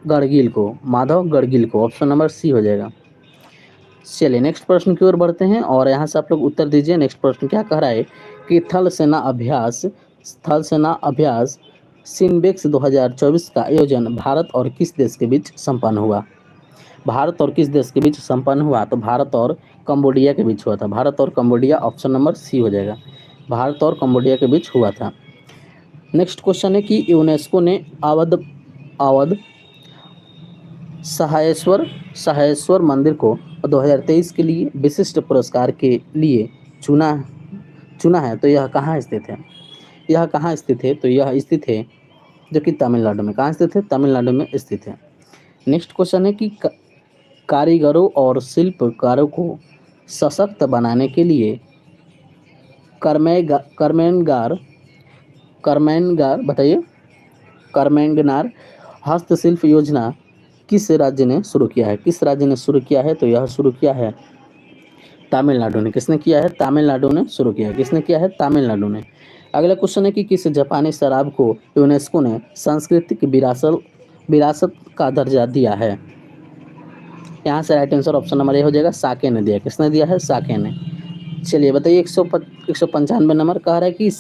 गढ़गिल को, माधव गढ़गिल को। ऑप्शन नंबर सी हो जाएगा। चलिए नेक्स्ट प्रश्न की ओर बढ़ते हैं और यहाँ से आप लोग उत्तर दीजिए। नेक्स्ट प्रश्न क्या कह रहा है कि थल सेना अभ्यास सिम्बेक्स 2024 का आयोजन भारत और किस देश के बीच संपन्न हुआ। भारत और किस देश के बीच संपन्न हुआ, तो भारत और कंबोडिया के बीच हुआ था, भारत और कंबोडिया। ऑप्शन नंबर सी हो जाएगा, भारत और कंबोडिया के बीच हुआ था। नेक्स्ट क्वेश्चन है कि यूनेस्को ने अवध सहायेश्वर मंदिर को 2023 के लिए विशिष्ट पुरस्कार के लिए चुना है, तो यह कहाँ स्थित है, यह कहाँ स्थित है, तो यह स्थित है जो कि तमिलनाडु में। कहाँ स्थित है, तमिलनाडु में स्थित है। नेक्स्ट क्वेश्चन है कि कारीगरों और शिल्पकारों को सशक्त बनाने के लिए कर्मेनगार बताइए, कर्मेंगनार हस्तशिल्प योजना किस राज्य ने शुरू किया है, किस राज्य ने शुरू किया है, तो यह शुरू किया है तमिलनाडु ने। किसने किया है, तमिलनाडु ने शुरू किया है। किसने किया है, तमिलनाडु ने। अगला क्वेश्चन है कि किस जापानी शराब को यूनेस्को ने सांस्कृतिक विरासत का दर्जा दिया है। यहाँ से right answer option number A हो जाएगा, साके ने दिया। किसने दिया है, साके ने। चलिए बताइए 195 नंबर कह रहा है कि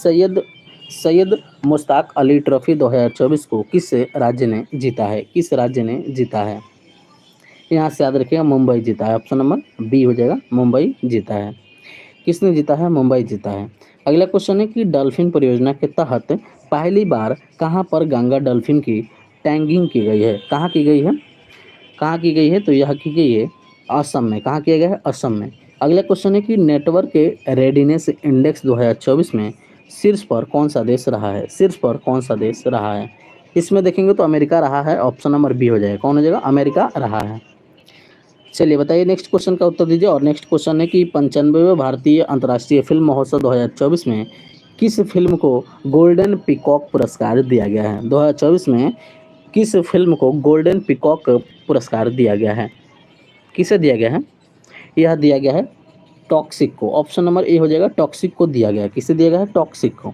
सैयद मुश्ताक अली ट्रॉफी 2024 को किस राज्य ने जीता है, किस राज्य ने जीता है। यहाँ से याद रखिएगा मुंबई जीता है। ऑप्शन नंबर बी हो जाएगा, मुंबई जीता है। किसने जीता है, मुंबई जीता है। अगला क्वेश्चन है कि डॉल्फिन परियोजना के तहत पहली बार कहाँ पर गंगा डॉल्फिन की टैगिंग की गई है, कहाँ की गई है, कहाँ की गई है, तो यह की गई है असम में। कहाँ किया गया है, असम में। अगला क्वेश्चन है कि नेटवर्क के रेडीनेस इंडेक्स 2024 में शीर्ष पर कौन सा देश रहा है, शीर्ष पर कौन सा देश रहा है। इसमें देखेंगे तो अमेरिका रहा है। ऑप्शन नंबर बी हो जाएगा। कौन हो जाएगा, अमेरिका रहा है। चलिए बताइए नेक्स्ट क्वेश्चन का उत्तर दीजिए। और नेक्स्ट क्वेश्चन है कि 95वें भारतीय अंतर्राष्ट्रीय फिल्म महोत्सव 2024 में किस फिल्म को गोल्डन पीकॉक पुरस्कार दिया गया है। 2024 में किस फिल्म को गोल्डन पीकॉक पुरस्कार दिया गया है, किसे दिया गया है, यह दिया गया है टॉक्सिक को। ऑप्शन नंबर ए हो जाएगा, टॉक्सिक को दिया गया है। किसे दिया गया है, टॉक्सिक को।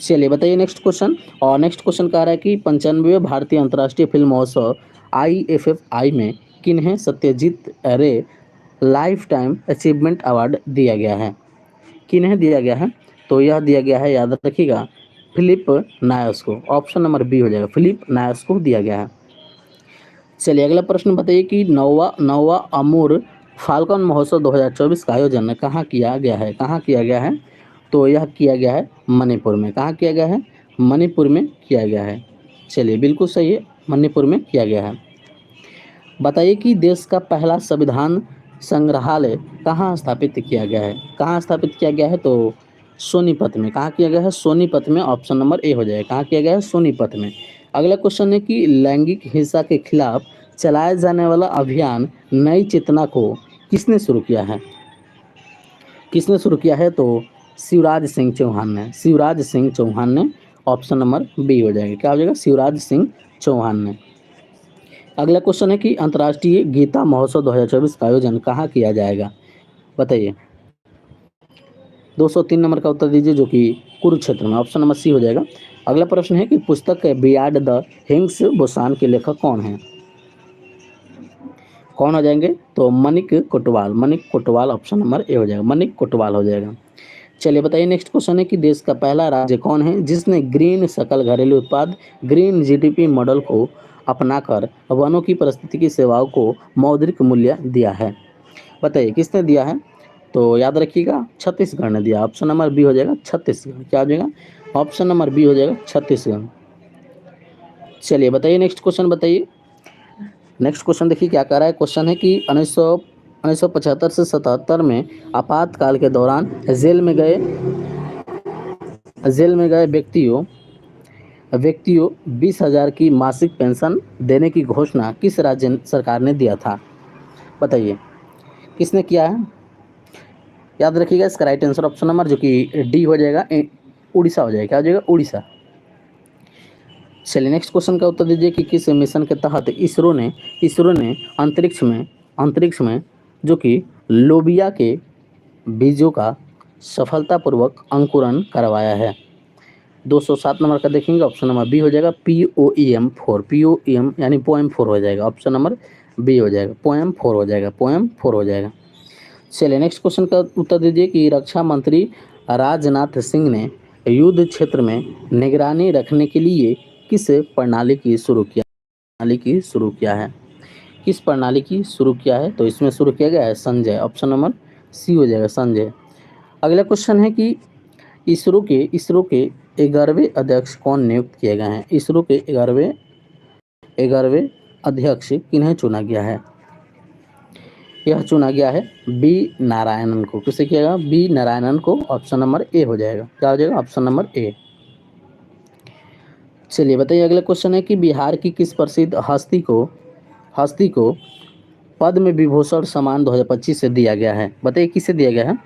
चलिए बताइए नेक्स्ट क्वेश्चन। और नेक्स्ट क्वेश्चन कह रहा है कि 95वें भारतीय अंतर्राष्ट्रीय फिल्म महोत्सव IFFI में किन्हें सत्यजीत रे लाइफ टाइम अचीवमेंट अवार्ड दिया गया है, किन्हें दिया गया है, तो यह दिया गया है, याद रखिएगा, फिलिप नायस को। ऑप्शन नंबर बी हो जाएगा, फिलिप नायस को दिया गया है। चलिए अगला प्रश्न बताइए कि नौवा अमूर फाल्कन महोत्सव 2024 का आयोजन कहाँ किया गया है, कहाँ किया गया है, तो यह किया गया है मणिपुर में। कहाँ किया गया है, मणिपुर में किया गया है। चलिए बिल्कुल सही है, मणिपुर में किया गया है। बताइए कि देश का पहला संविधान संग्रहालय कहाँ स्थापित किया गया है, कहाँ स्थापित किया गया है, तो सोनीपत में। कहाँ किया गया है, सोनीपत में। ऑप्शन नंबर ए हो जाएगा, कहाँ किया गया है, सोनीपत में। अगला क्वेश्चन है कि लैंगिक हिंसा के खिलाफ चलाया जाने वाला अभियान नई चेतना को किसने शुरू किया है, किसने शुरू किया है, तो शिवराज सिंह चौहान ने, शिवराज सिंह चौहान ने। ऑप्शन नंबर बी हो जाएगा। क्या हो जाएगा, शिवराज सिंह चौहान ने। अगला क्वेश्चन है कि अंतर्राष्ट्रीय गीता महोत्सव 2024 का आयोजन कहाँ किया जाएगा, बताइए। 203 नंबर का उत्तर दीजिए, जो कि कुरुक्षेत्र में, ऑप्शन नंबर सी हो जाएगा। अगला प्रश्न है कि पुस्तक बियॉन्ड द हिंग्स बुसान के लेखक कौन हैं, कौन हो जाएंगे, तो मनिक कोटवाल, मनिक कोटवाल ऑप्शन नंबर ए हो जाएगा, मनिक कोटवाल हो जाएगा। चलिए बताइए, नेक्स्ट क्वेश्चन है कि देश का पहला राज्य कौन है जिसने ग्रीन सकल घरेलू उत्पाद ग्रीन जीडीपी मॉडल को अपनाकर वनों की पारिस्थितिकी सेवाओं को मौद्रिक मूल्य दिया है, बताइए किसने दिया है। तो याद रखिएगा, छत्तीसगढ़ ने दिया, ऑप्शन नंबर बी हो जाएगा छत्तीसगढ़, क्या हो जाएगा, ऑप्शन नंबर बी हो जाएगा छत्तीसगढ़। चलिए बताइए, नेक्स्ट क्वेश्चन बताइए। नेक्स्ट क्वेश्चन देखिए क्या कह रहा है, क्वेश्चन है कि 1975 से 77 में आपातकाल के दौरान जेल में गए व्यक्तियों व्यक्तियों 20,000 की मासिक पेंशन देने की घोषणा किस राज्य सरकार ने दिया था, बताइए किसने किया है। याद रखिएगा, इसका राइट आंसर ऑप्शन नंबर जो कि डी हो जाएगा, उड़ीसा हो जाएगा, क्या हो जाएगा, उड़ीसा। चलिए नेक्स्ट क्वेश्चन का उत्तर दीजिए कि किस मिशन के तहत इसरो ने अंतरिक्ष में जो कि लोबिया के बीजों का सफलतापूर्वक अंकुरण करवाया है। 207 नंबर का देखेंगे, ऑप्शन नंबर बी हो जाएगा, POEM यानी पोएम 4 हो जाएगा, ऑप्शन नंबर बी हो जाएगा, पोएम 4 हो जाएगा, पोएम 4 हो जाएगा। चलिए नेक्स्ट क्वेश्चन का उत्तर दीजिए कि रक्षा मंत्री राजनाथ सिंह ने युद्ध क्षेत्र में निगरानी रखने के लिए किस प्रणाली की शुरू किया है, किस प्रणाली की शुरू किया है, तो इसमें शुरू किया गया है संजय, ऑप्शन नंबर सी हो जाएगा, संजय। अगला क्वेश्चन है कि इसरो के 11वें अध्यक्ष कौन नियुक्त किए गए हैं, इसरो के 11वें अध्यक्ष किन्हें चुना गया है, यह चुना गया है बी नारायणन को, किसे किया गया, बी नारायणन को, ऑप्शन नंबर ए हो जाएगा, क्या हो जाएगा, ऑप्शन नंबर ए। चलिए बताइए, अगला क्वेश्चन है कि बिहार की किस प्रसिद्ध हस्ती को पद्म विभूषण सम्मान 2025 से दिया गया है, बताइए किसे दिया गया है।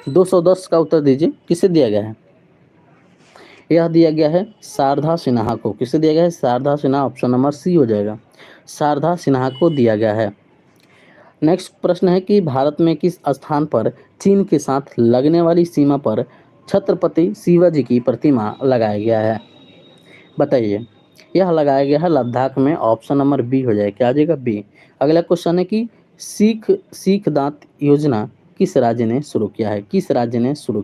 210 का उत्तर दीजिए, किसे दिया गया है। यह दिया गया है शारदा सिन्हा को, किसे दिया गया है, Sharda Sinha, option number C हो जाएगा, शारदा सिन्हा को दिया गया है। नेक्स्ट प्रश्न है कि भारत में किस स्थान पर चीन के साथ लगने वाली सीमा पर छत्रपति शिवाजी की प्रतिमा लगाया गया है, बताइए। यह लगाया गया है लद्दाख में, ऑप्शन नंबर बी हो जाएगा, क्या आ जाएगा, बी। अगला क्वेश्चन है कि सीख दांत योजना किस राज्य ने शुरू किया है, किस राज्य ने शुरू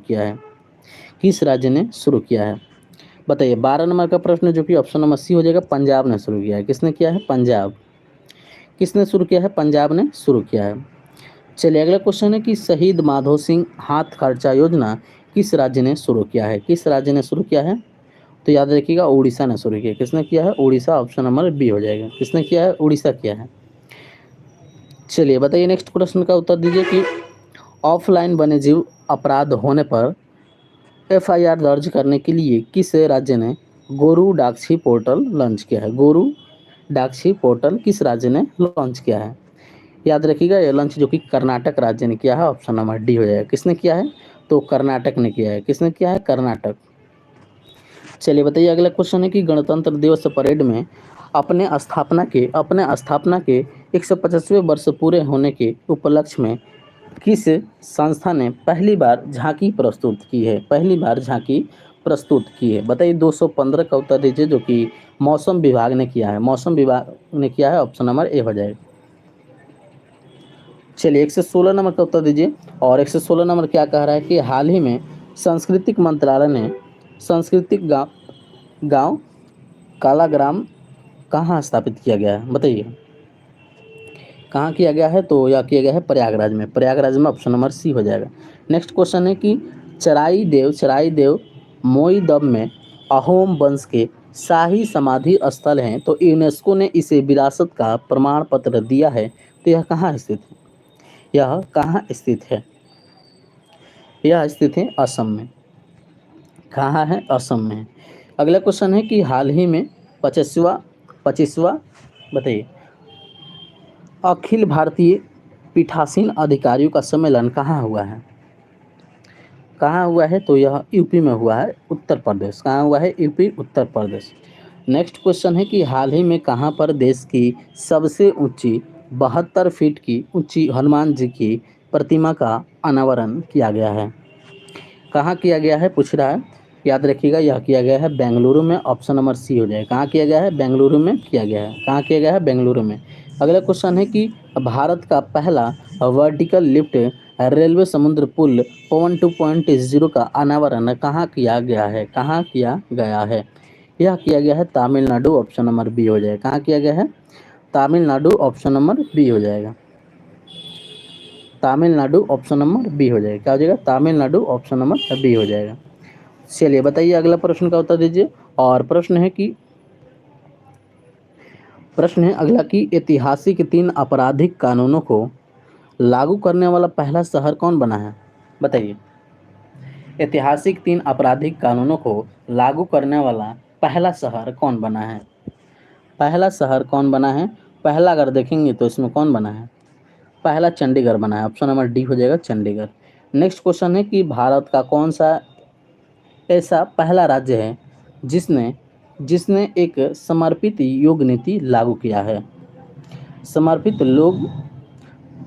किया है, बताइए। 12 नंबर का प्रश्न जो कि ऑप्शन नंबर सी हो जाएगा, पंजाब ने शुरू किया है, किसने किया है, पंजाब, किसने शुरू किया है, पंजाब ने शुरू किया है। चलिए अगला क्वेश्चन है कि शहीद माधो सिंह हाथ खर्चा योजना किस राज्य ने शुरू किया है, किस राज्य ने शुरू किया है, तो याद रखिएगा उड़ीसा ने शुरू किया, किसने किया है, उड़ीसा, ऑप्शन नंबर बी हो जाएगा, किसने किया है, उड़ीसा किया है। चलिए बताइए, नेक्स्ट प्रश्न का उत्तर दीजिए कि ऑफलाइन वन्यजीव अपराध होने पर FIR दर्ज करने के लिए किस राज्य ने गोरू डाक्षी पोर्टल लॉन्च किया है, गोरू डाक्षी पोर्टल किस राज्य ने लॉन्च किया है। याद रखिएगा, यह लॉन्च जो कि कर्नाटक राज्य ने किया है, ऑप्शन नंबर डी हो जाएगा, किसने किया है, तो कर्नाटक ने किया है, किसने किया है, कर्नाटक। चलिए बताइए, अगला क्वेश्चन है कि गणतंत्र दिवस परेड में अपने स्थापना के 150वें वर्ष पूरे होने के उपलक्ष्य में किस संस्था ने पहली बार झांकी प्रस्तुत की है, बताइए। 215 का उत्तर दीजिए, जो कि मौसम विभाग ने किया है, ऑप्शन नंबर ए हो जाएगा। चलिए 116 नंबर का उत्तर दीजिए, और 116 नंबर क्या कह रहा है कि हाल ही में सांस्कृतिक मंत्रालय ने सांस्कृतिक गांव कालाग्राम कहाँ स्थापित किया गया है, बताइए कहाँ किया गया है, तो यह किया गया है प्रयागराज में, ऑप्शन नंबर सी हो जाएगा। नेक्स्ट क्वेश्चन है कि चराई देव मोईदब में अहोम वंश के शाही समाधि स्थल हैं, तो यूनेस्को ने इसे विरासत का प्रमाण पत्र दिया है, तो यह कहाँ स्थित है, यह स्थित है असम में, कहाँ है, असम में। अगला क्वेश्चन है कि हाल ही में 25वां बताइए अखिल भारतीय पीठासीन अधिकारियों का सम्मेलन कहाँ हुआ है, तो यह यूपी में हुआ है, उत्तर प्रदेश, कहाँ हुआ है, UP Uttar Pradesh. Next question है कि हाल ही में कहाँ पर देश की सबसे ऊंची 72 फीट की ऊंची हनुमान जी की प्रतिमा का अनावरण किया गया है? कहाँ किया गया है पूछ रहा है। याद रखिएगा, यह किया गया है बेंगलुरु में। ऑप्शन नंबर सी हो जाएगा। कहाँ किया गया है? बेंगलुरु में किया गया है। कहाँ किया गया है? बेंगलुरु में। अगला क्वेश्चन है कि भारत का पहला वर्टिकल लिफ्ट रेलवे समुद्र पुल पवन 2.0 का अनावरण कहाँ किया गया है? कहाँ किया गया है? यह किया गया है तमिलनाडु। ऑप्शन नंबर बी हो जाएगा। कहाँ किया गया है? तमिलनाडु। ऑप्शन नंबर बी हो जाएगा। तमिलनाडु। ऑप्शन नंबर बी हो जाएगा। क्या हो जाएगा? तमिलनाडु। ऑप्शन नंबर बी हो जाएगा। चलिए बताइए, अगला प्रश्न का उत्तर दीजिए। और प्रश्न है अगला कि ऐतिहासिक 3 आपराधिक कानूनों को लागू करने वाला पहला शहर कौन बना है? बताइए। ऐतिहासिक 3 आपराधिक कानूनों को लागू करने वाला पहला शहर कौन बना है? पहला शहर कौन बना है? पहला अगर देखेंगे तो इसमें कौन बना है? पहला चंडीगढ़ बना है। ऑप्शन नंबर डी हो जाएगा, चंडीगढ़। नेक्स्ट क्वेश्चन है कि भारत का कौन सा ऐसा पहला राज्य है जिसने जिसने एक समर्पित योग नीति लागू किया है? समर्पित लोग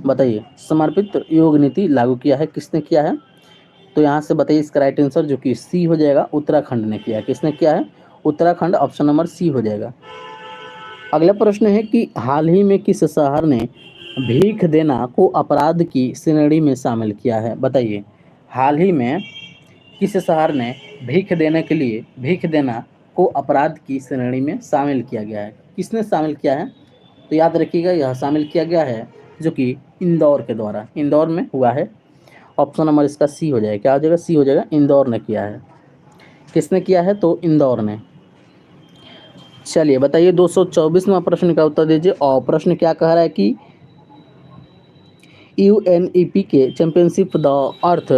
बताइए, समर्पित योग नीति लागू किया है किसने किया है? तो यहाँ से बताइए इसका राइट आंसर, जो कि सी हो जाएगा, उत्तराखंड ने किया है। किसने किया है? उत्तराखंड। ऑप्शन नंबर सी हो जाएगा। अगला प्रश्न है कि हाल ही में किस शहर ने भीख देना को अपराध की श्रेणी में शामिल किया है? बताइए। हाल ही में किस शहर ने भीख देना को अपराध की श्रेणी में शामिल किया गया है? किसने शामिल किया है? तो याद रखिएगा, यह शामिल किया गया है जो कि इंदौर के द्वारा, इंदौर में हुआ है। ऑप्शन नंबर इसका सी हो जाएगा। क्या हो जाएगा? सी हो जाएगा। इंदौर ने किया है। किसने किया है? तो इंदौर ने। चलिए बताइए, 224वां प्रश्न का उत्तर दीजिए। और प्रश्न क्या कह रहा है कि यूएनईपी के चैंपियनशिप द अर्थ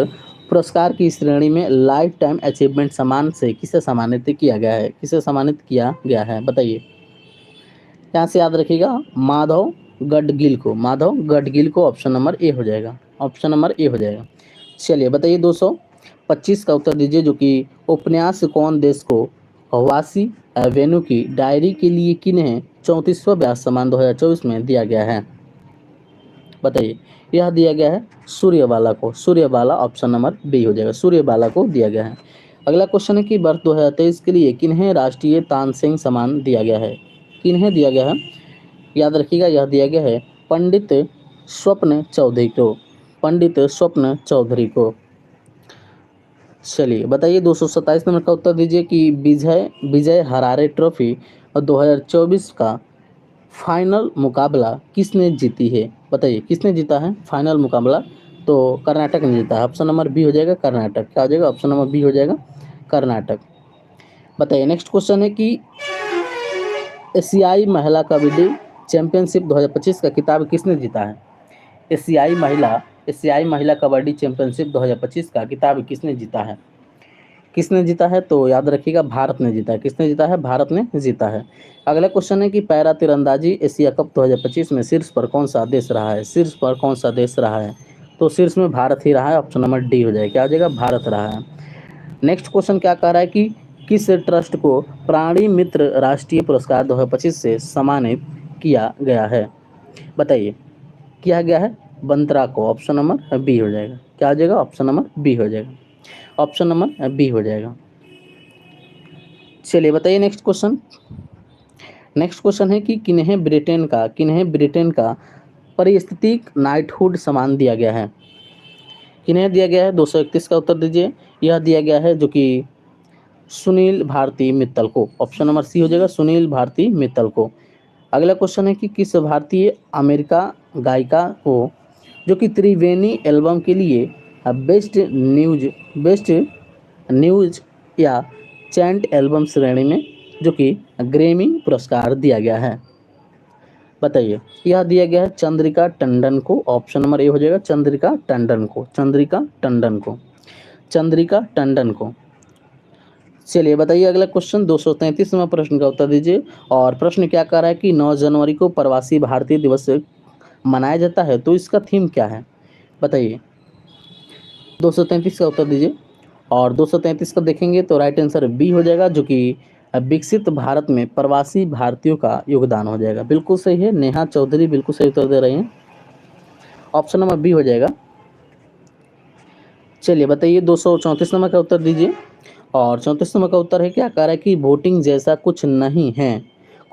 पुरस्कार की श्रेणी में लाइफ टाइम अचीवमेंट सम्मान से किसे सम्मानित किया गया है? किसे सम्मानित किया गया है? बताइए। यहाँ से याद रखिएगा, माधव गडगिल को। माधव गडगिल को। ऑप्शन नंबर ए हो जाएगा। ऑप्शन नंबर ए हो जाएगा। चलिए बताइए, 225 का उत्तर दीजिए, जो कि उपन्यास कौन देश को वासी वेणु की डायरी के लिए किन्हें 34वां व्यास सम्मान 2024 में दिया गया है? बताइए। यह दिया गया है सूर्यबाला को। सूर्यबाला। ऑप्शन नंबर बी हो जाएगा। सूर्यबाला को दिया गया है। अगला क्वेश्चन है कि वर्ष 2023 के लिए किन्हें राष्ट्रीय तानसेन सम्मान दिया गया है? किन्हें दिया गया है? याद रखिएगा, यह दिया गया है पंडित स्वप्न चौधरी को। पंडित स्वप्न चौधरी को। चलिए बताइए, 227 नंबर का उत्तर दीजिए कि विजय विजय हरारे ट्रॉफी और 2024 का फाइनल मुकाबला किसने जीती है? बताइए, किसने जीता है फाइनल मुकाबला? तो कर्नाटक ने जीता है। ऑप्शन नंबर बी हो जाएगा, कर्नाटक। क्या हो जाएगा? ऑप्शन नंबर बी हो जाएगा, कर्नाटक। बताइए, नेक्स्ट क्वेश्चन है कि एशियाई महिला कबड्डी चैंपियनशिप 2025 का खिताब किसने जीता है? एशियाई महिला कबड्डी चैंपियनशिप 2025 का खिताब किसने जीता है? किसने जीता है? तो याद रखिएगा, भारत ने जीता है। किसने जीता है? भारत ने जीता है। अगला क्वेश्चन है कि पैरा तीरंदाजी एशिया कप 2025 में शीर्ष पर कौन सा देश रहा है? शीर्ष पर कौन सा देश रहा है? तो शीर्ष में भारत ही रहा है। ऑप्शन नंबर डी हो जाएगा। क्या हो जाएगा? भारत रहा है। नेक्स्ट क्वेश्चन क्या कह रहा है कि किस ट्रस्ट को प्राणी मित्र राष्ट्रीय पुरस्कार 2025 से सम्मानित किया गया है? बताइए। किया गया है बंत्रा को। ऑप्शन नंबर बी हो जाएगा। क्या हो जाएगा? ऑप्शन नंबर बी हो जाएगा। ऑप्शन नंबर बी हो जाएगा। चलिए बताइए, नेक्स्ट क्वेश्चन। नेक्स्ट क्वेश्चन है कि किन्हें ब्रिटेन का पारिस्थितिक नाइटहुड सम्मान दिया गया है? किन्हें दिया गया है? 231 का उत्तर दीजिए। यह दिया गया है जो कि सुनील भारती मित्तल को। ऑप्शन नंबर सी हो जाएगा, सुनील भारती मित्तल को। अगला क्वेश्चन है कि किस भारतीय अमेरिका गायिका को, जो कि त्रिवेणी एल्बम के लिए बेस्ट न्यूज या चैंट एल्बम श्रेणी में जो कि ग्रैमी पुरस्कार दिया गया है? बताइए। यह दिया गया है चंद्रिका टंडन को। ऑप्शन नंबर ए हो जाएगा, चंद्रिका टंडन को। चंद्रिका टंडन को। चंद्रिका टंडन को। चलिए बताइए, अगला क्वेश्चन 233वां प्रश्न का उत्तर दीजिए। और प्रश्न क्या कह रहा है कि 9 जनवरी को प्रवासी भारतीय दिवस मनाया जाता है, तो इसका थीम क्या है? बताइए। 233 का उत्तर दीजिए। और 233 का देखेंगे तो राइट आंसर बी हो जाएगा, जो कि विकसित भारत में प्रवासी भारतीयों का योगदान हो जाएगा। बिल्कुल सही है, नेहा चौधरी बिल्कुल सही उत्तर दे रही हैं। ऑप्शन नंबर बी हो जाएगा। चलिए बताइए 234 नंबर का उत्तर दीजिए। और 34 नंबर का उत्तर है क्या, कह रहा है कि वोटिंग जैसा कुछ नहीं है,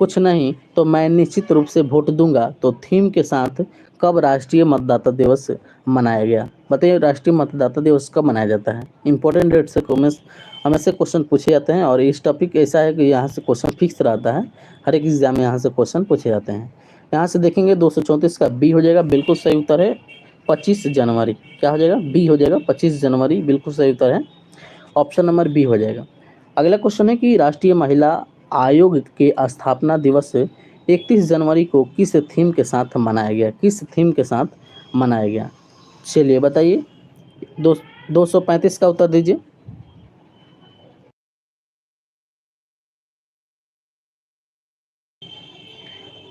कुछ नहीं तो मैं निश्चित रूप से वोट दूंगा। तो थीम के साथ कब राष्ट्रीय मतदाता दिवस मनाया गया? बताइए राष्ट्रीय मतदाता दिवस कब मनाया जाता है? इंपॉर्टेंट डेट से हमें से क्वेश्चन पूछे जाते हैं और इस टॉपिक ऐसा है कि यहाँ से क्वेश्चन फिक्स रहता है, हर एक एग्जाम में यहाँ से क्वेश्चन पूछे जाते हैं। यहाँ से देखेंगे 234 का बी हो जाएगा, बिल्कुल सही उत्तर है 25 जनवरी। क्या हो जाएगा? बी हो जाएगा 25 जनवरी, बिल्कुल सही उत्तर है, ऑप्शन नंबर बी हो जाएगा। अगला क्वेश्चन है कि राष्ट्रीय महिला आयोग के स्थापना दिवस 31 जनवरी को किस थीम के साथ मनाया गया? किस थीम के साथ मनाया गया? चलिए बताइए, 235 का उत्तर दीजिए।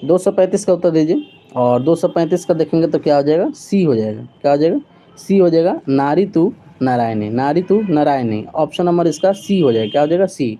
235 का उत्तर दीजिए। और 235 का देखेंगे तो क्या हो जाएगा? सी हो जाएगा। क्या हो जाएगा? सी हो जाएगा, नारी तू नारायणी, नारी तू नारायणी। ऑप्शन नंबर इसका सी हो जाएगा। क्या हो जाएगा? सी।